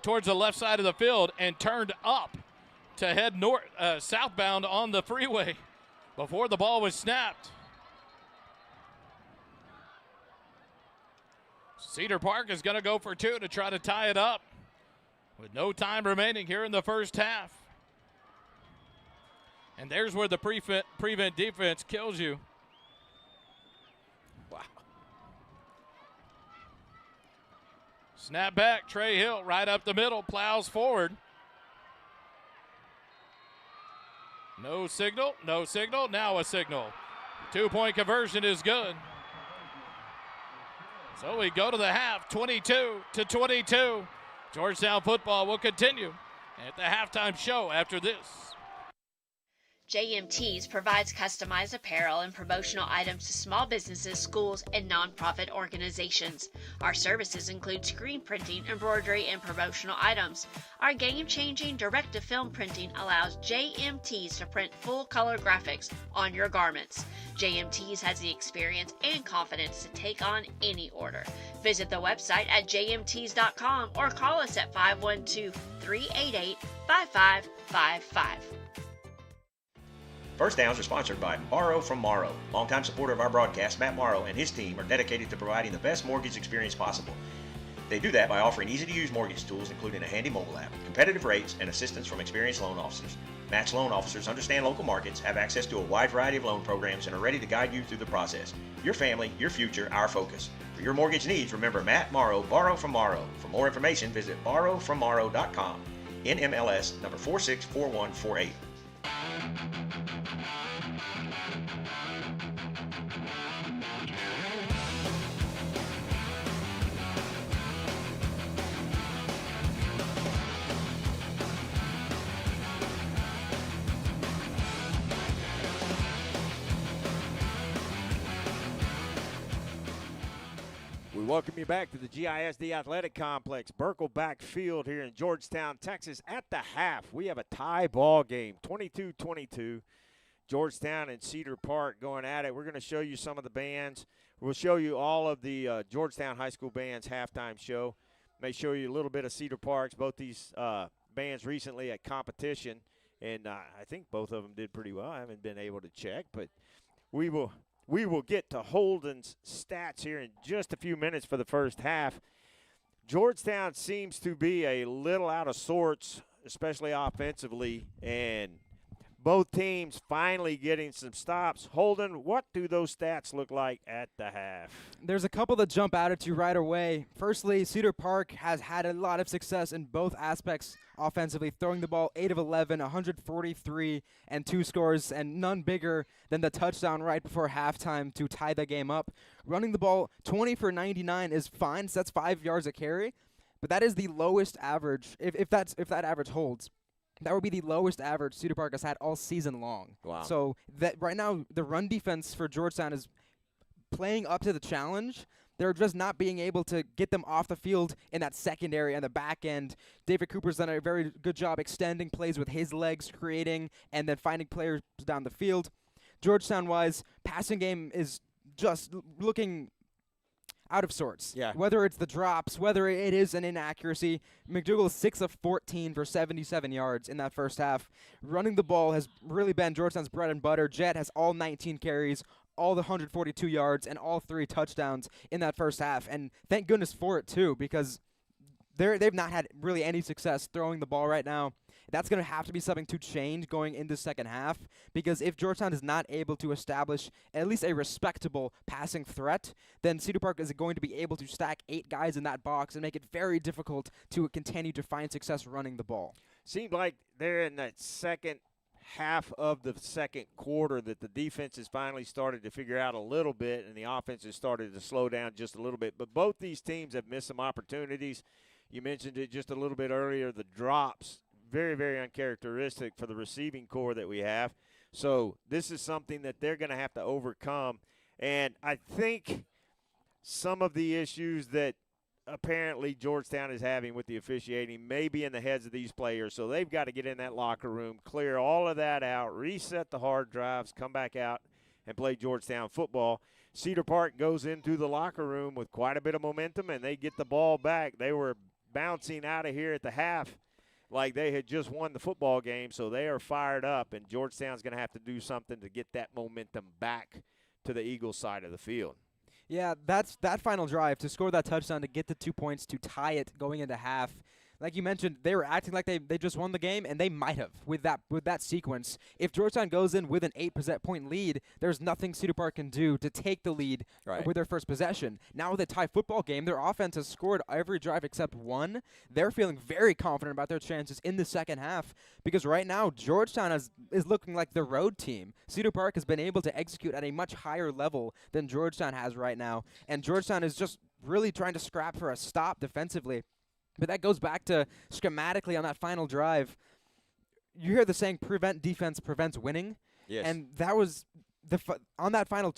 left side of the field and turned up to head southbound on the freeway before the ball was snapped. Cedar Park is going to go for 2 to try to tie it up with no time remaining here in the first half. And there's where the prevent defense kills you. Wow. Snap back, Trey Hill right up the middle, plows forward. No signal, no signal, now a signal. 2-point conversion is good. So we go to the half, 22-22. Georgetown football will continue at the halftime show after this. JMT's provides customized apparel and promotional items to small businesses, schools, and nonprofit organizations. Our services include screen printing, embroidery, and promotional items. Our game-changing direct-to-film printing allows JMT's to print full-color graphics on your garments. JMT's has the experience and confidence to take on any order. Visit the website at jmts.com or call us at 512-388-5555. First Downs are sponsored by Morrow from Morrow. Longtime supporter of our broadcast, Matt Morrow and his team are dedicated to providing the best mortgage experience possible. They do that by offering easy-to-use mortgage tools, including a handy mobile app, competitive rates, and assistance from experienced loan officers. Matt's loan officers understand local markets, have access to a wide variety of loan programs, and are ready to guide you through the process. Your family, your future, our focus. For your mortgage needs, remember Matt Morrow, Borrow from Morrow. For more information, visit borrowfrommorrow.com. NMLS number 464148. We We welcome you back to the GISD Athletic Complex, Birkelback Field here in Georgetown, Texas. At the half, we have a tie ball game, 22-22. Georgetown and Cedar Park going at it. We're going to show you some of the bands. We'll show you all of the Georgetown High School Band's halftime show. May show you a little bit of Cedar Park's. Both these bands recently at competition, and I think both of them did pretty well. I haven't been able to check, but we will get to Holden's stats here in just a few minutes for the first half. Georgetown seems to be a little out of sorts, especially offensively, and both teams finally getting some stops. Holden, what do those stats look like at the half? There's a couple that jump out at you right away. Firstly, Cedar Park has had a lot of success in both aspects offensively, throwing the ball 8 of 11, 143, and 2 scores, and none bigger than the touchdown right before halftime to tie the game up. Running the ball 20 for 99 is fine, so that's 5 yards a carry, but that is the lowest average, if that average holds. That would be the lowest average Cedar Park has had all season long. Wow. So that right now the run defense for Georgetown is playing up to the challenge. They're just not being able to get them off the field in that secondary and the back end. David Cooper's done a very good job extending plays with his legs, creating, and then finding players down the field. Georgetown-wise, passing game is just looking out of sorts. Yeah. Whether it's the drops, whether it is an inaccuracy. McDougal is 6 of 14 for 77 yards in that first half. Running the ball has really been Georgetown's bread and butter. Jet has all 19 carries, all the 142 yards, and all 3 touchdowns in that first half. And thank goodness for it, too, because they've not had really any success throwing the ball right now. That's going to have to be something to change going into second half, because if Georgetown is not able to establish at least a respectable passing threat, then Cedar Park is going to be able to stack 8 guys in that box and make it very difficult to continue to find success running the ball. Seemed like they're in that second half of the second quarter that the defense has finally started to figure out a little bit, and the offense has started to slow down just a little bit. But both these teams have missed some opportunities. You mentioned it just a little bit earlier, the drops. Very, very uncharacteristic for the receiving core that we have. So this is something that they're going to have to overcome. And I think some of the issues that apparently Georgetown is having with the officiating may be in the heads of these players. So they've got to get in that locker room, clear all of that out, reset the hard drives, come back out and play Georgetown football. Cedar Park goes into the locker room with quite a bit of momentum, and they get the ball back. They were bouncing out of here at the half like they had just won the football game, so they are fired up, and Georgetown's going to have to do something to get that momentum back to the Eagles side of the field. Yeah, that's that final drive to score that touchdown to get the 2 points to tie it going into half. Like you mentioned, they were acting like they just won the game, and they might have with that sequence. If Georgetown goes in with an 8-point lead, there's nothing Cedar Park can do to take the lead with their first possession. Now with a tie football game, their offense has scored every drive except one. They're feeling very confident about their chances in the second half, because right now Georgetown is looking like the road team. Cedar Park has been able to execute at a much higher level than Georgetown has right now, and Georgetown is just really trying to scrap for a stop defensively. But that goes back to schematically on that final drive. You hear the saying, prevent defense prevents winning. Yes. And that was on that final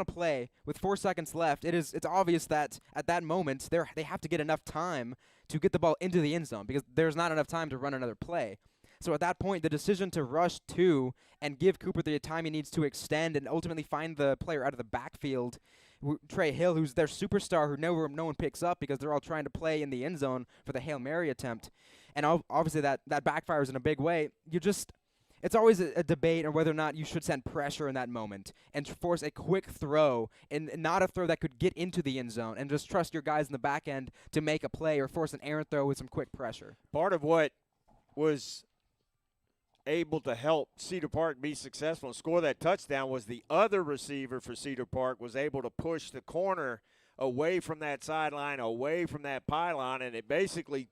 play with 4 seconds left. It's obvious that at that moment they have to get enough time to get the ball into the end zone, because there's not enough time to run another play. So at that point, the decision to rush 2 and give Cooper the time he needs to extend and ultimately find the player out of the backfield, Trey Hill, who's their superstar, who no one picks up because they're all trying to play in the end zone for the Hail Mary attempt. And obviously that backfires in a big way. It's always a debate on whether or not you should send pressure in that moment and force a quick throw, and not a throw that could get into the end zone, and just trust your guys in the back end to make a play, or force an errant throw with some quick pressure. Part of what was able to help Cedar Park be successful and score that touchdown was the other receiver for Cedar Park was able to push the corner away from that sideline, away from that pylon, and it basically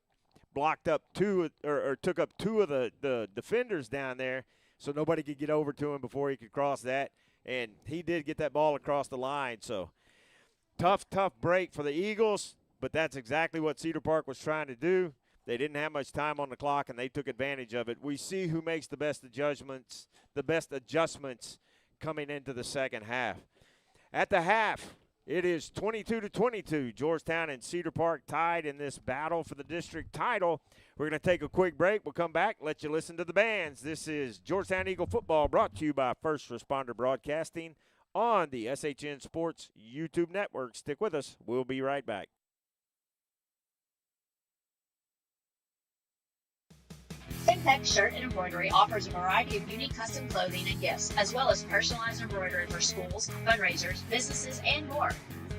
blocked up took up 2 of the defenders down there, so nobody could get over to him before he could cross that, and he did get that ball across the line. So tough break for the Eagles, but that's exactly what Cedar Park was trying to do. They didn't have much time on the clock, and they took advantage of it. We see who makes the best adjustments coming into the second half. At the half, It is 22-22. Georgetown and Cedar Park tied in this battle for the district title. We're going to take a quick break. We'll come back, let you listen to the bands. This is Georgetown Eagle football brought to you by First Responder Broadcasting on the SHN Sports YouTube network. Stick with us. We'll be right back. Syntex Shirt and Embroidery offers a variety of unique custom clothing and gifts, as well as personalized embroidery for schools, fundraisers, businesses, and more.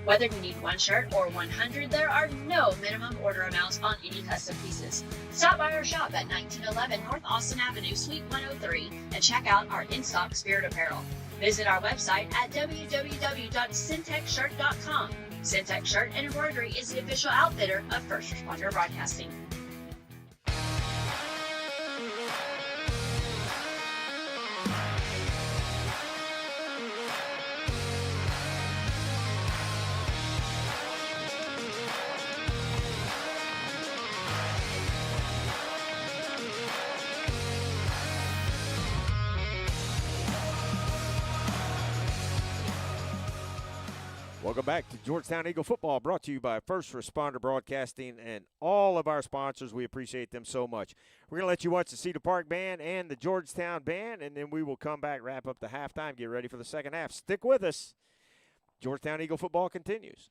Whether you need 1 shirt or 100, there are no minimum order amounts on any custom pieces. Stop by our shop at 1911 North Austin Avenue, Suite 103, and check out our in-stock spirit apparel. Visit our website at www.syntexshirt.com. Syntex Shirt and Embroidery is the official outfitter of First Responder Broadcasting. Welcome back to Georgetown Eagle football, brought to you by First Responder Broadcasting and all of our sponsors. We appreciate them so much. We're going to let you watch the Cedar Park Band and the Georgetown Band, and then we will come back, wrap up the halftime, get ready for the second half. Stick with us. Georgetown Eagle football continues.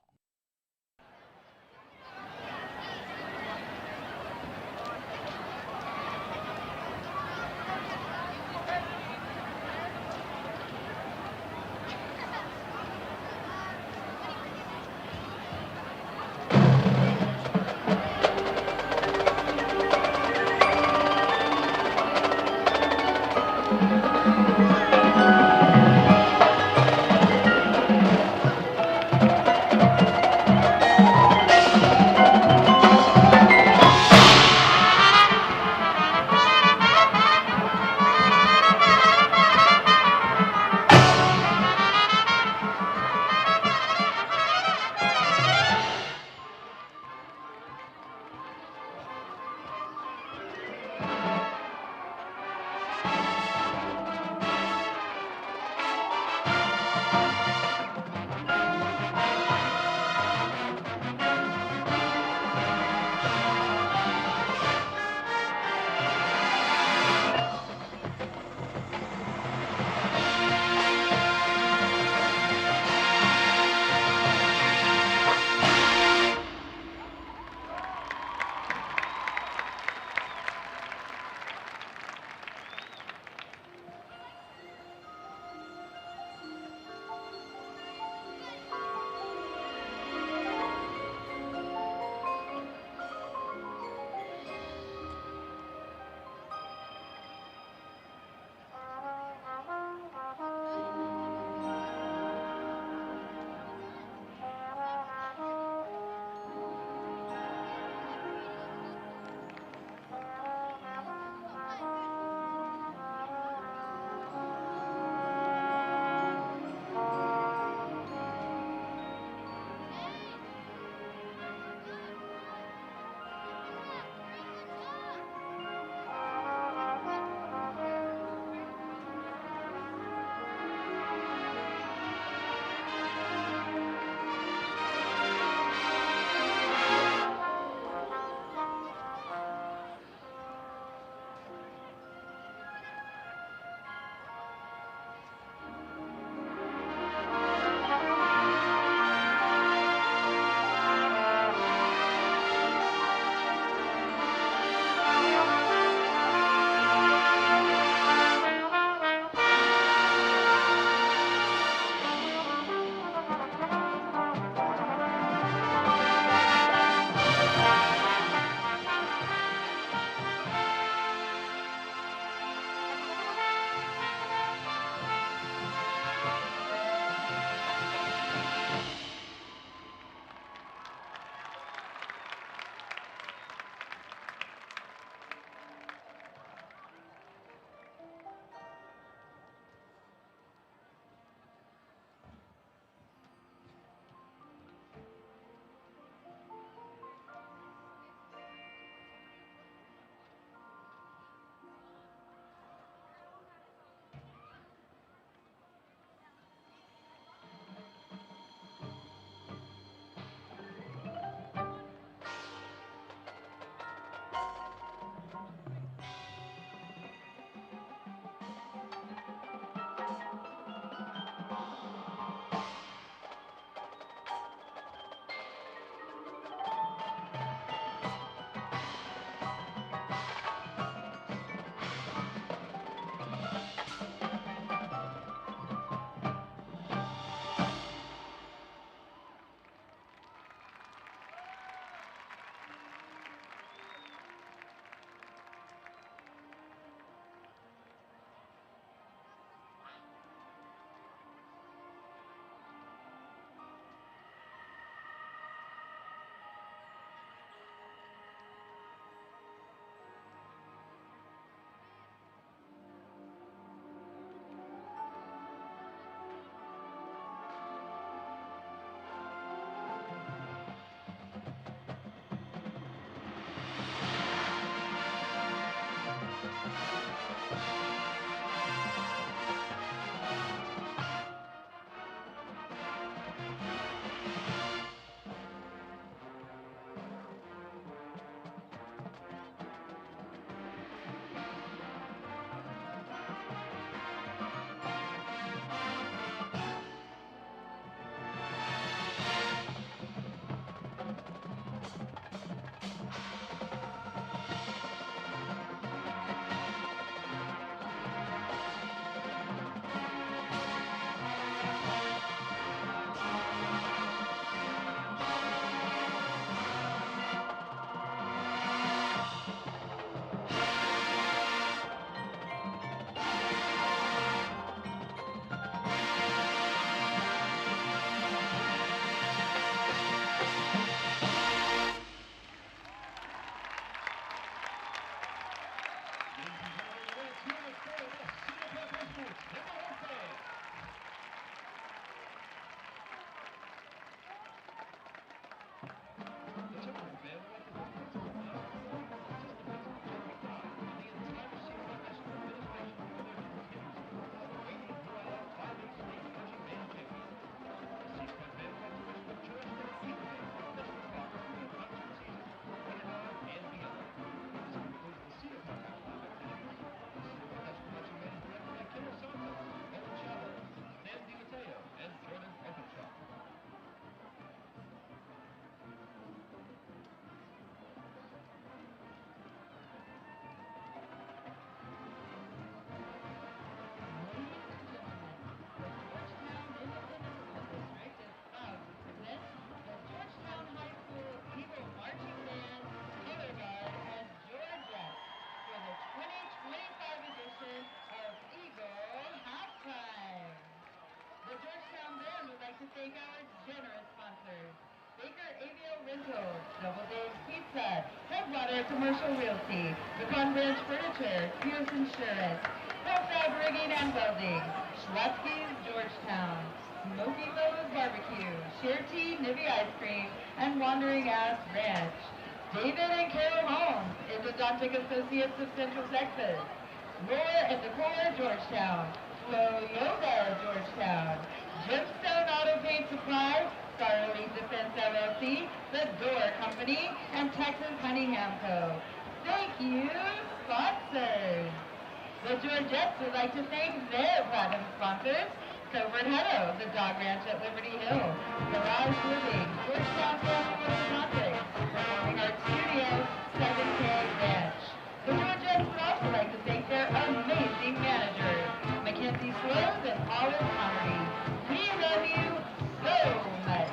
Rentals, Double Dave's Pizza, Headwater Commercial Realty, Pecan Ranch Furniture, Pierce Insurance, Hillside Rigging and Welding, Schwatzky's Georgetown, Smoky Moe's Barbecue, Share Tea, Nibby Ice Cream, and Wandering Ass Ranch. David and Carol Holmes, Endodontic Associates of Central Texas. Roar and Decor, Georgetown. Flow Yoga, Georgetown. Gemstone Auto Paint Supply, Starling Defense LLC, The Door Company, and Texas Cunningham Co. Thank you, sponsors. The Georgettes would like to thank their platinum sponsors, Covert Heado, the Dog Ranch at Liberty Hill, Garage Living, Georgetown Family Orthodontics, Performing Arts Studio, 7K Ranch. The Georgettes would also like to thank their amazing managers, Mackenzie Slows and Olive Poverty. We love you so much.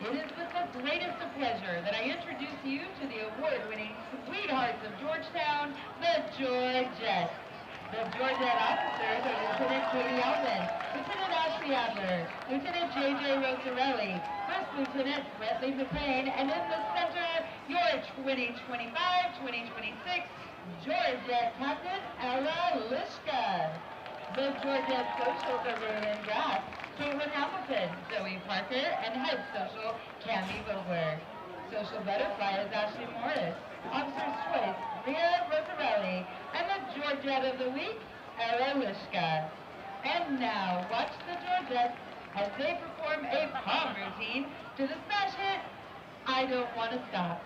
It is with the greatest of pleasure that I introduce you to the award-winning Sweethearts of Georgetown, the Georgettes. The Georgette officers are Lieutenant Katie Alvin, Lieutenant Ashley Adler, Lieutenant J.J. Rosarelli, First Lieutenant Bradley McLean, and in the center, your 2025-2026 Georgette Captain, Ella Lishka. The Georgette Socials are Ronan Graff, Caitlin Hamilton, Zoe Parker, and Head Social, Candy Vogler. Social Butterfly is Ashley Morris. Officer's Choice, Leah Rosarelli. And the Georgette of the Week, Ella Lishka. And now, watch the Georgettes as they perform a palm routine to the smash hit, I Don't Want to Stop.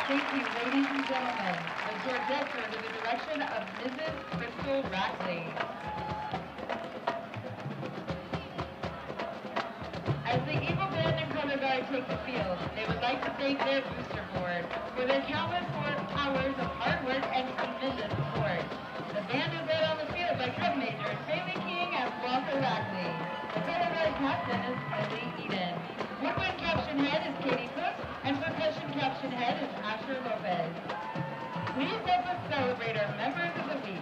Thank you, ladies and gentlemen. The Georgettes are under the direction of Mrs. Crystal Rackley. As the Eagle Band and Color Guard take the field, they would like to thank their booster board for their countless hours of hard work and tremendous support. The band is led on the field by drum majors Bailey King and Walter Rackley. The Color Guard captain is Billy Eden. Woodwind caption head is Katie Cook, and percussion caption head is Asher Lopez. Please help us celebrate our members of the week.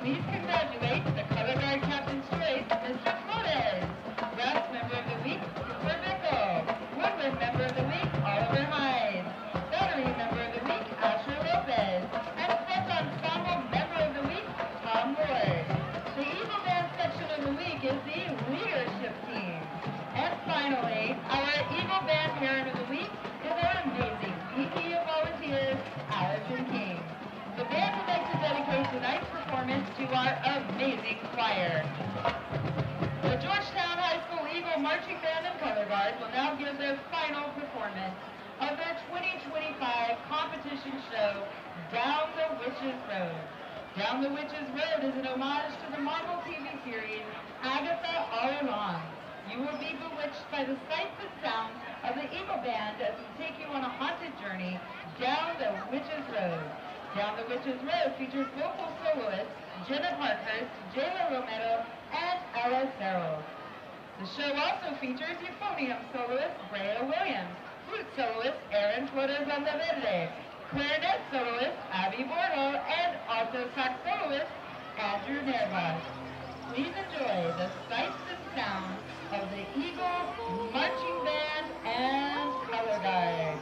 Please congratulate the Color Guard Captain's Choice, Mr. Flores. Brass Member of the Week, Cooper Bickle. Woodwind Member of the Week, Oliver Hyde. Battery Member of the Week, Asher Lopez. And Fifth Ensemble Member of the Week, Tom Ward. The Eagle Band section of the week is the leadership team. And finally, our Eagle Band Parent of the Week performance to our amazing choir. The Georgetown High School Eagle Marching Band and Color Guard will now give their final performance of their 2025 competition show, Down the Witch's Road. Down the Witch's Road is an homage to the Marvel TV series, Agatha All Along. You will be bewitched by the sights and sounds of the Eagle Band as we take you on a haunted journey down the Witch's Road. Down the Witch's Road features vocal soloists Jenna Parkhurst, Jayla Romero, and Ella Farrell. The show also features euphonium soloist Brea Williams, flute soloist Aaron Torres Valverde, clarinet soloist Abby Borjo, and alto sax soloist Andrew Nervas. Please enjoy the sights and sounds of the Eagle Marching Band and Color Guard.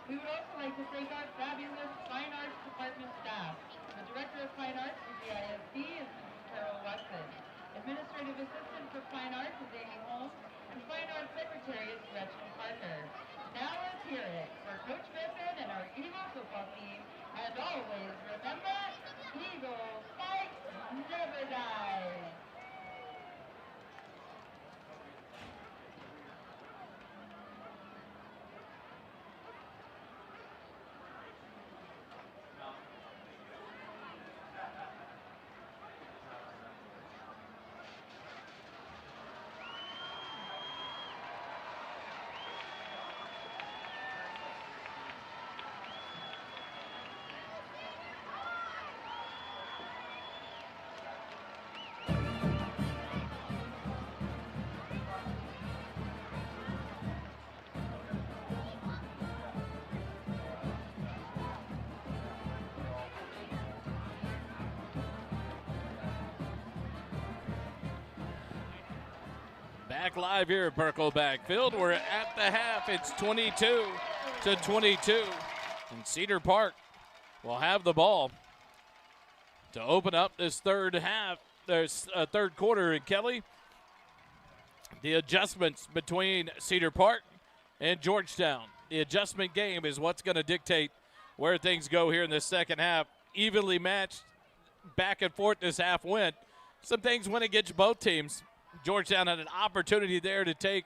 We would also like to thank our fabulous Fine Arts Department staff. The Director of Fine Arts for GISD is Mrs. Carol Watson. Administrative Assistant for Fine Arts is Amy Holmes, and Fine Arts Secretary is Gretchen Parker. Now let's hear it for Coach Griffin and our Eagle football team. And always remember, Eagles fight never dies. Back live here at Birkelback Field. We're at the half. It's 22-22. And Cedar Park will have the ball to open up this third half. There's a third quarter. And Kelly, the adjustments between Cedar Park and Georgetown. The adjustment game is what's going to dictate where things go here in the second half. Evenly matched, back and forth this half went. Some things went against both teams. Georgetown had an opportunity there to take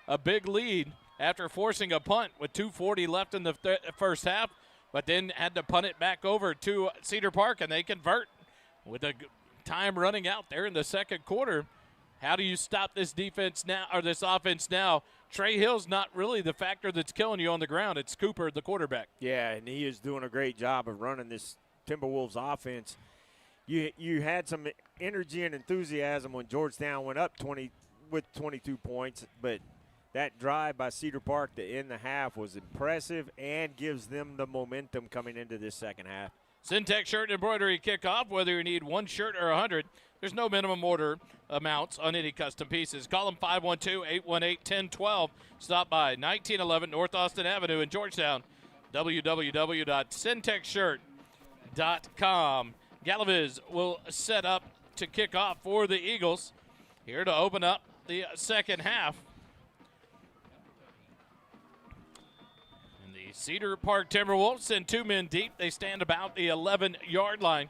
a big lead after forcing a punt with 2:40 left in the first half, but then had to punt it back over to Cedar Park, and they convert with the time running out there in the second quarter. How do you stop this defense now, or this offense now? Trey Hill's not really the factor that's killing you on the ground. It's Cooper, the quarterback. Yeah, and he is doing a great job of running this Timberwolves offense. You had some energy and enthusiasm when Georgetown went up 22 points, but that drive by Cedar Park to end the half was impressive and gives them the momentum coming into this second half. Syntex Shirt and Embroidery Kickoff. Whether you need one shirt or 100, there's no minimum order amounts on any custom pieces. Call them 512-818-1012. Stop by 1911 North Austin Avenue in Georgetown. www.syntexshirt.com. Galaviz will set up to kick off for the Eagles here to open up the second half. And the Cedar Park Timberwolves send two men deep. They stand about the 11-yard line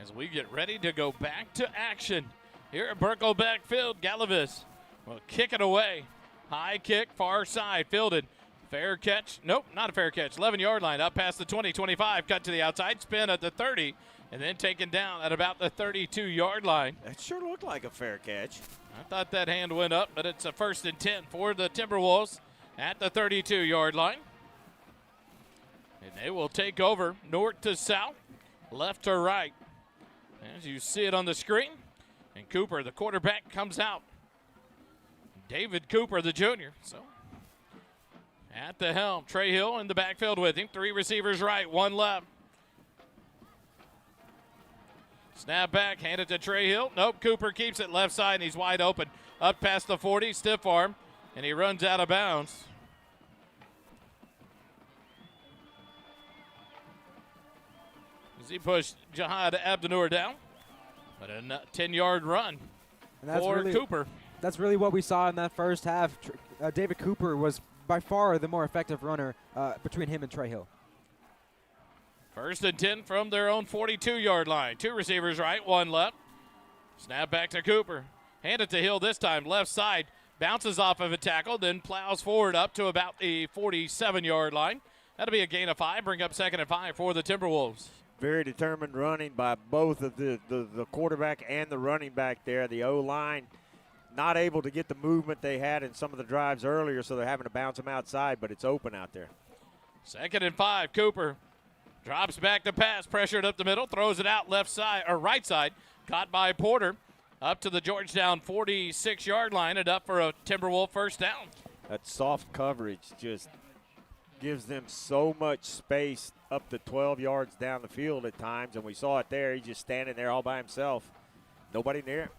as we get ready to go back to action here at Birkelback Field. Galaviz will kick it away. High kick, far side, fielded. Fair catch. Nope, not a fair catch. 11-yard line, up past the 20, 25, cut to the outside, spin at the 30, and then taken down at about the 32-yard line. That sure looked like a fair catch. I thought that hand went up, but it's a 1st and 10 for the Timberwolves at the 32-yard line. And they will take over north to south, left to right. As you see it on the screen, and Cooper, the quarterback, comes out. David Cooper, the junior. So at the helm, Trey Hill in the backfield with him. Three receivers right, one left. Snap back, hand it to Trey Hill. Nope, Cooper keeps it left side, and he's wide open. Up past the 40, stiff arm, and he runs out of bounds. As he pushed Jihad Abdenur down. But a 10-yard run for Cooper. That's really what we saw in that first half. David Cooper was by far the more effective runner between him and Trey Hill. 1st and 10 from their own 42-yard line. Two receivers right, one left. Snap back to Cooper. Hand it to Hill this time, left side. Bounces off of a tackle, then plows forward up to about the 47-yard line. That'll be a gain of 5, bring up 2nd and 5 for the Timberwolves. Very determined running by both of the quarterback and the running back there. The O-line not able to get the movement they had in some of the drives earlier, so they're having to bounce them outside, but it's open out there. 2nd and 5, Cooper drops back to pass, pressured up the middle, throws it out left side or right side, caught by Porter up to the Georgetown 46-yard line and up for a Timberwolf first down. That soft coverage just gives them so much space up to 12 yards down the field at times, and we saw it there. He's just standing there all by himself. Nobody near.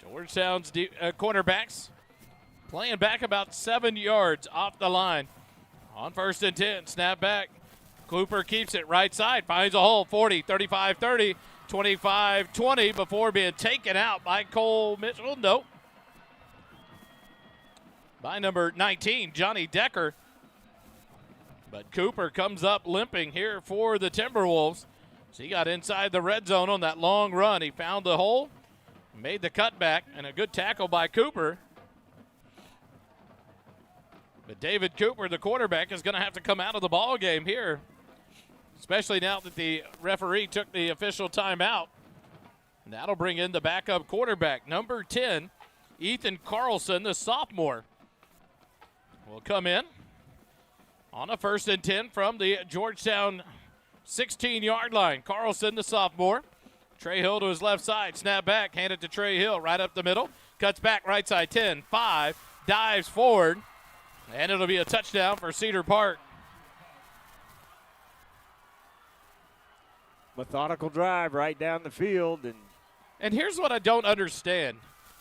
Georgetown's cornerbacks playing back about 7 yards off the line. On 1st and 10, snap back. Cooper keeps it right side, finds a hole, 40, 35, 30, 25, 20 before being taken out by Cole Mitchell. Nope. By number 19, Johnny Decker. But Cooper comes up limping here for the Timberwolves. So he got inside the red zone on that long run. He found the hole, made the cutback, and a good tackle by Cooper. But David Cooper, the quarterback, is going to have to come out of the ball game here, especially now that the referee took the official timeout. And that'll bring in the backup quarterback, number 10, Ethan Carlson, the sophomore, will come in on a 1st and 10 from the Georgetown 16-yard line. Carlson, the sophomore. Trey Hill to his left side. Snap back, hand it to Trey Hill right up the middle. Cuts back right side, 10, 5, dives forward. And it'll be a touchdown for Cedar Park. Methodical drive right down the field. And here's what I don't understand.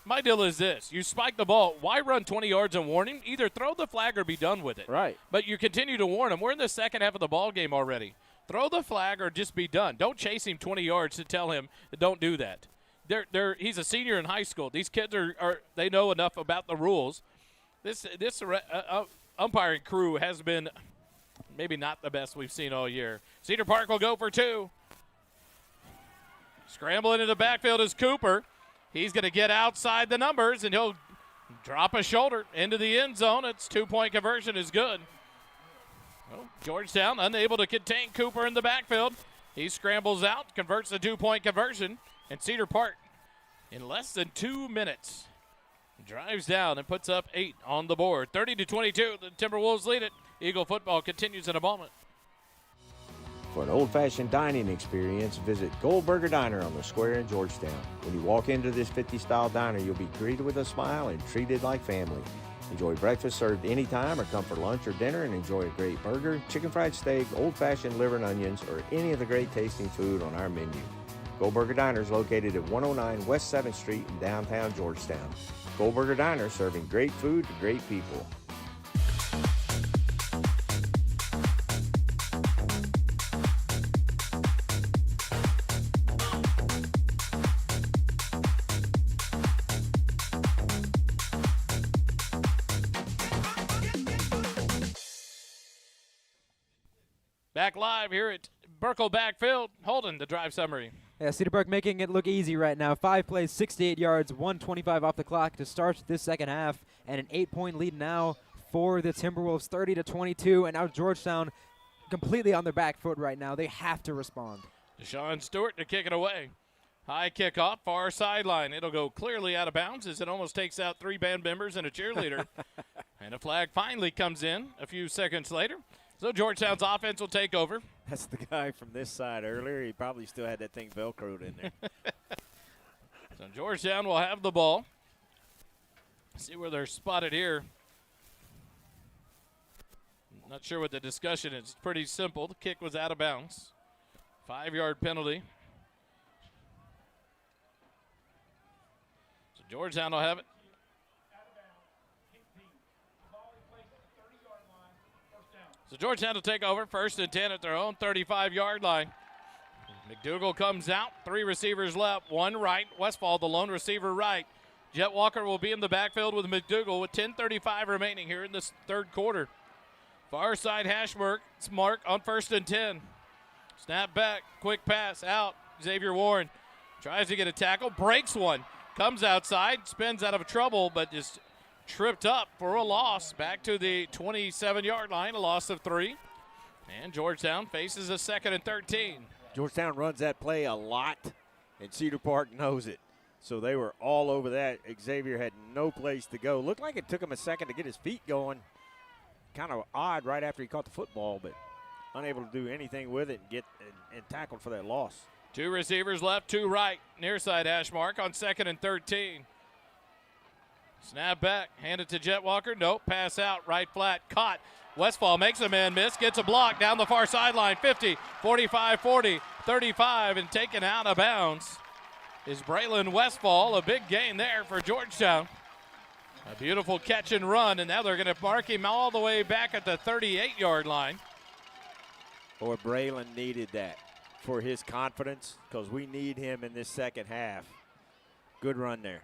My deal is this. You spike the ball. Why run 20 yards and warning? Either throw the flag or be done with it. Right. But you continue to warn him. We're in the second half of the ball game already. Throw the flag or just be done. Don't chase him 20 yards to tell him don't do that. He's a senior in high school. These kids they know enough about the rules. This umpiring crew has been maybe not the best we've seen all year. Cedar Park will go for 2. Scrambling into the backfield is Cooper. He's going to get outside the numbers, and he'll drop a shoulder into the end zone. It's 2-point conversion is good. Well, Georgetown unable to contain Cooper in the backfield. He scrambles out, converts the 2-point conversion, and Cedar Park, in less than 2 minutes, drives down and puts up 8 on the board. 30-22, the Timberwolves lead it. Eagle football continues in a moment. For an old-fashioned dining experience, visit Goldberger Diner on the square in Georgetown. When you walk into this 50-style diner, you'll be greeted with a smile and treated like family. Enjoy breakfast served anytime or come for lunch or dinner and enjoy a great burger, chicken fried steak, old-fashioned liver and onions, or any of the great tasting food on our menu. Goldberger Diner is located at 109 West 7th Street in downtown Georgetown. Goldberger Diner, serving great food to great people. Back live here at Burkle Backfield. Holden, the drive summary. Yeah, Cedar Park making it look easy right now. 5 plays, 68 yards, 1:25 off the clock to start this second half, and an 8-point lead now for the Timberwolves, 30-22. And now Georgetown completely on their back foot right now. They have to respond. Deshaun Stewart to kick it away. High kickoff, far sideline. It'll go clearly out of bounds as it almost takes out 3 band members and a cheerleader. And a flag finally comes in a few seconds later. So Georgetown's offense will take over. That's the guy from this side earlier. He probably still had that thing Velcroed in there. So Georgetown will have the ball. See where they're spotted here. Not sure what the discussion is. It's pretty simple. The kick was out of bounds. 5-yard penalty. So Georgetown will have it. So Georgetown will take over, 1st and 10 at their own 35-yard line. McDougal comes out, 3 receivers left, 1 right. Westfall, the lone receiver right. Jet Walker will be in the backfield with McDougal with 10:35 remaining here in this third quarter. Far side hash mark on 1st and 10. Snap back, quick pass out. Xavier Warren tries to get a tackle, breaks one, comes outside, spins out of trouble, but just tripped up for a loss. Back to the 27-yard line, a loss of 3. And Georgetown faces a 2nd and 13. Georgetown runs that play a lot, and Cedar Park knows it. So they were all over that. Xavier had no place to go. Looked like it took him a second to get his feet going. Kind of odd right after he caught the football, but unable to do anything with it and get and tackled for that loss. 2 receivers left, 2 right. Near side hash mark on 2nd and 13. Snap back, hand it to Jet Walker. Nope, pass out, right flat, caught. Westfall makes a man miss, gets a block down the far sideline, 50, 45, 40, 35, and taken out of bounds is Braylon Westfall. A big gain there for Georgetown. A beautiful catch and run, and now they're going to mark him all the way back at the 38-yard line. Boy, Braylon needed that for his confidence because we need him in this second half. Good run there.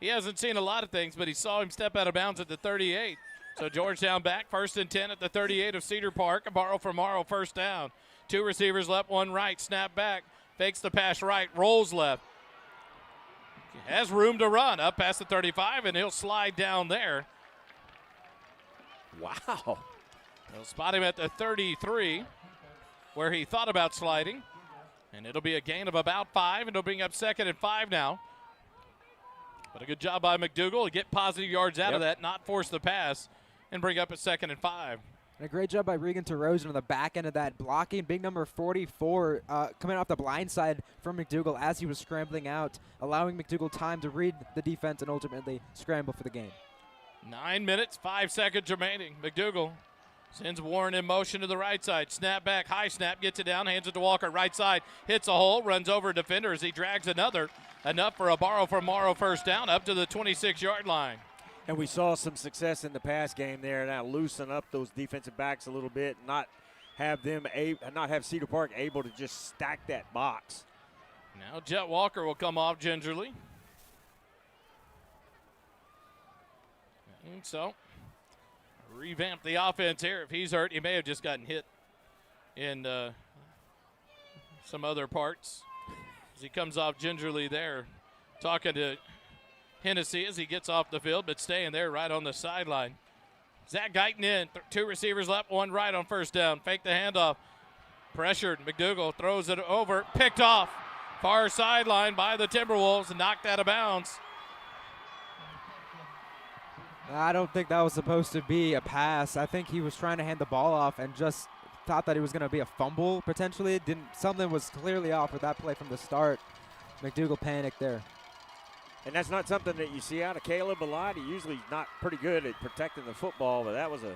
He hasn't seen a lot of things, but he saw him step out of bounds at the 38. So Georgetown back, 1st and 10 at the 38 of Cedar Park. A borrow from Morrow, 1st down. 2 receivers left, 1 right. Snap back, fakes the pass right, rolls left. Has room to run up past the 35, and he'll slide down there. Wow. They'll spot him at the 33, where he thought about sliding. And it'll be a gain of about 5, and it'll bring up 2nd and 5 now. But a good job by McDougal to get positive yards out of that, not force the pass, and bring up a 2nd and 5. And a great job by Regan Terosian on the back end of that blocking. Big number 44 coming off the blind side from McDougal as he was scrambling out, allowing McDougal time to read the defense and ultimately scramble for the game. 9 minutes, 5 seconds remaining. McDougal sends Warren in motion to the right side. Snap back, high snap, gets it down, hands it to Walker. Right side, hits a hole, runs over a defender as he drags another. enough for a borrow from Morrow first down up to the 26-yard line. And we saw some success in the pass game there. Now loosen up those defensive backs a little bit, not have Cedar Park able to just stack that box. Now Jet Walker will come off gingerly. And so, revamp the offense here. If he's hurt, he may have just gotten hit in some other parts. As he comes off gingerly there, talking to Hennessy as he gets off the field, but staying there right on the sideline. Zach Guyton in, two receivers left, one right on first down. Fake the handoff. Pressured. McDougal throws it over. Picked off. Far sideline by the Timberwolves, knocked out of bounds. I don't think that was supposed to be a pass. I think he was trying to hand the ball off and just thought that it was going to be a fumble potentially. Something was clearly off with that play from the start. McDougal panicked there. And that's not something that you see out of Caleb a lot. He usually not pretty good at protecting the football, but that was a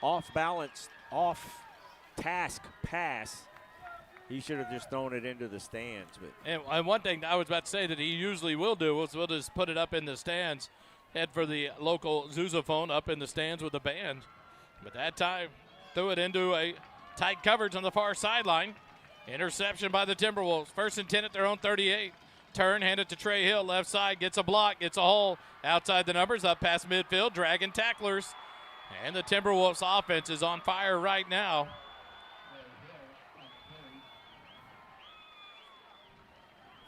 off-balance, off-task pass. He should have just thrown it into the stands. But and one thing I was about to say that he usually will do is we'll just put it up in the stands, head for the local Zouzophone up in the stands with the band. But that time, threw it into a tight coverage on the far sideline. Interception by the Timberwolves. 1st and 10 at their own 38. Turn, hand it to Trey Hill, left side, gets a block, gets a hole. Outside the numbers, up past midfield, dragging tacklers. And the Timberwolves offense is on fire right now.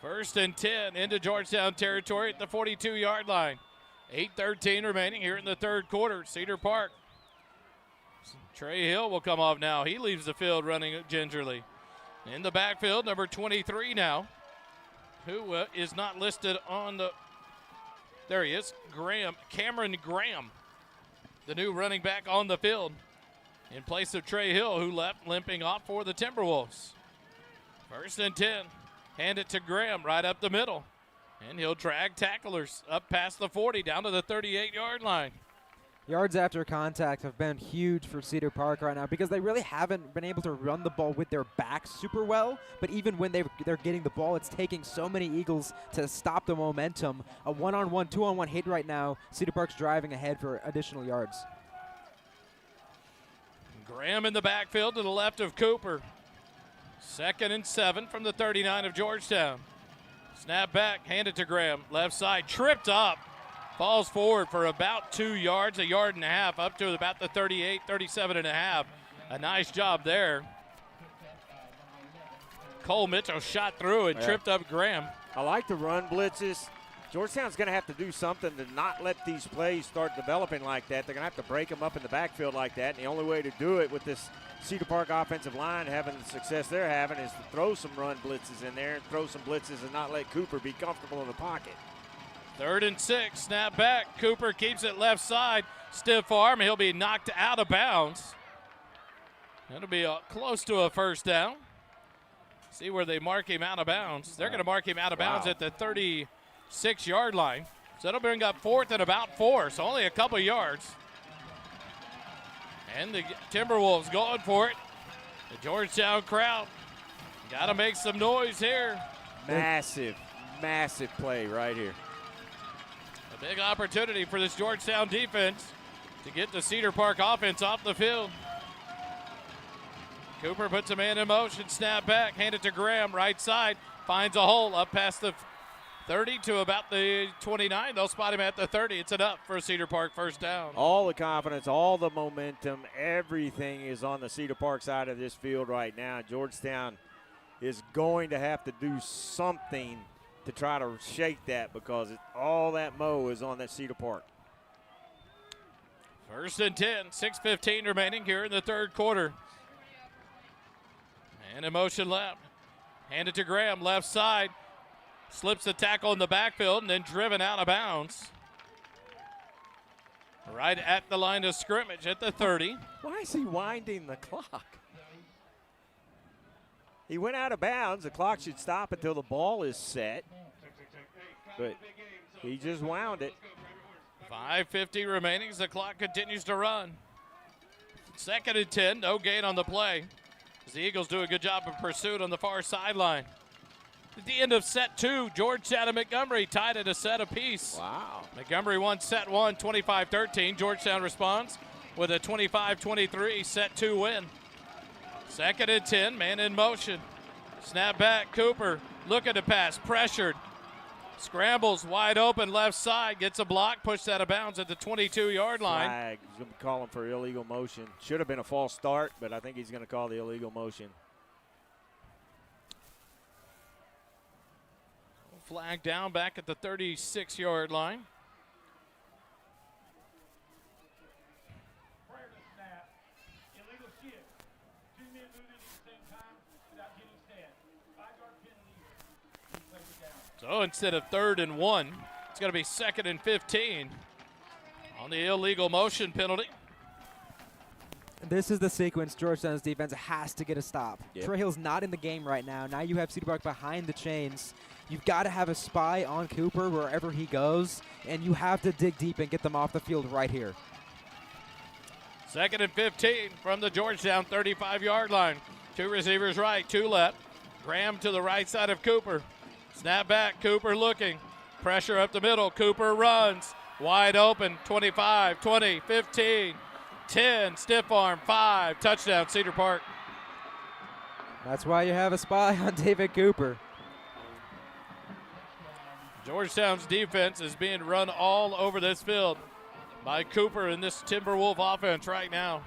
First and 10 into Georgetown territory at the 42-yard line. 8:13 remaining here in the third quarter. Cedar Park. Trey Hill will come off now. He leaves the field running gingerly. In the backfield, number 23 now, who is not listed on the, there he is, Cameron Graham, the new running back on the field, in place of Trey Hill, who left limping off for the Timberwolves. 1st and 10, hand it to Graham right up the middle, and he'll drag tacklers up past the 40, down to the 38-yard line. Yards after contact have been huge for Cedar Park right now because they really haven't been able to run the ball with their backs super well. But even when they're getting the ball, it's taking so many Eagles to stop the momentum. A one-on-one, two-on-one hit right now. Cedar Park's driving ahead for additional yards. Graham in the backfield to the left of Cooper. 2nd and 7 from the 39 of Georgetown. Snap back, handed to Graham. Left side, tripped up. Falls forward for about 2 yards, a yard and a half, up to about the 38, 37 and a half. A nice job there. Cole Mitchell shot through and tripped up Graham. I like the run blitzes. Georgetown's going to have to do something to not let these plays start developing like that. They're going to have to break them up in the backfield like that. And the only way to do it with this Cedar Park offensive line having the success they're having is to throw some run blitzes in there and throw some blitzes and not let Cooper be comfortable in the pocket. 3rd and 6, snap back. Cooper keeps it left side. Stiff arm. He'll be knocked out of bounds. That'll be close to a first down. See where they mark him out of bounds. They're going to mark him out of bounds at the 36-yard line. So that'll bring up 4th and about 4, so only a couple yards. And the Timberwolves going for it. The Georgetown crowd got to make some noise here. Massive, massive play right here. A big opportunity for this Georgetown defense to get the Cedar Park offense off the field. Cooper puts a man in motion, snap back, hand it to Graham, right side, finds a hole up past the 30 to about the 29. They'll spot him at the 30. It's enough for a Cedar Park first down. All the confidence, all the momentum, everything is on the Cedar Park side of this field right now. Georgetown is going to have to do something to try to shake that because all that mo is on that Cedar Park. 1st and 10, 6:15 remaining here in the third quarter. And in motion left. Hand it to Graham, left side. Slips the tackle in the backfield and then driven out of bounds. Right at the line of scrimmage at the 30. Why is he winding the clock? He went out of bounds. The clock should stop until the ball is set. But he just wound it. 5:50 remaining as the clock continues to run. 2nd and 10, no gain on the play. As the Eagles do a good job of pursuit on the far sideline. At the end of set 2, Georgetown and Montgomery tied at a set apiece. Wow. Montgomery won set 1, 25-13. Georgetown responds with a 25-23 set 2 win. 2nd and 10, man in motion. Snap back, Cooper looking to pass, pressured. Scrambles wide open left side, gets a block, pushed out of bounds at the 22-yard line. Flag. He's going to be calling for illegal motion. Should have been a false start, but I think he's going to call the illegal motion. Flag down back at the 36-yard line. Prior to snap, illegal shift. 2 men moving at the same time without getting set. 5-yard penalty. He plays it down. So instead of 3rd and 1, it's going to be 2nd and 15 on the illegal motion penalty. This is the sequence Georgetown's defense has to get a stop. Yep. Troy Hill's not in the game right now. Now you have Cedar Park behind the chains. You've got to have a spy on Cooper wherever he goes, and you have to dig deep and get them off the field right here. 2nd and 15 from the Georgetown 35-yard line. 2 receivers right, 2 left. Graham to the right side of Cooper. Snap back, Cooper looking. Pressure up the middle. Cooper runs. Wide open, 25, 20, 15, 10, stiff arm, 5. Touchdown, Cedar Park. That's why you have a spy on David Cooper. Georgetown's defense is being run all over this field by Cooper in this Timberwolf offense right now.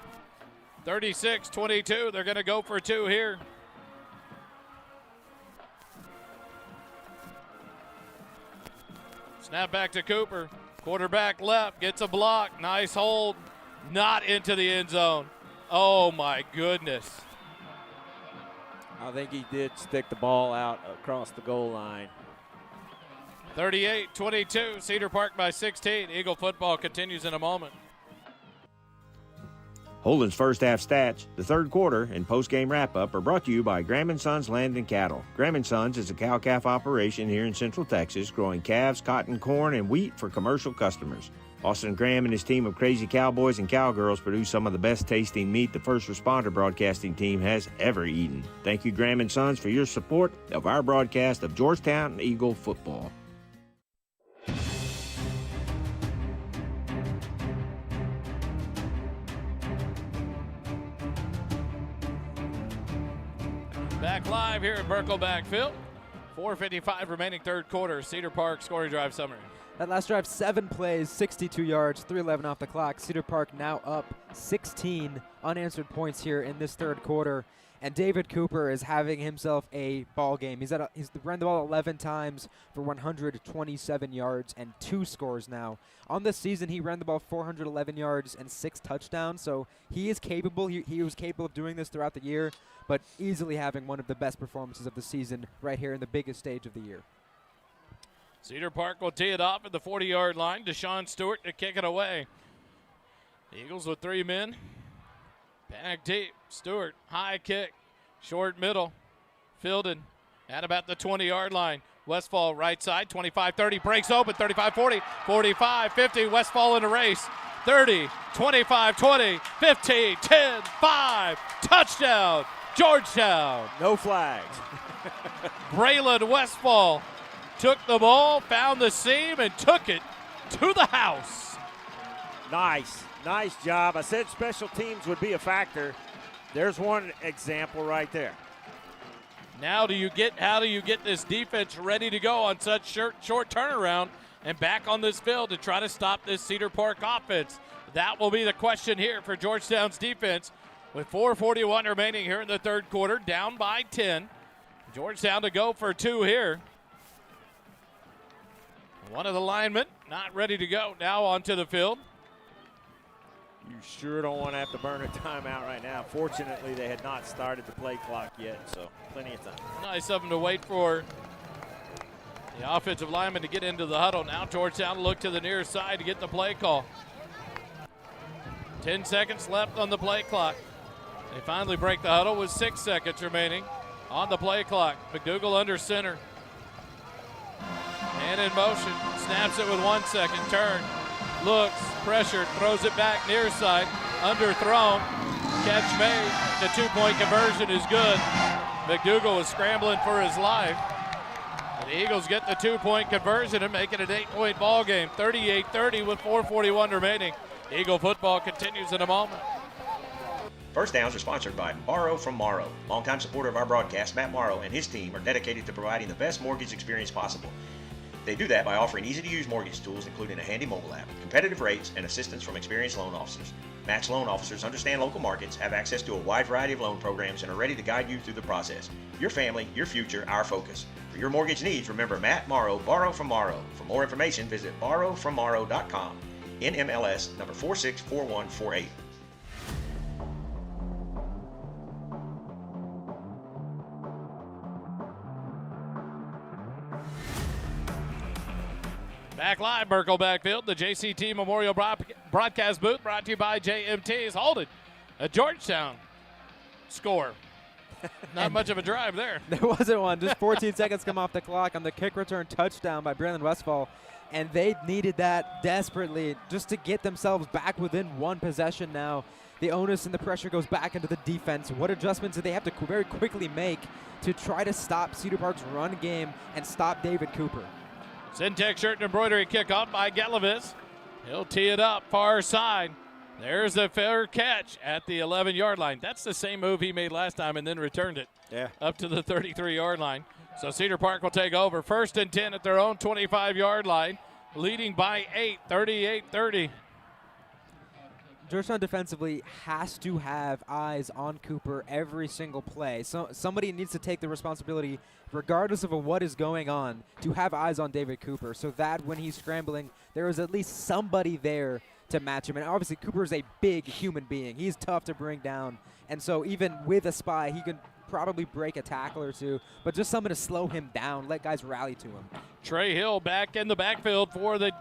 36-22, they're going to go for 2 here. Snap back to Cooper. Quarterback left, gets a block. Nice hold. Not into the end zone. Oh, my goodness. I think he did stick the ball out across the goal line. 38-22, Cedar Park by 16. Eagle football continues in a moment. Holden's first half stats, the third quarter, and post-game wrap-up are brought to you by Graham & Sons Land and Cattle. Graham & Sons is a cow-calf operation here in Central Texas, growing calves, cotton, corn, and wheat for commercial customers. Austin Graham and his team of crazy cowboys and cowgirls produce some of the best-tasting meat the first responder broadcasting team has ever eaten. Thank you, Graham & Sons, for your support of our broadcast of Georgetown Eagle football. Back live here at Burkle Backfield. 4:55 remaining third quarter. Cedar Park scoring drive summary. That last drive, 7 plays, 62 yards, 3:11 off the clock. Cedar Park now up 16 unanswered points here in this third quarter. And David Cooper is having himself a ball game. He's ran the ball 11 times for 127 yards and 2 scores now. On this season, he ran the ball 411 yards and 6 touchdowns. So he is capable. He was capable of doing this throughout the year, but easily having one of the best performances of the season right here in the biggest stage of the year. Cedar Park will tee it off at the 40-yard line. Deshaun Stewart to kick it away. The Eagles with 3 men. Back deep. Stewart, high kick. Short middle. Fielded at about the 20-yard line. Westfall right side. 25-30. Breaks open. 35-40. 45-50. Westfall in a race. 30. 25-20. 15. 10. 5. Touchdown. Georgetown. No flags. Braylon Westfall took the ball, found the seam, and took it to the house. Nice job. I said special teams would be a factor. There's one example right there. Now how do you get this defense ready to go on such short turnaround and back on this field to try to stop this Cedar Park offense? That will be the question here for Georgetown's defense with 4:41 remaining here in the third quarter, down by 10. Georgetown to go for 2 here. One of the linemen not ready to go now onto the field. You sure don't want to have to burn a timeout right now. Fortunately, they had not started the play clock yet, so plenty of time. Nice of them to wait for the offensive lineman to get into the huddle. Now Georgetown look to the near side to get the play call. 10 seconds left on the play clock. They finally break the huddle with 6 seconds remaining on the play clock. McDougal under center. And in motion, snaps it with 1 second, turn, looks, pressured, throws it back near side, underthrown, catch made. The 2-point conversion is good. McDougal was scrambling for his life. The Eagles get the 2-point conversion and make it an 8-point ball game. 38-30 with 4:41 remaining. Eagle football continues in a moment. First Downs are sponsored by Morrow from Morrow. Longtime supporter of our broadcast, Matt Morrow and his team are dedicated to providing the best mortgage experience possible. They do that by offering easy-to-use mortgage tools, including a handy mobile app, competitive rates, and assistance from experienced loan officers. Matt's loan officers understand local markets, have access to a wide variety of loan programs, and are ready to guide you through the process. Your family, your future, our focus. For your mortgage needs, remember Matt Morrow, Borrow from Morrow. For more information, visit borrowfrommorrow.com. NMLS number 464148. Back live, Merkel backfield, the JCT Memorial Broadcast Booth, brought to you by JMT's. Hold it, a Georgetown score. Not much of a drive there. There wasn't one. Just 14 seconds come off the clock on the kick return touchdown by Braylon Westfall, and they needed that desperately just to get themselves back within one possession now. The onus and the pressure goes back into the defense. What adjustments do they have to very quickly make to try to stop Cedar Park's run game and stop David Cooper? Syntex shirt and embroidery kickoff by Galavis. He'll tee it up far side. There's a fair catch at the 11-yard line. That's the same move he made last time and then returned it up to the 33-yard line. So Cedar Park will take over. 1st and 10 at their own 25-yard line, leading by 8, 38-30. Georgetown defensively has to have eyes on Cooper every single play. So somebody needs to take the responsibility, regardless of what is going on, to have eyes on David Cooper so that when he's scrambling, there is at least somebody there to match him. And obviously Cooper is a big human being. He's tough to bring down. And so even with a spy, he can probably break a tackle or two, but just something to slow him down, let guys rally to him. Trey Hill back in the backfield for the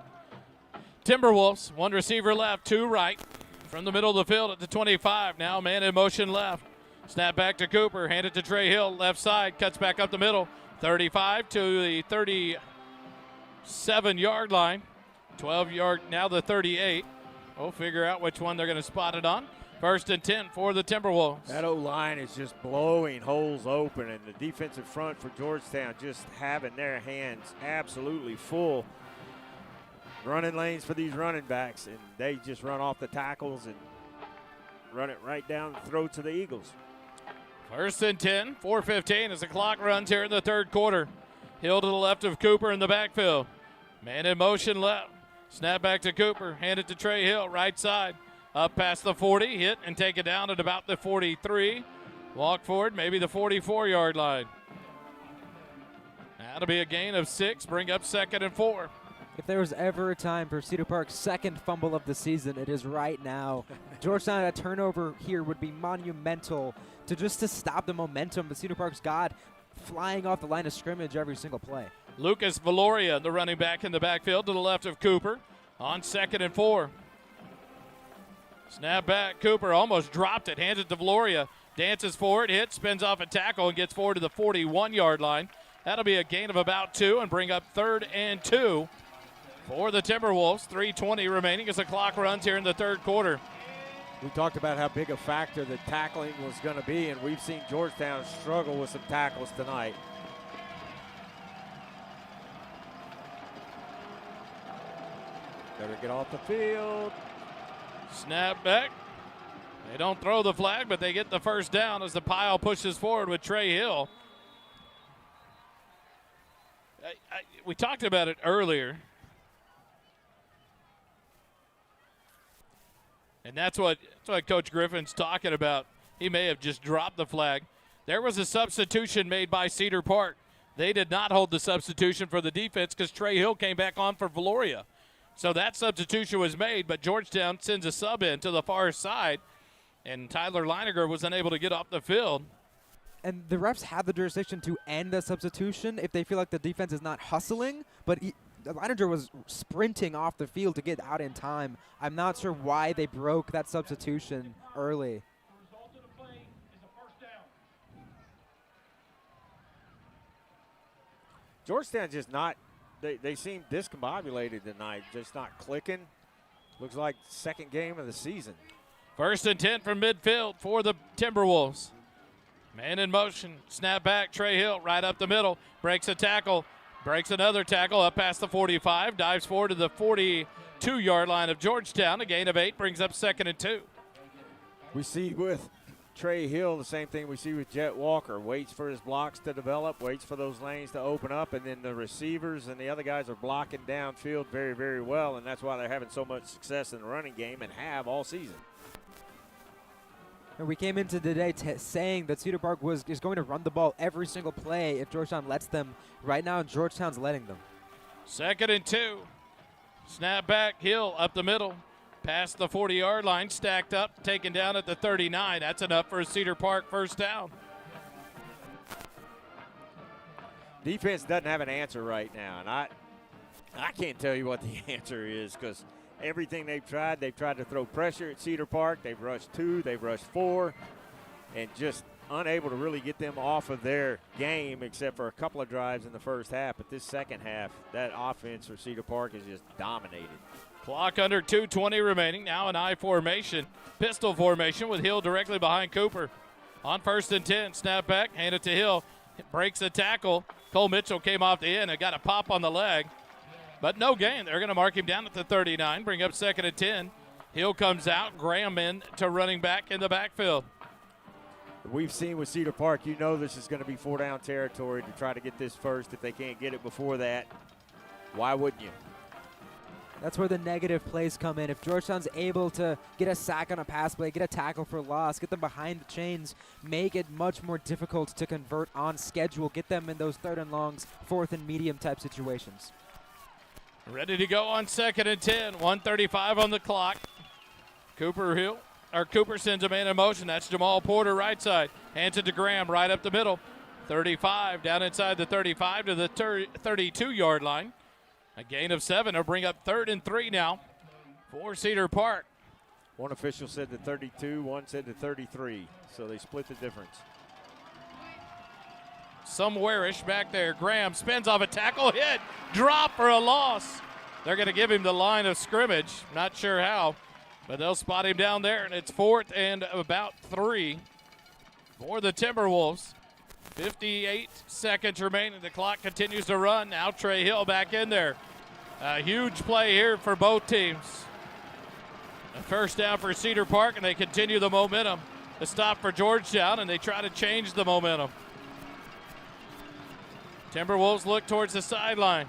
Timberwolves. One receiver left, two right. From the middle of the field at the 25. Now man in motion left. Snap back to Cooper. Hand it to Trey Hill. Left side. Cuts back up the middle. 35 to the 37-yard line. 12-yard. Now the 38. We'll figure out which one they're going to spot it on. 1st and 10 for the Timberwolves. That O-line is just blowing holes open, and the defensive front for Georgetown just having their hands absolutely full. Running lanes for these running backs, and they just run off the tackles and run it right down the throats of the Eagles. 1st and 10, 4:15 as the clock runs here in the third quarter. Hill to the left of Cooper in the backfield. Man in motion left. Snap back to Cooper. Hand it to Trey Hill, right side. Up past the 40, hit and take it down at about the 43. Walk forward, maybe the 44-yard line. That'll be a gain of 6, bring up 2nd and 4. If there was ever a time for Cedar Park's second fumble of the season, it is right now. Georgetown, a turnover here would be monumental to stop the momentum that Cedar Park's got flying off the line of scrimmage every single play. Lucas Valoria, the running back in the backfield to the left of Cooper on 2nd and 4. Snap back, Cooper almost dropped it, hands it to Valoria, dances forward, hits, spins off a tackle, and gets forward to the 41-yard line. That'll be a gain of about 2 and bring up 3rd and 2. For the Timberwolves, 3:20 remaining as the clock runs here in the third quarter. We talked about how big a factor the tackling was going to be, and we've seen Georgetown struggle with some tackles tonight. Better get off the field. Snap back. They don't throw the flag, but they get the first down as the pile pushes forward with Trey Hill. We talked about it earlier. And that's what Coach Griffin's talking about. He may have just dropped the flag. There was a substitution made by Cedar Park. They did not hold the substitution for the defense because Trey Hill came back on for Valoria. So that substitution was made, but Georgetown sends a sub in to the far side, and Tyler Leiniger was unable to get off the field. And the refs have the jurisdiction to end the substitution if they feel like the defense is not hustling, but Leiniger was sprinting off the field to get out in time. I'm not sure why they broke that substitution early. Georgetown just not, they seem discombobulated tonight, just not clicking. Looks like second game of the season. 1st and 10 from midfield for the Timberwolves. Man in motion, snap back, Trey Hill right up the middle, breaks a tackle, Breaks another tackle up past the 45, dives forward to the 42-yard line of Georgetown. A gain of 8 brings up 2nd and 2. We see with Trey Hill the same thing we see with Jet Walker. Waits for his blocks to develop, waits for those lanes to open up, and then the receivers and the other guys are blocking downfield very, very well, and that's why they're having so much success in the running game and have all season. And we came into today saying that Cedar Park is going to run the ball every single play if Georgetown lets them. Right now, Georgetown's letting them. 2nd and 2. Snap back, Hill up the middle. Past the 40-yard line, stacked up, taken down at the 39. That's enough for a Cedar Park first down. Defense doesn't have an answer right now, and I can't tell you what the answer is because everything they've tried to throw pressure at Cedar Park. They've rushed 2, they've rushed 4, and just unable to really get them off of their game except for a couple of drives in the first half. But this second half, that offense for Cedar Park is just dominated. Clock under 2:20 remaining. Now an I formation, pistol formation with Hill directly behind Cooper. On 1st and 10, snap back, hand it to Hill. Breaks a tackle. Cole Mitchell came off the end and got a pop on the leg. But no gain. They're going to mark him down at the 39, bring up 2nd and 10. Hill comes out, Graham in to running back in the backfield. We've seen with Cedar Park, you know this is going to be 4-down territory to try to get this first. If they can't get it before that, why wouldn't you? That's where the negative plays come in. If Georgetown's able to get a sack on a pass play, get a tackle for loss, get them behind the chains, make it much more difficult to convert on schedule, get them in those 3rd and longs, 4th and medium type situations. Ready to go on 2nd and 10. 1:35 on the clock. Cooper sends a man in motion. That's Jamal Porter right side. Hands it to Graham right up the middle. 35 down inside the 35 to the 32-yard line. A gain of 7 will bring up 3rd and 3 now for Cedar Park. One official said the 32, one said the 33, so they split the difference. Somewhere-ish back there. Graham spins off a tackle, hit, drop for a loss. They're going to give him the line of scrimmage. Not sure how, but they'll spot him down there, and it's 4th and about 3 for the Timberwolves. 58 seconds remaining. The clock continues to run. Now Trey Hill back in there. A huge play here for both teams. A first down for Cedar Park, and they continue the momentum. A stop for Georgetown, and they try to change the momentum. Timberwolves look towards the sideline.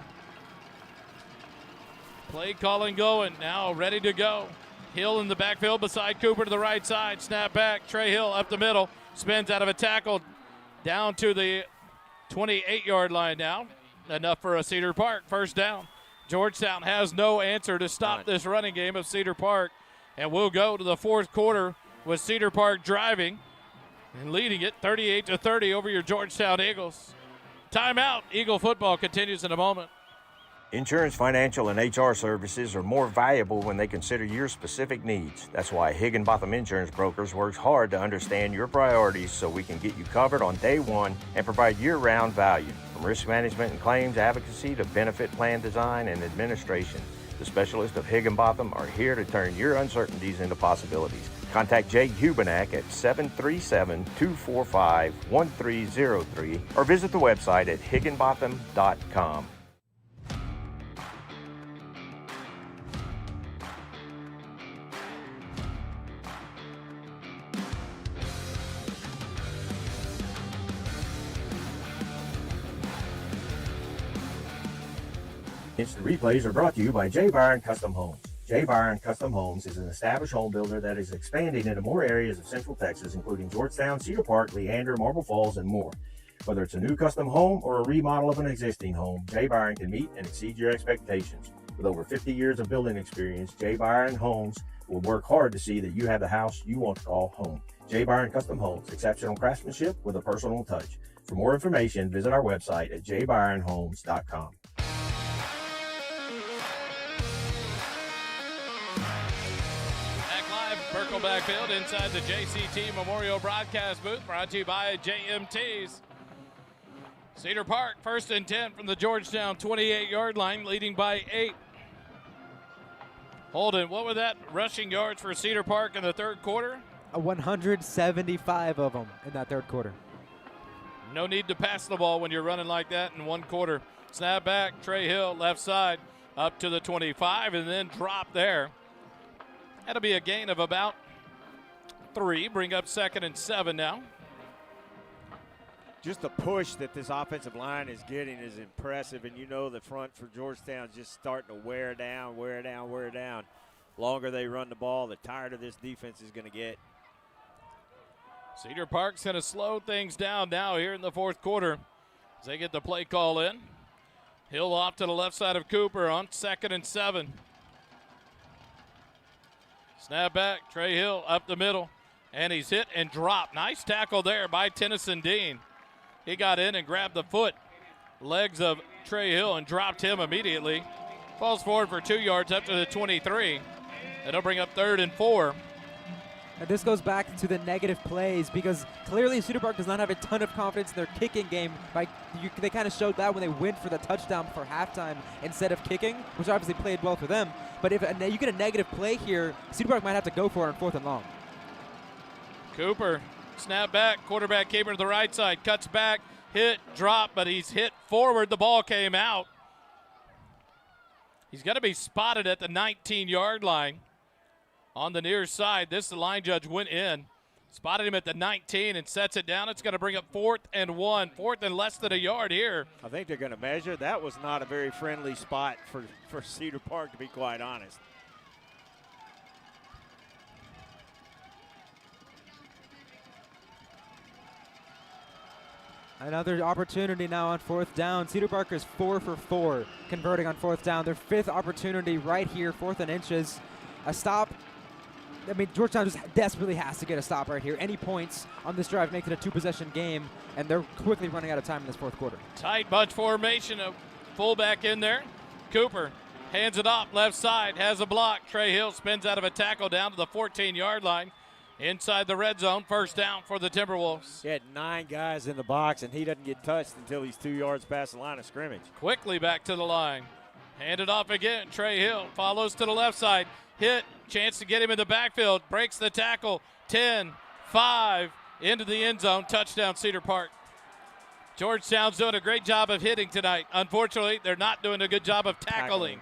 Play calling going. Now ready to go. Hill in the backfield beside Cooper to the right side. Snap back. Trey Hill up the middle. Spins out of a tackle. Down to the 28-yard line now. Enough for a Cedar Park first down. Georgetown has no answer to stop this running game of Cedar Park. And we'll go to the 4th quarter with Cedar Park driving and leading it 38-30 over your Georgetown Eagles. Timeout. Eagle football continues in a moment. Insurance, financial, and HR services are more valuable when they consider your specific needs. That's why Higginbotham Insurance Brokers works hard to understand your priorities so we can get you covered on day one and provide year-round value. From risk management and claims advocacy to benefit plan design and administration, the specialists of Higginbotham are here to turn your uncertainties into possibilities. Contact Jay Hubenak at 737-245-1303 or visit the website at higginbotham.com. Instant replays are brought to you by J. Byron Custom Homes. J. Byron Custom Homes is an established home builder that is expanding into more areas of Central Texas, including Georgetown, Cedar Park, Leander, Marble Falls, and more. Whether it's a new custom home or a remodel of an existing home, J. Byron can meet and exceed your expectations. With over 50 years of building experience, J. Byron Homes will work hard to see that you have the house you want to call home. J. Byron Custom Homes, exceptional craftsmanship with a personal touch. For more information, visit our website at jbyronhomes.com. Burkle backfield inside the JCT Memorial Broadcast booth, brought to you by JMTs. Cedar Park, 1st and 10 from the Georgetown 28-yard line, leading by 8. Holden, what were that rushing yards for Cedar Park in the 3rd quarter? 175 of them in that 3rd quarter. No need to pass the ball when you're running like that in 1 quarter. Snap back, Trey Hill, left side, up to the 25, and then drop there. That'll be a gain of about 3. Bring up 2nd and 7 now. Just the push that this offensive line is getting is impressive, and you know the front for Georgetown is just starting to wear down. Longer they run the ball, the tighter this defense is going to get. Cedar Park's going to slow things down now here in the 4th quarter as they get the play call in. Hill off to the left side of Cooper on 2nd and 7. Snap back, Trey Hill up the middle, and he's hit and dropped. Nice tackle there by Tennyson Dean. He got in and grabbed the legs of Trey Hill and dropped him immediately. Falls forward for 2 yards up to the 23. It'll bring up 3rd and 4. And this goes back to the negative plays because clearly Cedar Park does not have a ton of confidence in their kicking game. They kind of showed that when they went for the touchdown for halftime instead of kicking, which obviously played well for them. But if you get a negative play here, Cedar Park might have to go for it on 4th and long. Cooper, snap back, quarterback keeper to the right side, cuts back, hit, drop, but he's hit forward. The ball came out. He's going to be spotted at the 19-yard line. On the near side, the line judge went in, spotted him at the 19 and sets it down. It's going to bring up 4th and 1, 4th and less than a yard here. I think they're going to measure. That was not a very friendly spot for Cedar Park, to be quite honest. Another opportunity now on 4th down. Cedar Park is 4 for 4 converting on 4th down. Their 5th opportunity right here, 4th and inches. A stop. I mean, Georgetown just desperately has to get a stop right here. Any points on this drive make it a 2-possession game, and they're quickly running out of time in this 4th quarter. Tight bunch formation, a fullback in there. Cooper hands it off, left side, has a block. Trey Hill spins out of a tackle down to the 14-yard line. Inside the red zone, 1st down for the Timberwolves. He had 9 guys in the box, and he doesn't get touched until he's 2 yards past the line of scrimmage. Quickly back to the line. Handed off again. Trey Hill follows to the left side. Hit, chance to get him in the backfield. Breaks the tackle. 10, 5, into the end zone. Touchdown, Cedar Park. Georgetown's doing a great job of hitting tonight. Unfortunately, they're not doing a good job of tackling.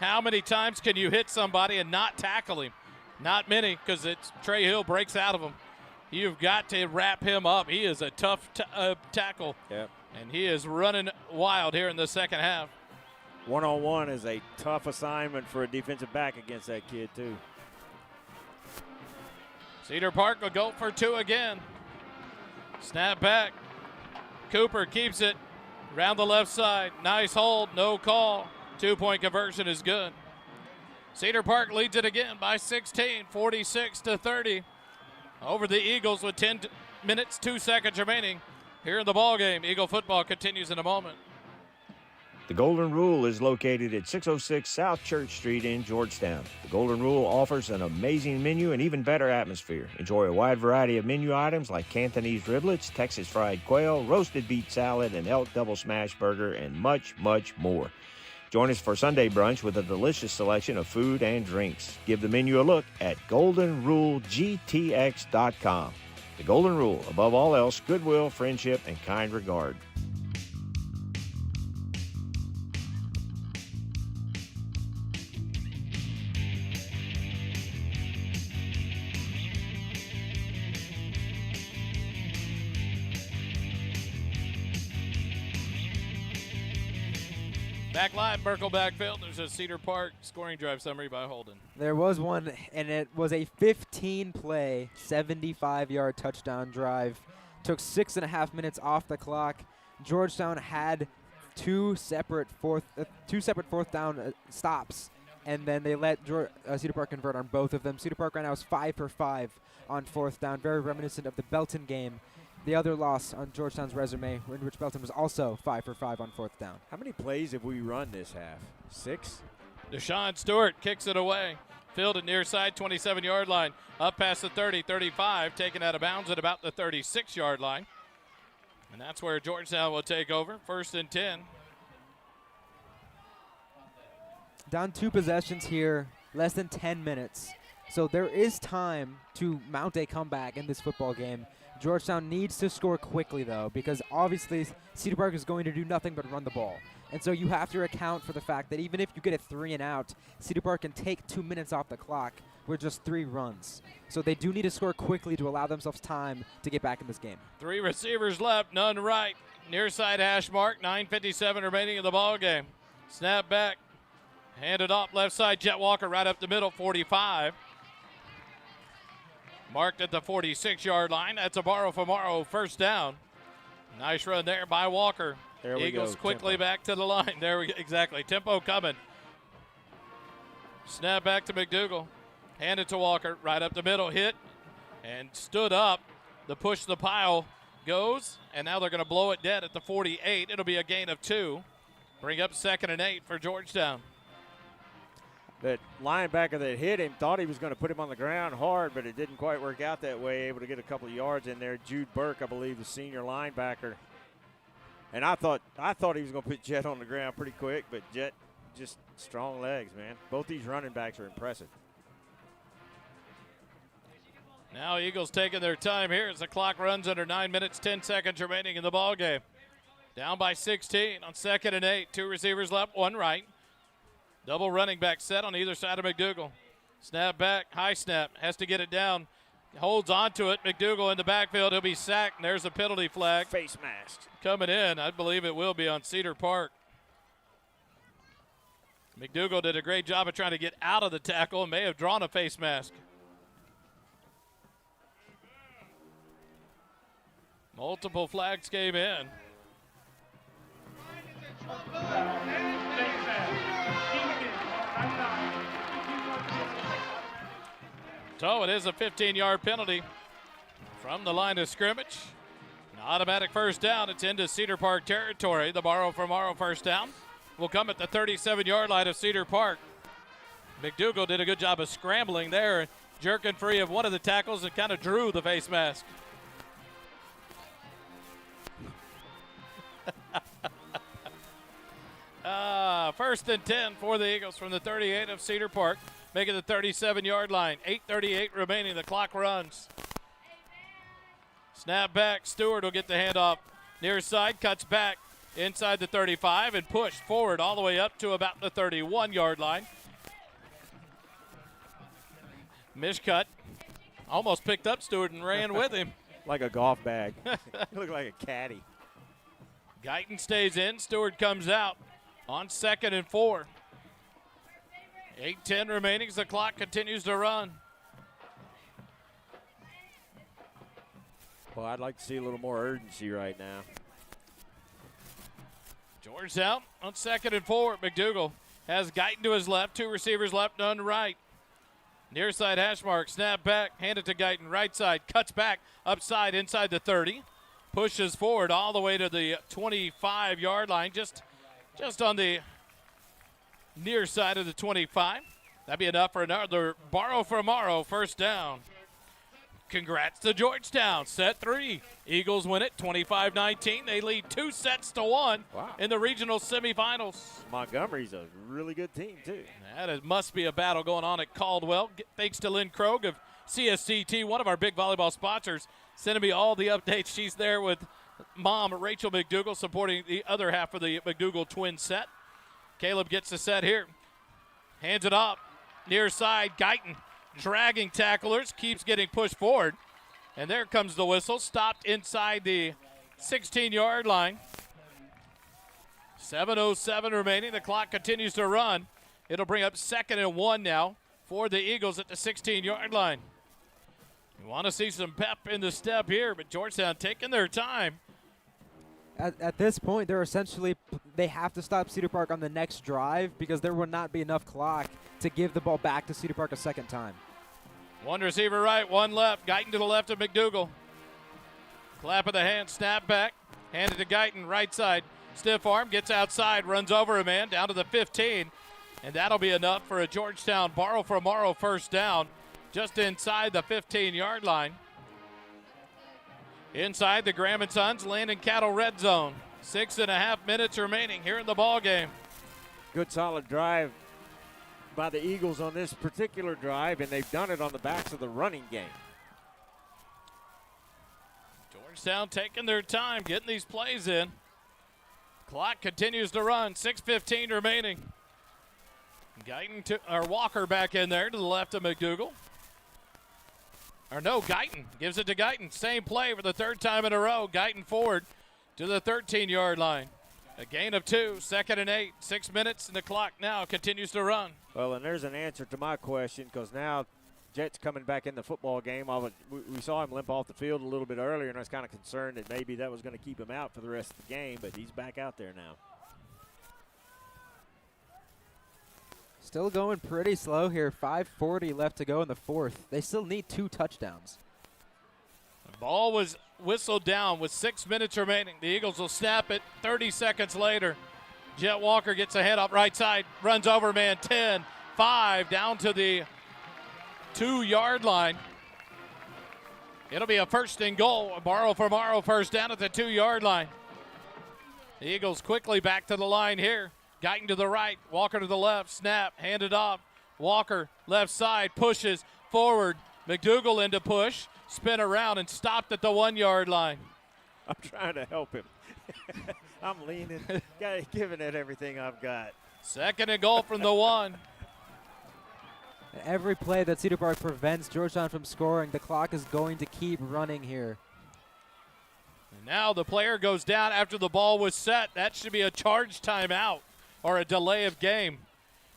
How many times can you hit somebody and not tackle him? Not many, because Trey Hill breaks out of him. You've got to wrap him up. He is a tough tackle. Yep. And he is running wild here in the second half. One-on-one is a tough assignment for a defensive back against that kid, too. Cedar Park will go for 2 again. Snap back. Cooper keeps it around the left side. Nice hold, no call. 2-point conversion is good. Cedar Park leads it again by 16, 46-30. Over the Eagles with 10 minutes, 2 seconds remaining here in the ballgame. Eagle football continues in a moment. The Golden Rule is located at 606 South Church Street in Georgetown. The Golden Rule offers an amazing menu and even better atmosphere. Enjoy a wide variety of menu items like Cantonese riblets, Texas fried quail, roasted beet salad, and elk double smash burger, and much, much more. Join us for Sunday brunch with a delicious selection of food and drinks. Give the menu a look at goldenrulegtx.com. The Golden Rule, above all else, goodwill, friendship, and kind regard. Back live, Merkel backfield. There's a Cedar Park scoring drive summary by Holden. There was one, and it was a 15-play, 75-yard touchdown drive. Took 6.5 minutes off the clock. Georgetown had two separate fourth down stops, and then they let Cedar Park convert on both of them. Cedar Park right now is 5 for 5 on 4th down, very reminiscent of the Belton game. The other loss on Georgetown's resume, in which Belton was also 5 for 5 on 4th down. How many plays have we run this half? 6? Deshaun Stewart kicks it away. Fielded near side, 27-yard line. Up past the 30, 35, taken out of bounds at about the 36-yard line. And that's where Georgetown will take over, 1st and 10. Down 2 possessions here, less than 10 minutes. So there is time to mount a comeback in this football game. Georgetown needs to score quickly, though, because obviously Cedar Park is going to do nothing but run the ball. And so you have to account for the fact that even if you get a 3 and out, Cedar Park can take 2 minutes off the clock with just 3 runs. So they do need to score quickly to allow themselves time to get back in this game. 3 receivers left, none right. Near side hash mark, 9:57 remaining in the ball game. Snap back, handed off left side, Jet Walker right up the middle, 45. Marked at the 46-yard line. That's a borrow from Morrow, first down. Nice run there by Walker. There we Eagles go, quickly tempo. back to the line. There we go. Exactly. Tempo coming. Snap back to McDougal. Hand it to Walker. Right up the middle. Hit and stood up. The push the pile goes. And now they're going to blow it dead at the 48. It'll be a gain of 2. Bring up 2nd and 8 for Georgetown. That linebacker that hit him thought he was going to put him on the ground hard, but it didn't quite work out that way. Able to get a couple of yards in there. Jude Burke, I believe, the senior linebacker. And I thought he was going to put Jet on the ground pretty quick, but Jet just strong legs, man. Both these running backs are impressive. Now Eagles taking their time here as the clock runs under 9 minutes, 10 seconds remaining in the ball game. Down by 16 on 2nd and 8. 2 receivers left, 1 right. Double running back set on either side of McDougal. Snap back, high snap, has to get it down. Holds on to it. McDougal in the backfield. He'll be sacked, and there's a penalty flag. Face mask. Coming in, I believe it will be on Cedar Park. McDougal did a great job of trying to get out of the tackle and may have drawn a face mask. Multiple flags came in. So it is a 15-yard penalty from the line of scrimmage. An automatic first down. It's into Cedar Park territory. The borrow from Morrow first down will come at the 37-yard line of Cedar Park. McDougal did a good job of scrambling there, jerking free of one of the tackles and kind of drew the face mask. First and 10 for the Eagles from the 38 of Cedar Park, making the 37-yard line. 8:38 remaining. The clock runs. Snap back. Stewart will get the handoff. Near side, cuts back inside the 35 and pushed forward all the way up to about the 31-yard line. Mishcut almost picked up Stewart and ran with him. Like a golf bag. Looked like a caddy. Guyton stays in. Stewart comes out on 2nd and 4. 8:10 remaining as the clock continues to run. Well, I'd like to see a little more urgency right now. Georgetown on 2nd and 4. McDougal has Guyton to his left. 2 receivers left, none right. Near side hash mark. Snap back. Hand it to Guyton. Right side. Cuts back. Upside inside the 30. Pushes forward all the way to the 25-yard line. Just on the near side of the 25. That'd be enough for another borrow from Morrow. First down. Congrats to Georgetown. Set 3. Eagles win it 25-19. They lead 2 sets to 1 in the regional semifinals. Montgomery's a really good team, too. That must be a battle going on at Caldwell. Thanks to Lynn Krogh of CSCT, one of our big volleyball sponsors, sending me all the updates. She's there with mom, Rachel McDougal, supporting the other half of the McDougal twin set. Caleb gets the set here. Hands it up. Near side, Guyton dragging tacklers, keeps getting pushed forward. And there comes the whistle. Stopped inside the 16-yard line. 7:07 remaining. The clock continues to run. It'll bring up 2nd and 1 now for the Eagles at the 16-yard line. You want to see some pep in the step here, but Georgetown taking their time. At this point, they have to stop Cedar Park on the next drive because there will not be enough clock to give the ball back to Cedar Park a second time. 1 receiver right, 1 left. Guyton to the left of McDougal. Clap of the hand, snap back. Handed to Guyton, right side. Stiff arm, gets outside, runs over a man down to the 15. And that'll be enough for a Georgetown borrow from Morrow first down just inside the 15-yard line. Inside the Graham & Sons Land and Cattle red zone. 6.5 minutes remaining here in the ball game. Good solid drive by the Eagles on this particular drive, and they've done it on the backs of the running game. Georgetown taking their time, getting these plays in. Clock continues to run. 6:15 remaining. Walker back in there to the left of McDougal. Guyton gives it to Guyton. Same play for the third time in a row. Guyton forward to the 13-yard line. A gain of 2, 2nd and 8. 6 minutes, and the clock now continues to run. Well, and there's an answer to my question, because now Jet's coming back in the football game. We saw him limp off the field a little bit earlier, and I was kind of concerned that maybe that was going to keep him out for the rest of the game, but he's back out there now. Still going pretty slow here. 5:40 left to go in the fourth. They still need 2 touchdowns. The ball was whistled down with 6 minutes remaining. The Eagles will snap it 30 seconds later. Jet Walker gets a head up right side, runs over man 10, 5, down to the 2-yard line. It'll be a 1st and goal. Morrow for Morrow, first down at the 2-yard line. The Eagles quickly back to the line here. Guyton to the right, Walker to the left, snap, handed off. Walker, left side, pushes forward. McDougal into push, spin around, and stopped at the 1-yard line. I'm trying to help him. I'm leaning, giving it everything I've got. 2nd and goal from the 1. Every play that Cedar Park prevents Georgetown from scoring, the clock is going to keep running here. And now the player goes down after the ball was set. That should be a charge timeout or a delay of game.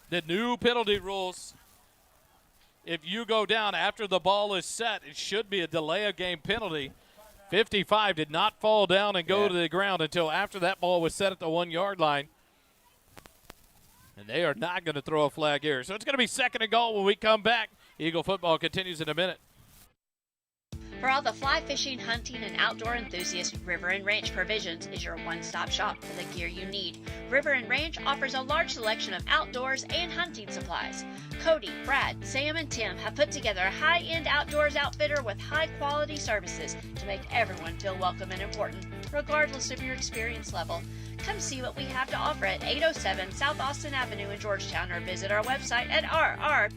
The new penalty rules, if you go down after the ball is set, it should be a delay of game penalty. 55 did not fall down and go to the ground until after that ball was set at the 1-yard line. And they are not going to throw a flag here. So it's going to be 2nd and goal when we come back. Eagle football continues in a minute. For all the fly fishing, hunting, and outdoor enthusiasts, River and Ranch Provisions is your one-stop shop for the gear you need. River and Ranch offers a large selection of outdoors and hunting supplies. Cody, Brad, Sam, and Tim have put together a high-end outdoors outfitter with high-quality services to make everyone feel welcome and important, regardless of your experience level. Come see what we have to offer at 807 South Austin Avenue in Georgetown, or visit our website at rrpgtx.com.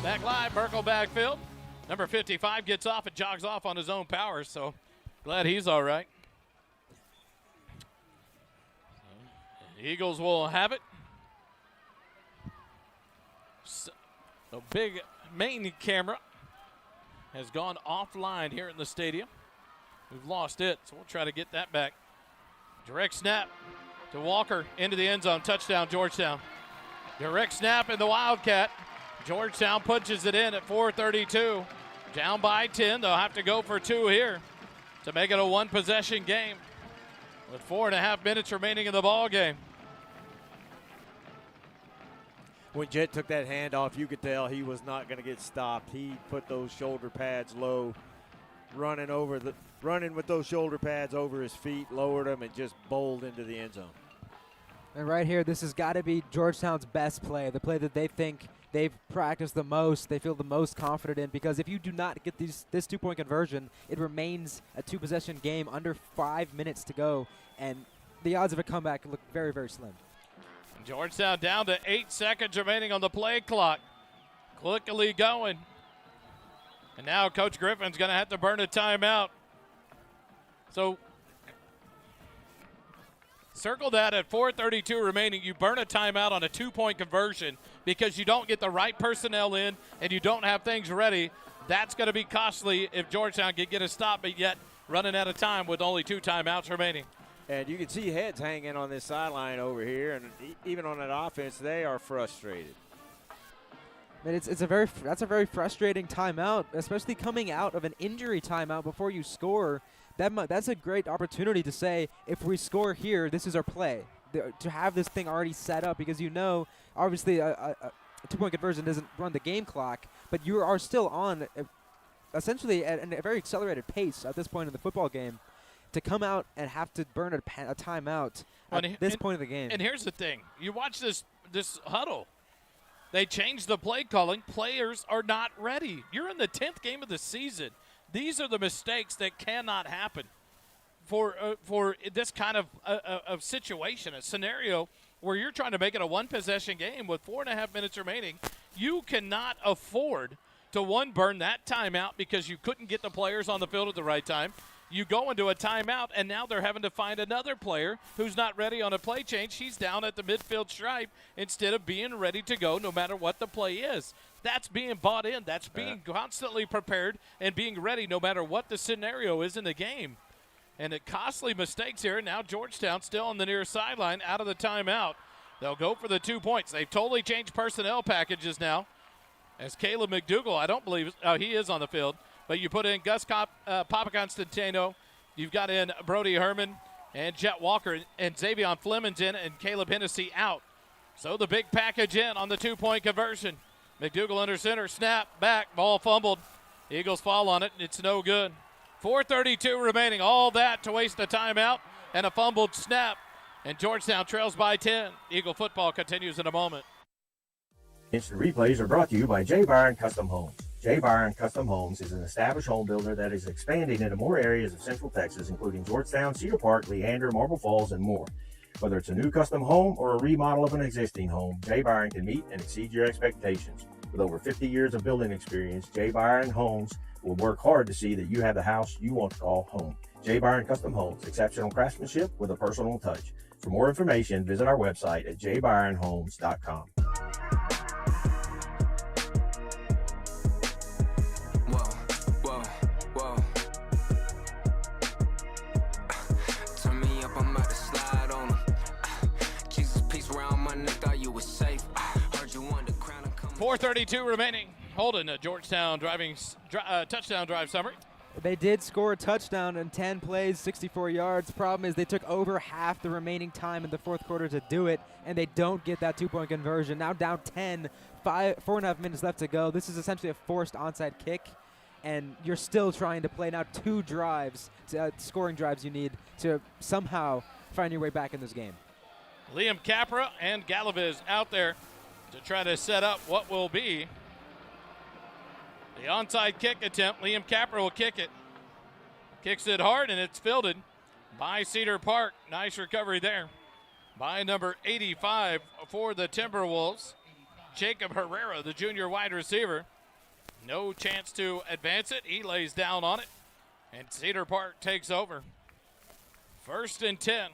Back live, Merkel backfield. Number 55 gets off and jogs off on his own power, so glad he's all right. The Eagles will have it. The big main camera has gone offline here in the stadium. We've lost it, so we'll try to get that back. Direct snap to Walker into the end zone. Touchdown, Georgetown. Direct snap in the Wildcat. Georgetown punches it in at 4:32. Down by 10. They'll have to go for 2 here to make it a 1-possession game with 4.5 minutes remaining in the ball game. When Jet took that handoff, you could tell he was not going to get stopped. He put those shoulder pads low, running with those shoulder pads over his feet, lowered them, and just bowled into the end zone. And right here, this has got to be Georgetown's best play, the play that they think they've practiced the most, they feel the most confident in, because if you do not get this 2-point conversion, it remains a 2-possession game under 5 minutes to go, and the odds of a comeback look very, very slim. Georgetown down to 8 seconds remaining on the play clock. Quickly going. And now Coach Griffin's going to have to burn a timeout. So circle that at 4:32 remaining. You burn a timeout on a 2-point conversion because you don't get the right personnel in and you don't have things ready. That's going to be costly if Georgetown can get a stop, but yet running out of time with only 2 timeouts remaining. And you can see heads hanging on this sideline over here, and even on that offense, they are frustrated. And that's a very frustrating timeout, especially coming out of an injury timeout before you score. That's a great opportunity to say, if we score here, this is our play. To have this thing already set up, because obviously a 2-point conversion doesn't run the game clock, but you are still on essentially at a very accelerated pace at this point in the football game. To come out and have to burn a timeout at this point of the game. And here's the thing. You watch this huddle. They changed the play calling. Players are not ready. You're in the 10th game of the season. These are the mistakes that cannot happen for this kind of situation, a scenario where you're trying to make it a one-possession game with 4.5 minutes remaining. You cannot afford to, burn that timeout because you couldn't get the players on the field at the right time. You go into a timeout, and now they're having to find another player who's not ready on a play change. He's down at the midfield stripe instead of being ready to go no matter what the play is. That's being bought in. That's being constantly prepared and being ready no matter what the scenario is in the game. And costly mistakes here. Now Georgetown still on the near sideline out of the timeout. They'll go for the 2 points. They've totally changed personnel packages now. As Caleb McDougal, I don't believe he is on the field. But you put in Gus Papaconstantino, you've got in Brody Herman and Jet Walker, and Xavion Fleming's in, and Caleb Hennessy out. So the big package in on the 2-point conversion. McDougal under center, snap, back, ball fumbled. Eagles fall on it, and it's no good. 4:32 remaining, all that to waste a timeout and a fumbled snap. And Georgetown trails by 10. Eagle football continues in a moment. Instant replays are brought to you by J. Byron Custom Homes. J. Byron Custom Homes is an established home builder that is expanding into more areas of Central Texas, including Georgetown, Cedar Park, Leander, Marble Falls, and more. Whether it's a new custom home or a remodel of an existing home, J. Byron can meet and exceed your expectations. With over 50 years of building experience, J. Byron Homes will work hard to see that you have the house you want to call home. J. Byron Custom Homes, exceptional craftsmanship with a personal touch. For more information, visit our website at jbyronhomes.com. Turn me up, I'm about to slide on him. Jesus, peace around my neck, thought you was safe. Heard you wanted the crown and come. 4:32 remaining. Holden, a Georgetown touchdown drive summary. They did score a touchdown in 10 plays, 64 yards. Problem is they took over half the remaining time in the fourth quarter to do it, and they don't get that 2-point conversion. Now down 10, 4.5 minutes left to go. This is essentially a forced onside kick, and you're still trying to play now 2 drives, scoring drives you need to somehow find your way back in this game. Liam Capra and Galaviz out there to try to set up what will be the onside kick attempt. Liam Capra will kick it. Kicks it hard, and it's fielded by Cedar Park. Nice recovery there by number 85 for the Timberwolves. Jacob Herrera, the junior wide receiver. No chance to advance it. He lays down on it, and Cedar Park takes over. 1st and 10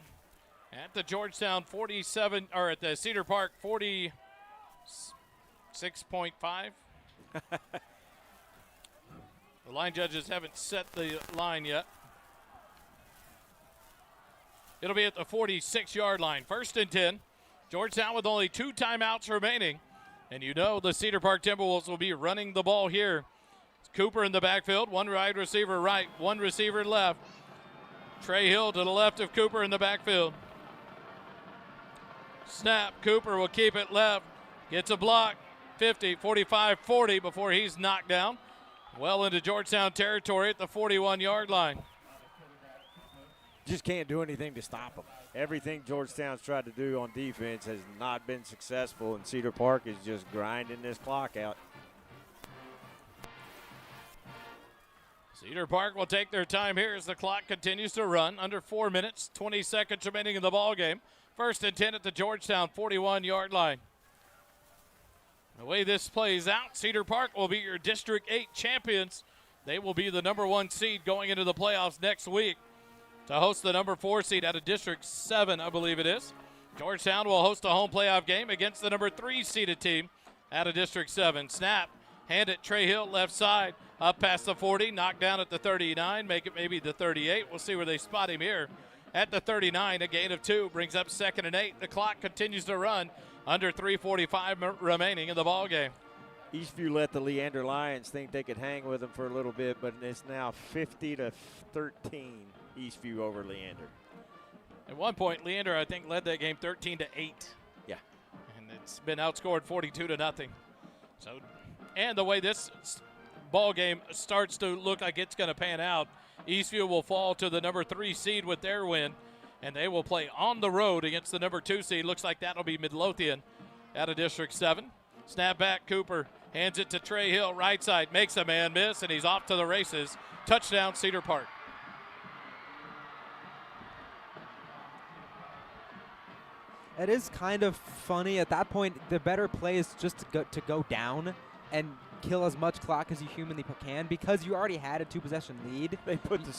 at the Georgetown 47, or at the Cedar Park 46.5. The line judges haven't set the line yet. It'll be at the 46-yard line. 1st and 10. Georgetown with only 2 timeouts remaining. And you know the Cedar Park Timberwolves will be running the ball here. It's Cooper in the backfield. 1 wide receiver right, 1 receiver left. Trey Hill to the left of Cooper in the backfield. Snap. Cooper will keep it left. Gets a block. 50, 45, 40 before he's knocked down. Well into Georgetown territory at the 41-yard line. Just can't do anything to stop them. Everything Georgetown's tried to do on defense has not been successful, and Cedar Park is just grinding this clock out. Cedar Park will take their time here as the clock continues to run. Under 4 minutes, 20 seconds remaining in the ball game. 1st and 10 at the Georgetown 41-yard line. The way this plays out, Cedar Park will be your District 8 champions. They will be the number 1 seed going into the playoffs next week to host the number 4 seed out of District 7, I believe it is. Georgetown will host a home playoff game against the number 3 seeded team out of District 7. Snap, hand it Trey Hill left side, up past the 40, knocked down at the 39, make it maybe the 38. We'll see where they spot him here. At the 39, a gain of 2 brings up 2nd and 8. The clock continues to run. Under 3:45 remaining in the ball game. Eastview let the Leander Lions think they could hang with them for a little bit, but it's now 50-13 Eastview over Leander. At one point, Leander, I think, led that game 13-8. Yeah. And it's been outscored 42-0. So, and the way this ball game starts to look like it's going to pan out, Eastview will fall to the number 3 seed with their win. And they will play on the road against the number 2 seed. Looks like that'll be Midlothian out of District 7. Snap back, Cooper hands it to Trey Hill, right side, makes a man miss, and he's off to the races. Touchdown, Cedar Park. It is kind of funny. At that point, the better play is just to go down and kill as much clock as you humanly can, because you already had a 2-possession lead. They put the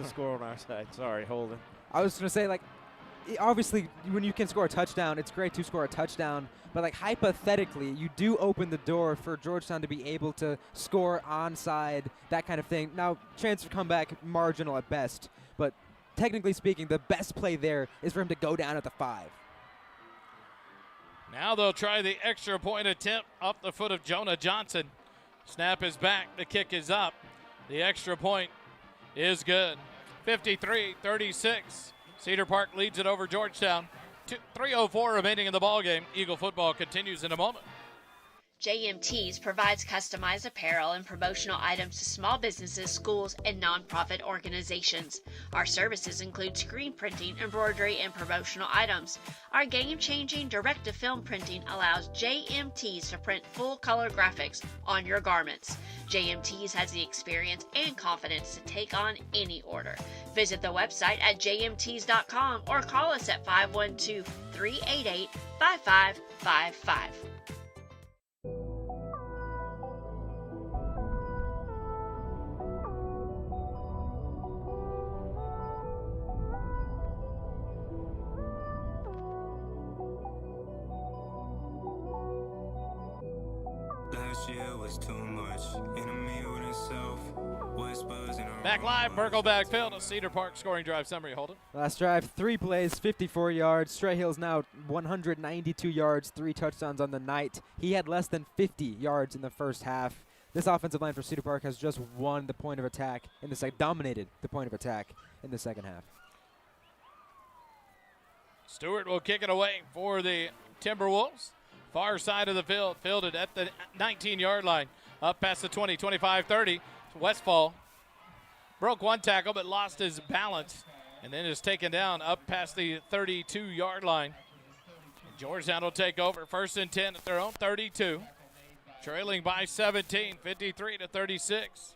score on our side. Sorry, Holden. I was going to say, like, obviously, when you can score a touchdown, it's great to score a touchdown. But, like, hypothetically, you do open the door for Georgetown to be able to score onside, that kind of thing. Now, chance to come back, marginal at best. But technically speaking, the best play there is for him to go down at the 5. Now they'll try the extra point attempt off the foot of Jonah Johnson. Snap is back. The kick is up. The extra point is good. 53-36. Cedar Park leads it over Georgetown. 3:04 remaining in the ballgame. Eagle football continues in a moment. JMT's provides customized apparel and promotional items to small businesses, schools, and nonprofit organizations. Our services include screen printing, embroidery, and promotional items. Our game-changing direct-to-film printing allows JMT's to print full-color graphics on your garments. JMT's has the experience and confidence to take on any order. Visit the website at jmts.com or call us at 512-388-5555. Back live, Burkleback Field, a Cedar Park scoring drive summary. Hold it. Last drive, 3 plays, 54 yards. Stray Hill's now 192 yards, 3 touchdowns on the night. He had less than 50 yards in the first half. This offensive line for Cedar Park has just won the point of attack in the dominated the point of attack in the second half. Stewart will kick it away for the Timberwolves. Far side of the field, fielded at the 19-yard line. Up past the 20, 25, 30. Westfall broke one tackle but lost his balance and then is taken down up past the 32-yard line. Georgetown will take over. 1st and 10 at their own 32. Trailing by 17, 53-36.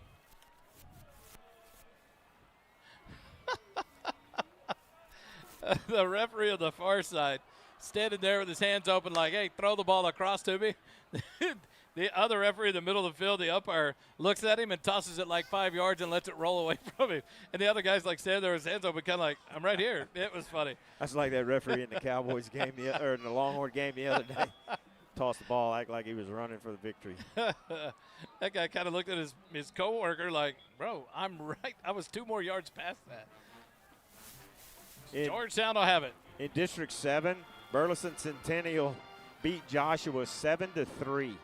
The referee on the far side standing there with his hands open like, hey, throw the ball across to me. The other referee in the middle of the field, the umpire, looks at him and tosses it like 5 yards and lets it roll away from him. And the other guy's like standing there with his hands open, kind of like, I'm right here. It was funny. That's like that referee in the Cowboys game, or in the Longhorn game the other day. Tossed the ball, act like he was running for the victory. That guy kind of looked at his coworker like, bro, I'm right. I was 2 more yards past that. Georgetown will have it. In District 7, Burleson Centennial beat Joshua 7-3.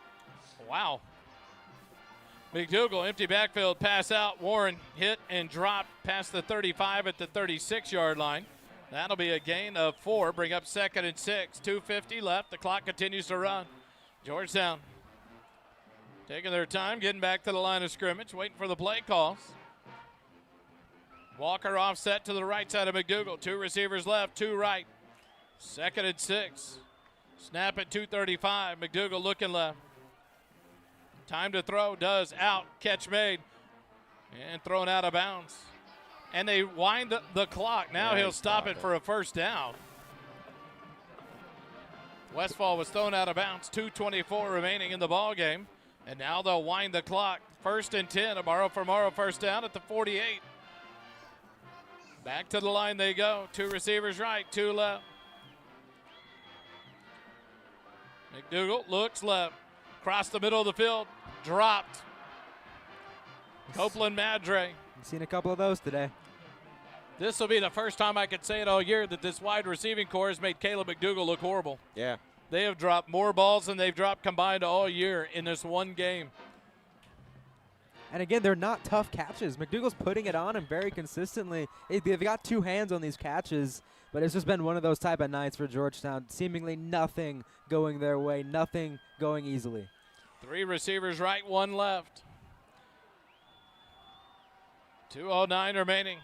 Wow. McDougal, empty backfield, pass out. Warren hit and dropped past the 35 at the 36-yard line. That'll be a gain of 4. Bring up 2nd and 6. 2:50 left. The clock continues to run. Georgetown taking their time, getting back to the line of scrimmage, waiting for the play calls. Walker offset to the right side of McDougal. 2 receivers left, 2 right. 2nd and 6. Snap at 2:35. McDougal looking left. Time to throw, does, out, catch made, and thrown out of bounds. And they wind the clock. Now he'll stop it for a 1st down. Westfall was thrown out of bounds, 2:24 remaining in the ball game. And now they'll wind the clock. 1st and 10, Amaro for Morrow, 1st down at the 48. Back to the line they go. 2 receivers right, 2 left. McDougal looks left. Across the middle of the field. Dropped. Copeland Madre. I've seen a couple of those today. This will be the first time I could say it all year that this wide receiving core has made Caleb McDougal look horrible. Yeah. They have dropped more balls than they've dropped combined all year in this one game. And again, they're not tough catches. McDougal's putting it on him very consistently. They've got 2 hands on these catches, but it's just been one of those type of nights for Georgetown. Seemingly nothing going their way, nothing going easily. 3 receivers right, 1 left. 2:09 remaining.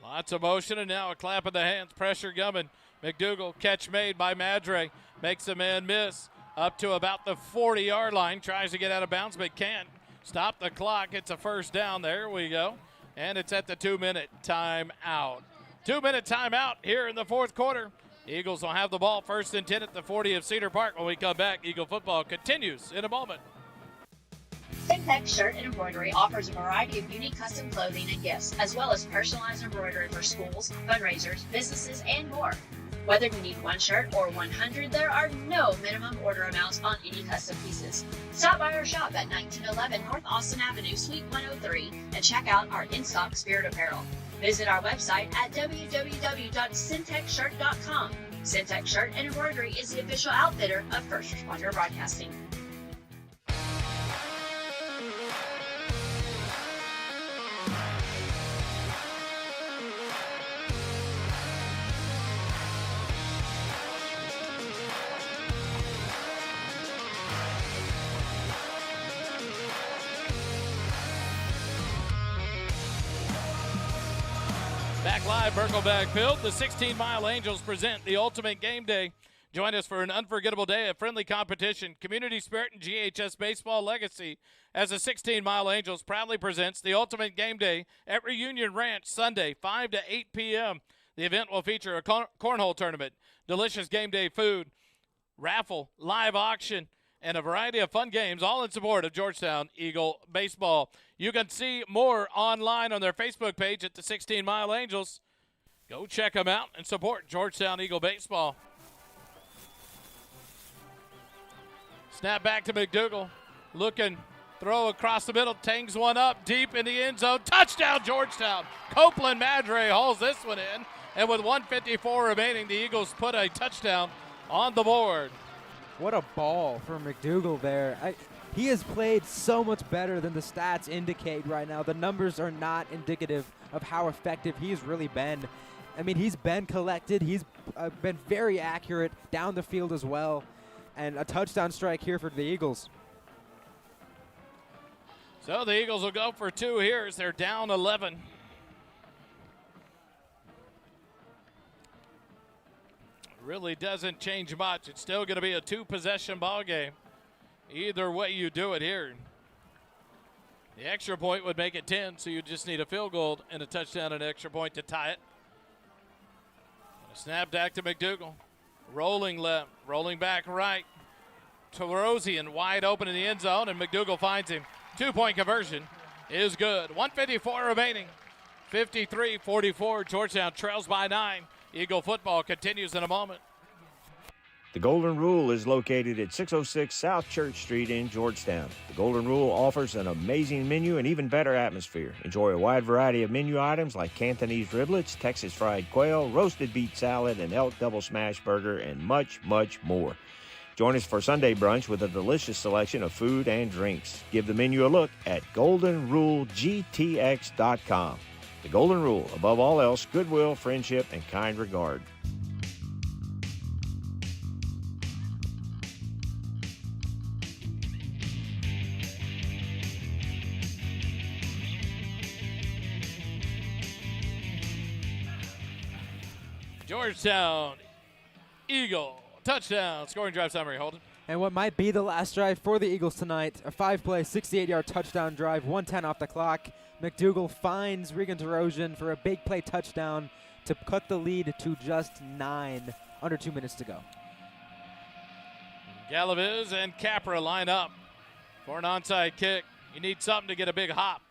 Lots of motion, and now a clap of the hands. Pressure coming. McDougal, catch made by Madre. Makes a man miss. Up to about the 40-yard line. Tries to get out of bounds, but can't. Stop the clock. It's a first down. There we go. And it's at the 2-minute timeout. 2-minute timeout here in the fourth quarter. Eagles will have the ball first and 10 at the 40 of Cedar Park. When we come back, Eagle football continues in a moment. Syntex Shirt and Embroidery offers a variety of unique custom clothing and gifts, as well as personalized embroidery for schools, fundraisers, businesses, and more. Whether you need 1 shirt or 100, there are no minimum order amounts on any custom pieces. Stop by our shop at 1911 North Austin Avenue, Suite 103, and check out our in-stock spirit apparel. Visit our website at www.syntexshirt.com. Syntex Shirt and Embroidery is the official outfitter of First Responder Broadcasting. Back live, Birkelbag Field. The 16-Mile Angels present the ultimate game day. Join us for an unforgettable day of friendly competition, community spirit, and GHS baseball legacy as the 16-Mile Angels proudly presents the ultimate game day at Reunion Ranch Sunday, 5 to 8 p.m. The event will feature a cornhole tournament, delicious game day food, raffle, live auction, and a variety of fun games, all in support of Georgetown Eagle baseball. You can see more online on their Facebook page at the 16-Mile Angels. Go check them out and support Georgetown Eagle baseball. Snap back to McDougal. Looking, throw across the middle, tangs one up deep in the end zone. Touchdown, Georgetown. Copeland Madre hauls this one in. And with 1:54 remaining, the Eagles put a touchdown on the board. What a ball for McDougal there. He has played so much better than the stats indicate right now. The numbers are not indicative of how effective he's really been. I mean, he's been collected. He's been very accurate down the field as well. And a touchdown strike here for the Eagles. So the Eagles will go for 2 here as they're down 11. Really doesn't change much. It's still going to be a 2-possession ball game. Either way you do it here. The extra point would make it 10, so you just need a field goal and a touchdown and an extra point to tie it. A snap back to McDougal. Rolling left, rolling back right. Terosian wide open in the end zone, and McDougal finds him. 2-point conversion is good. 1:54 remaining. 53-44. Georgetown trails by 9. Eagle football continues in a moment. The Golden Rule is located at 606 South Church Street in Georgetown. The Golden Rule offers an amazing menu and even better atmosphere. Enjoy a wide variety of menu items like Cantonese riblets, Texas fried quail, roasted beet salad, and elk double smash burger, and much, much more. Join us for Sunday brunch with a delicious selection of food and drinks. Give the menu a look at goldenrulegtx.com. The Golden Rule, above all else, goodwill, friendship, and kind regard. Georgetown Eagle touchdown. Scoring drive summary, Holden. And what might be the last drive for the Eagles tonight, a 5-play, 68-yard touchdown drive, 1:10 off the clock. McDougal finds Regan Terosian for a big play touchdown to cut the lead to just 9, under 2 minutes to go. Galaviz and Capra line up for an onside kick. You need something to get a big hop.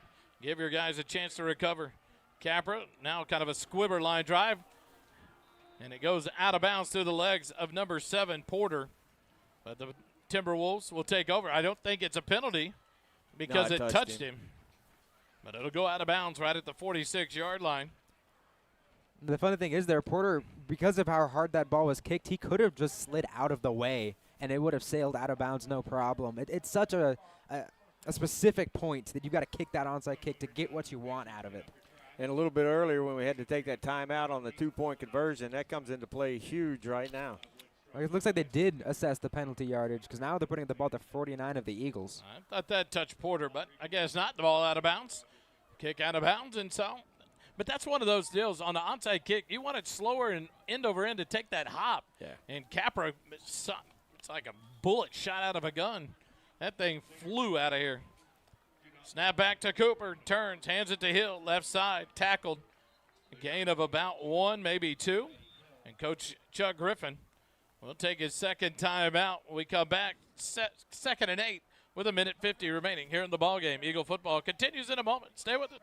Give your guys a chance to recover. Capra, now kind of a squibber line drive. And it goes out of bounds through the legs of number 7, Porter. But the Timberwolves will take over. I don't think it's a penalty because it touched him. But it'll go out of bounds right at the 46-yard line. The funny thing is there, Porter, because of how hard that ball was kicked, he could have just slid out of the way, and it would have sailed out of bounds no problem. It's such a specific point that you got to kick that onside kick to get what you want out of it. And a little bit earlier when we had to take that timeout on the 2-point conversion, that comes into play huge right now. It looks like they did assess the penalty yardage because now they're putting the ball at the 49 of the Eagles. I thought that touched Porter, but I guess not. The ball out of bounds. Kick out of bounds, and so. But that's one of those deals. On the onside kick, you want it slower and end over end to take that hop. Yeah. And Capra, it's like a bullet shot out of a gun. That thing flew out of here. Snap back to Cooper. Turns, hands it to Hill. Left side, tackled. A gain of about 1, maybe 2. And Coach Chuck Griffin will take his second time out. We come back, second and 8 with 1:50 remaining here in the ballgame. Eagle football continues in a moment. Stay with it.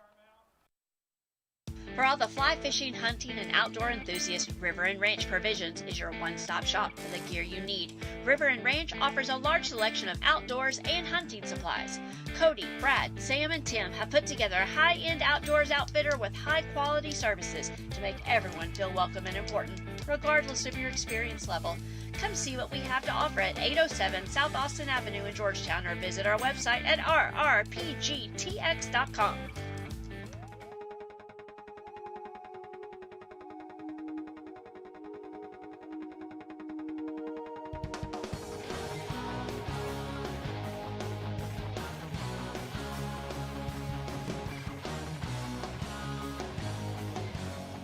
For all the fly fishing, hunting, and outdoor enthusiasts, River and Ranch Provisions is your one-stop shop for the gear you need. River and Ranch offers a large selection of outdoors and hunting supplies. Cody, Brad, Sam, and Tim have put together a high-end outdoors outfitter with high-quality services to make everyone feel welcome and important, regardless of your experience level. Come see what we have to offer at 807 South Austin Avenue in Georgetown or visit our website at rrpgtx.com.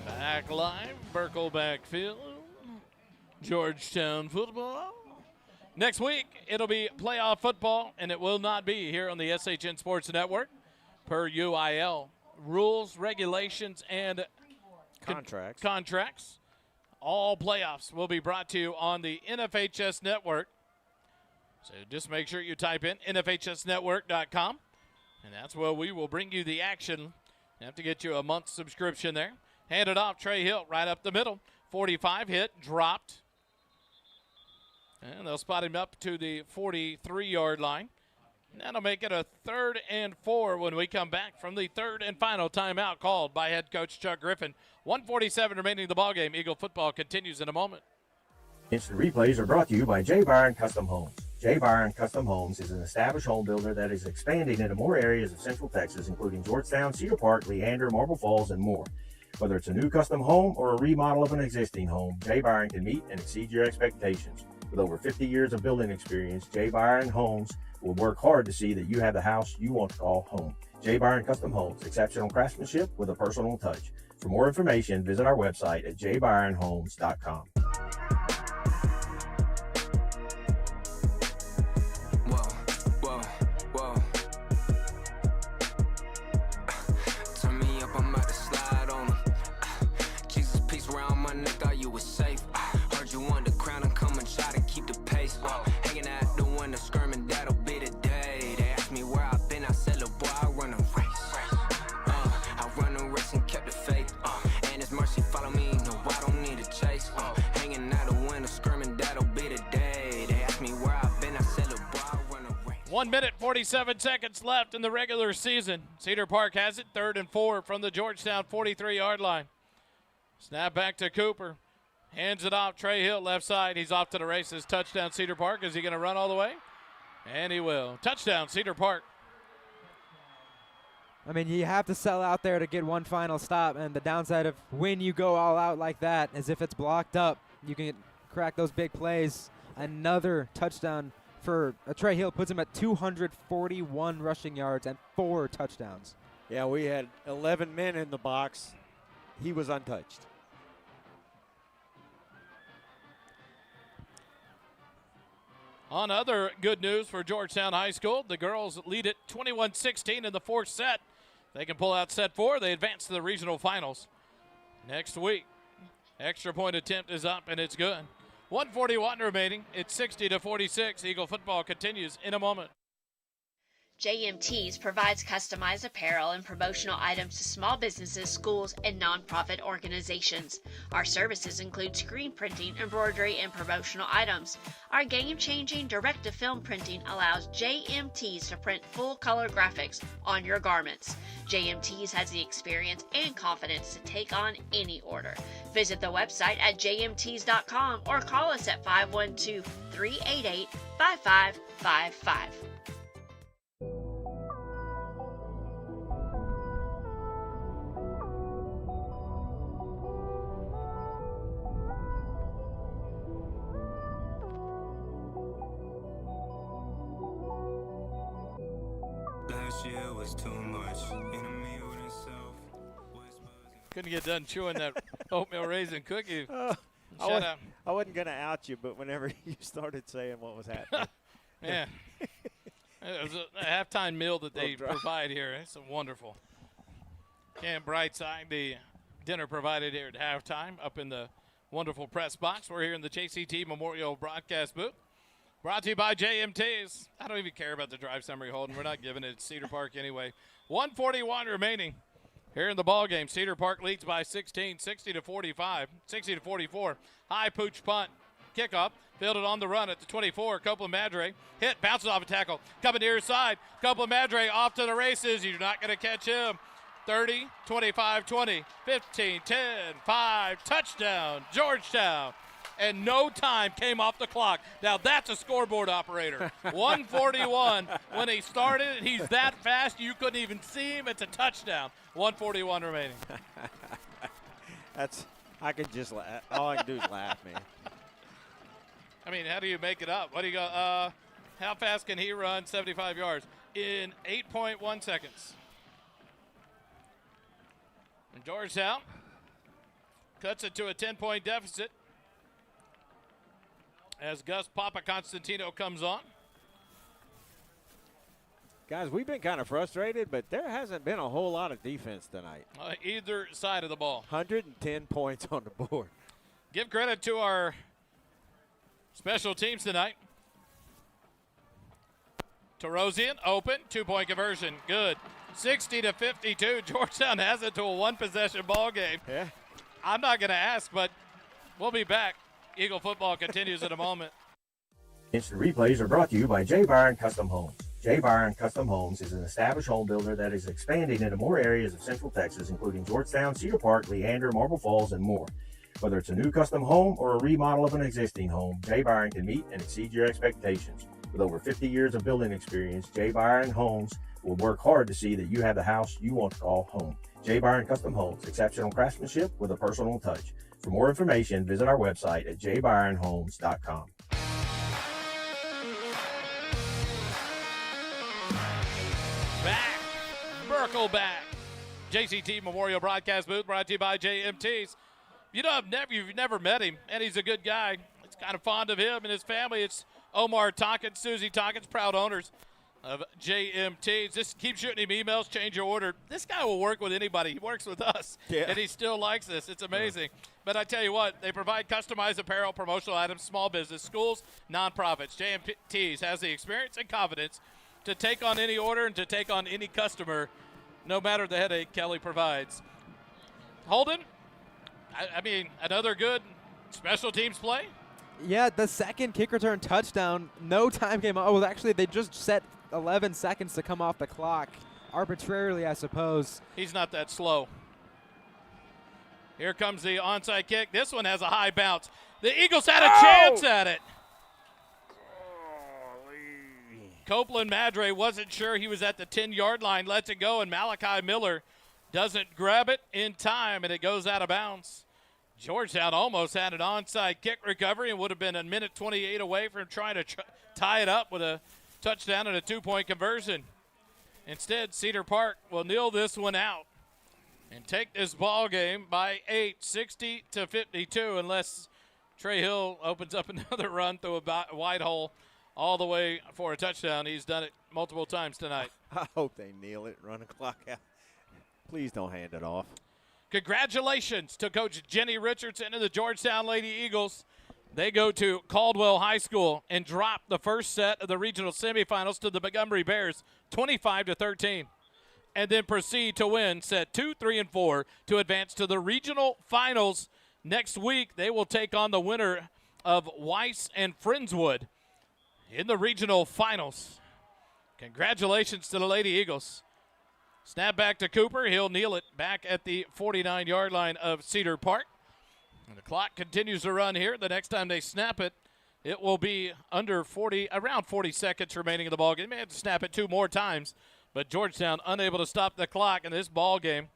Back live, Burkle backfield, Georgetown football. Next week, it'll be playoff football, and it will not be here on the SHN Sports Network per UIL rules, regulations, and contracts. All playoffs will be brought to you on the NFHS Network. So just make sure you type in nfhsnetwork.com, and that's where we will bring you the action. You have to get you a month subscription there. Handed off, Trey Hill right up the middle. 45 hit, dropped. And they'll spot him up to the 43-yard line. And that'll make it a 3rd and 4 when we come back from the third and final timeout called by head coach Chuck Griffin. 1:47 remaining in the ballgame. Eagle football continues in a moment. Instant replays are brought to you by J. Byron Custom Homes. J. Byron Custom Homes is an established home builder that is expanding into more areas of Central Texas, including Georgetown, Cedar Park, Leander, Marble Falls, and more. Whether it's a new custom home or a remodel of an existing home, J. Byron can meet and exceed your expectations. With over 50 years of building experience, J. Byron Homes will work hard to see that you have the house you want to call home. J. Byron Custom Homes, exceptional craftsmanship with a personal touch. For more information, visit our website at jbyronhomes.com. Follow me, no, I don't need a chase. Hanging out a window, screaming, that'll be the day. They ask me where I've been, I said, look, boy, I run a race. 1 minute, 47 seconds left in the regular season. Cedar Park has it, 3rd and 4 from the Georgetown 43-yard line. Snap back to Cooper. Hands it off, Trey Hill, left side. He's off to the races. Touchdown, Cedar Park. Is he going to run all the way? And he will. Touchdown, Cedar Park. I mean, you have to sell out there to get one final stop, and the downside of when you go all out like that is if it's blocked up, you can crack those big plays. Another touchdown for Trey Hill puts him at 241 rushing yards and 4 touchdowns. Yeah, we had 11 men in the box. He was untouched. On other good news for Georgetown High School, the girls lead it 21-16 in the 4th set. They can pull out set 4. They advance to the regional finals next week. Extra point attempt is up, and it's good. 1:41 remaining. It's 60-46. Eagle football continues in a moment. JMTs provides customized apparel and promotional items to small businesses, schools, and nonprofit organizations. Our services include screen printing, embroidery, and promotional items. Our game-changing direct-to-film printing allows JMTs to print full-color graphics on your garments. JMTs has the experience and confidence to take on any order. Visit the website at jmts.com or call us at 512-388-5555. Couldn't get done chewing that oatmeal raisin cookie. I wasn't going to out you, but whenever you started saying what was happening. Yeah. It was a halftime meal that they provide here. It's wonderful. Can't brightside the dinner provided here at halftime up in the wonderful press box. We're here in the JCT Memorial Broadcast booth. Brought to you by JMTs. I don't even care about the drive summary, Holden. We're not giving it at Cedar Park anyway. 1:41 remaining here in the ball game. Cedar Park leads by 16, 60-45, 60-44. High pooch punt. Kickoff. Fielded on the run at the 24. Copeland Madre. Hit. Bounces off a tackle. Coming near his side. Copeland Madre off to the races. You're not going to catch him. 30, 25, 20, 15, 10, 5. Touchdown, Georgetown. And no time came off the clock. Now that's a scoreboard operator. 141 when he started. He's that fast you couldn't even see him. It's a touchdown. 141 remaining. I could just laugh. All I can do is laugh, man. I mean, how do you make it up? What do you go? How fast can he run 75 yards? In 8.1 seconds. And Georgetown cuts it to a 10-point deficit as Gus Papa Constantino comes on. Guys, we've been kind of frustrated, but there hasn't been a whole lot of defense tonight. Either side of the ball. 110 points on the board. Give credit to our special teams tonight. Tarosian, open, 2-point conversion, good. 60-52, Georgetown has it to a one-possession ball game. Yeah. I'm not going to ask, but we'll be back. Eagle football continues in a moment. Instant replays are brought to you by J. Byron Custom Homes. J. Byron Custom Homes is an established home builder that is expanding into more areas of Central Texas, including Georgetown, Cedar Park, Leander, Marble Falls, and more. Whether it's a new custom home or a remodel of an existing home, J. Byron can meet and exceed your expectations. With over 50 years of building experience, J. Byron Homes will work hard to see that you have the house you want to call home. J. Byron Custom Homes, exceptional craftsmanship with a personal touch. For more information, visit our website at jbyronhomes.com. Back, Merkel back. JCT Memorial Broadcast booth brought to you by JMTs. You know, you've never met him, and he's a good guy. It's kind of fond of him and his family. It's Omar Tockins, Susie Tockins, proud owners of JMTs. Just keep shooting him emails, change your order. This guy will work with anybody. He works with us, and he still likes this. It's amazing. But I tell you what, they provide customized apparel, promotional items, small business, schools, nonprofits. JMTs has the experience and confidence to take on any order and to take on any customer, no matter the headache Kelly provides. Holden, I mean, another good special teams play. Yeah, the second kick return touchdown, no time came off. Oh, well, actually, they just set 11 seconds to come off the clock. Arbitrarily, I suppose. He's not that slow. Here comes the onside kick. This one has a high bounce. The Eagles had a chance at it. Copeland Madre wasn't sure he was at the 10-yard line, lets it go, and Malachi Miller doesn't grab it in time, and it goes out of bounds. Georgetown almost had an onside kick recovery and would have been a minute 28 away from trying to tie it up with a touchdown and a 2-point conversion. Instead, Cedar Park will kneel this one out and take this ball game by 8, 60-52, unless Trey Hill opens up another run through a wide hole all the way for a touchdown. He's done it multiple times tonight. I hope they kneel it, run the clock out. Please don't hand it off. Congratulations to Coach Jenny Richardson and the Georgetown Lady Eagles. They go to Caldwell High School and drop the first set of the regional semifinals to the Montgomery Bears, 25-13, and then proceed to win set 2, 3, and 4 to advance to the regional finals next week. They will take on the winner of Weiss and Friendswood in the regional finals. Congratulations to the Lady Eagles. Snap back to Cooper. He'll kneel it back at the 49-yard line of Cedar Park. And the clock continues to run here. The next time they snap it, it will be around 40 seconds remaining in the ballgame. They may have to snap it 2 more times, but Georgetown unable to stop the clock, and this ballgame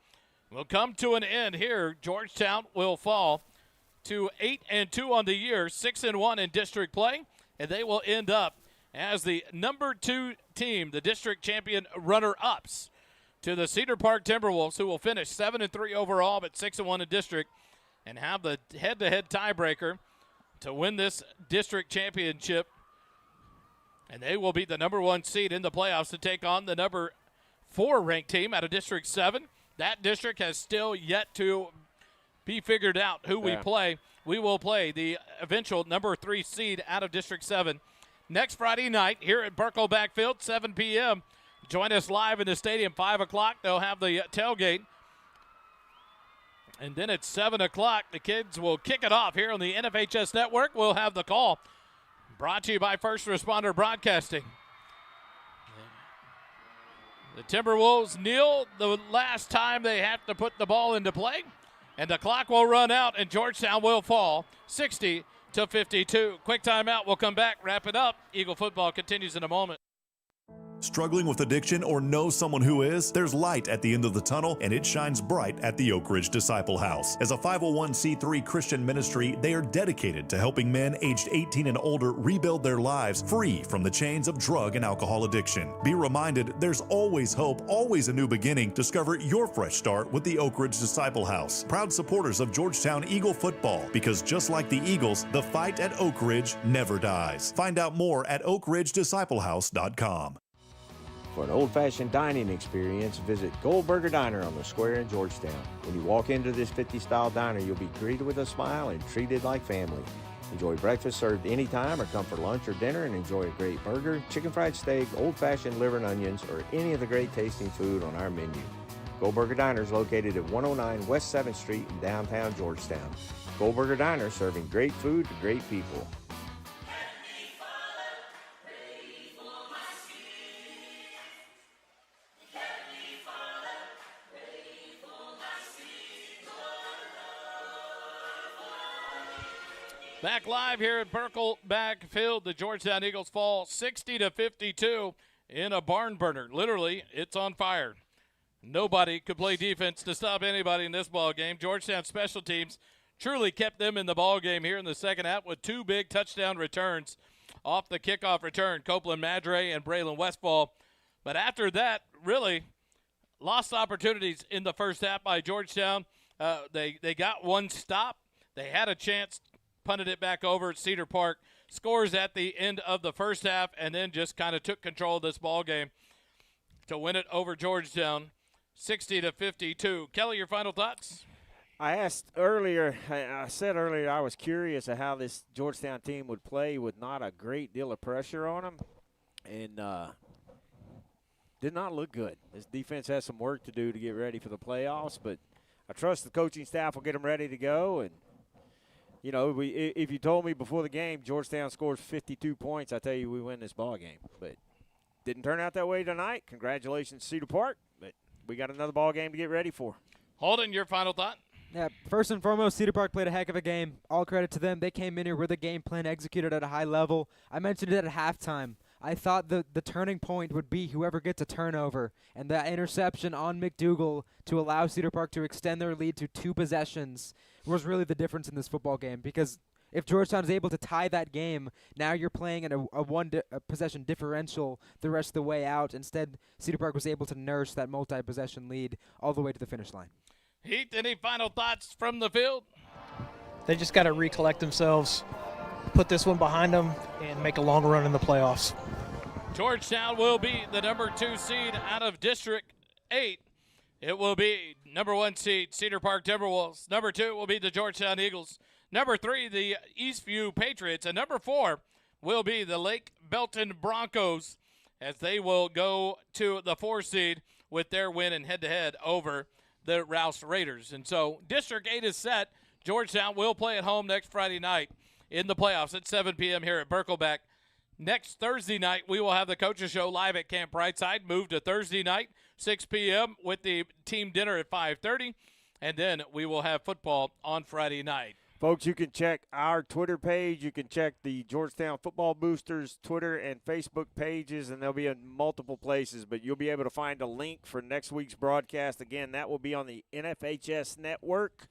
will come to an end here. Georgetown will fall to 8-2 on the year, 6-1 in district play, and they will end up as the number 2 team, the district champion runner-ups, to the Cedar Park Timberwolves, who will finish 7-3 overall, but 6-1 in district, and have the head-to-head tiebreaker to win this district championship And they will be the number 1 seed in the playoffs to take on the number 4 ranked team out of District 7. That district has still yet to be figured out who we play. We will play the eventual number 3 seed out of District 7 next Friday night here at Burkle Backfield, 7 p.m. Join us live in the stadium, 5 o'clock. They'll have the tailgate. And then at 7 o'clock, the kids will kick it off here on the NFHS Network. We'll have the call brought to you by First Responder Broadcasting. The Timberwolves kneel the last time they have to put the ball into play. And the clock will run out, and Georgetown will fall 60-52. Quick timeout. We'll come back, wrap it up. Eagle football continues in a moment. Struggling with addiction or know someone who is? There's light at the end of the tunnel, and it shines bright at the Oak Ridge Disciple House. As a 501c3 Christian ministry, they are dedicated to helping men aged 18 and older rebuild their lives free from the chains of drug and alcohol addiction. Be reminded, there's always hope, always a new beginning. Discover your fresh start with the Oak Ridge Disciple House. Proud supporters of Georgetown Eagle football, because just like the Eagles, the fight at Oak Ridge never dies. Find out more at oakridgedisciplehouse.com. For an old-fashioned dining experience, visit Goldberger Diner on the square in Georgetown. When you walk into this 50-style diner, you'll be greeted with a smile and treated like family. Enjoy breakfast served anytime, or come for lunch or dinner and enjoy a great burger, chicken fried steak, old-fashioned liver and onions, or any of the great tasting food on our menu. Goldberger Diner is located at 109 West 7th Street in downtown Georgetown. Goldberger Diner, serving great food to great people. Back live here at Burkle Backfield, the Georgetown Eagles fall 60-52 in a barn burner. Literally, it's on fire. Nobody could play defense to stop anybody in this ball game. Georgetown special teams truly kept them in the ball game here in the second half with 2 big touchdown returns off the kickoff return, Copeland Madre and Braylon Westfall. But after that, really lost opportunities in the first half by Georgetown. They got one stop. They had a chance, punted it back over at Cedar Park, scores at the end of the first half, and then just kind of took control of this ball game to win it over Georgetown 60-52. Kelly, your final thoughts? I said earlier I was curious of how this Georgetown team would play with not a great deal of pressure on them, and did not look good. This defense has some work to do to get ready for the playoffs, but I trust the coaching staff will get them ready to go. And you know, if you told me before the game Georgetown scores 52 points, I tell you we win this ball game. But didn't turn out that way tonight. Congratulations, Cedar Park. But we got another ball game to get ready for. Holden, your final thought? Yeah, first and foremost, Cedar Park played a heck of a game. All credit to them. They came in here with a game plan executed at a high level. I mentioned it at halftime. I thought the turning point would be whoever gets a turnover, and that interception on McDougal to allow Cedar Park to extend their lead to 2 possessions was really the difference in this football game, because if Georgetown is able to tie that game, now you're playing in a one-possession differential the rest of the way out. Instead, Cedar Park was able to nurse that multi-possession lead all the way to the finish line. Heath, any final thoughts from the field? They just got to recollect themselves, put this one behind them, and make a long run in the playoffs. Georgetown will be the number 2 seed out of District 8. It will be number 1 seed Cedar Park Timberwolves. Number 2 will be the Georgetown Eagles. Number 3, the Eastview Patriots. And number 4 will be the Lake Belton Broncos, as they will go to the 4 seed with their win and head-to-head over the Rouse Raiders. And so District 8 is set. Georgetown will play at home next Friday night in the playoffs at 7 p.m. here at Birkelbeck. Next Thursday night, we will have the Coaches Show live at Camp Brightside. Move to Thursday night, 6 p.m. with the team dinner at 5:30. And then we will have football on Friday night. Folks, you can check our Twitter page. You can check the Georgetown Football Boosters Twitter and Facebook pages, and they'll be in multiple places. But you'll be able to find a link for next week's broadcast. Again, that will be on the NFHS network.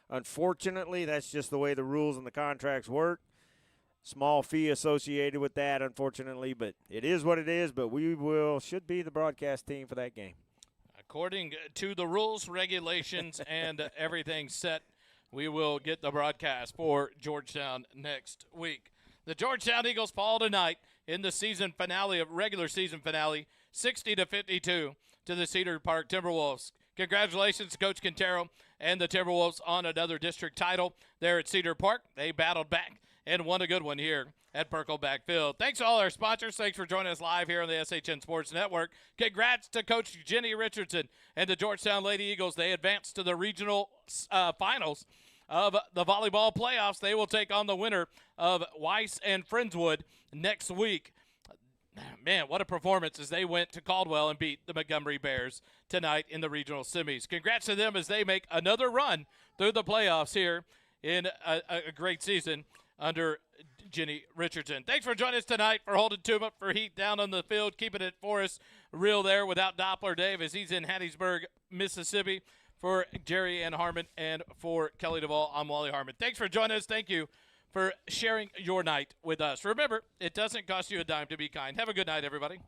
Unfortunately, that's just the way the rules and the contracts work. Small fee associated with that, unfortunately, but it is what it is. But we should be the broadcast team for that game. According to the rules, regulations, and everything set, we will get the broadcast for Georgetown next week. The Georgetown Eagles fall tonight in the season finale of regular season finale, 60-52 to the Cedar Park Timberwolves. Congratulations to Coach Quintero and the Timberwolves on another district title there at Cedar Park. They battled back and won a good one here at Perkleback Field. Thanks to all our sponsors. Thanks for joining us live here on the SHN Sports Network. Congrats to Coach Jenny Richardson and the Georgetown Lady Eagles. They advanced to the regional finals of the volleyball playoffs. They will take on the winner of Weiss and Friendswood next week. Man, what a performance as they went to Caldwell and beat the Montgomery Bears tonight in the regional semis. Congrats to them as they make another run through the playoffs here in a great season under Jenny Richardson. Thanks for joining us tonight, for holding Tuma for Heat down on the field, keeping it for us real there without Doppler Dave as he's in Hattiesburg, Mississippi. For Jerry Ann Harmon and for Kelly Duvall, I'm Wally Harmon. Thanks for joining us. Thank you for sharing your night with us. Remember, it doesn't cost you a dime to be kind. Have a good night, everybody.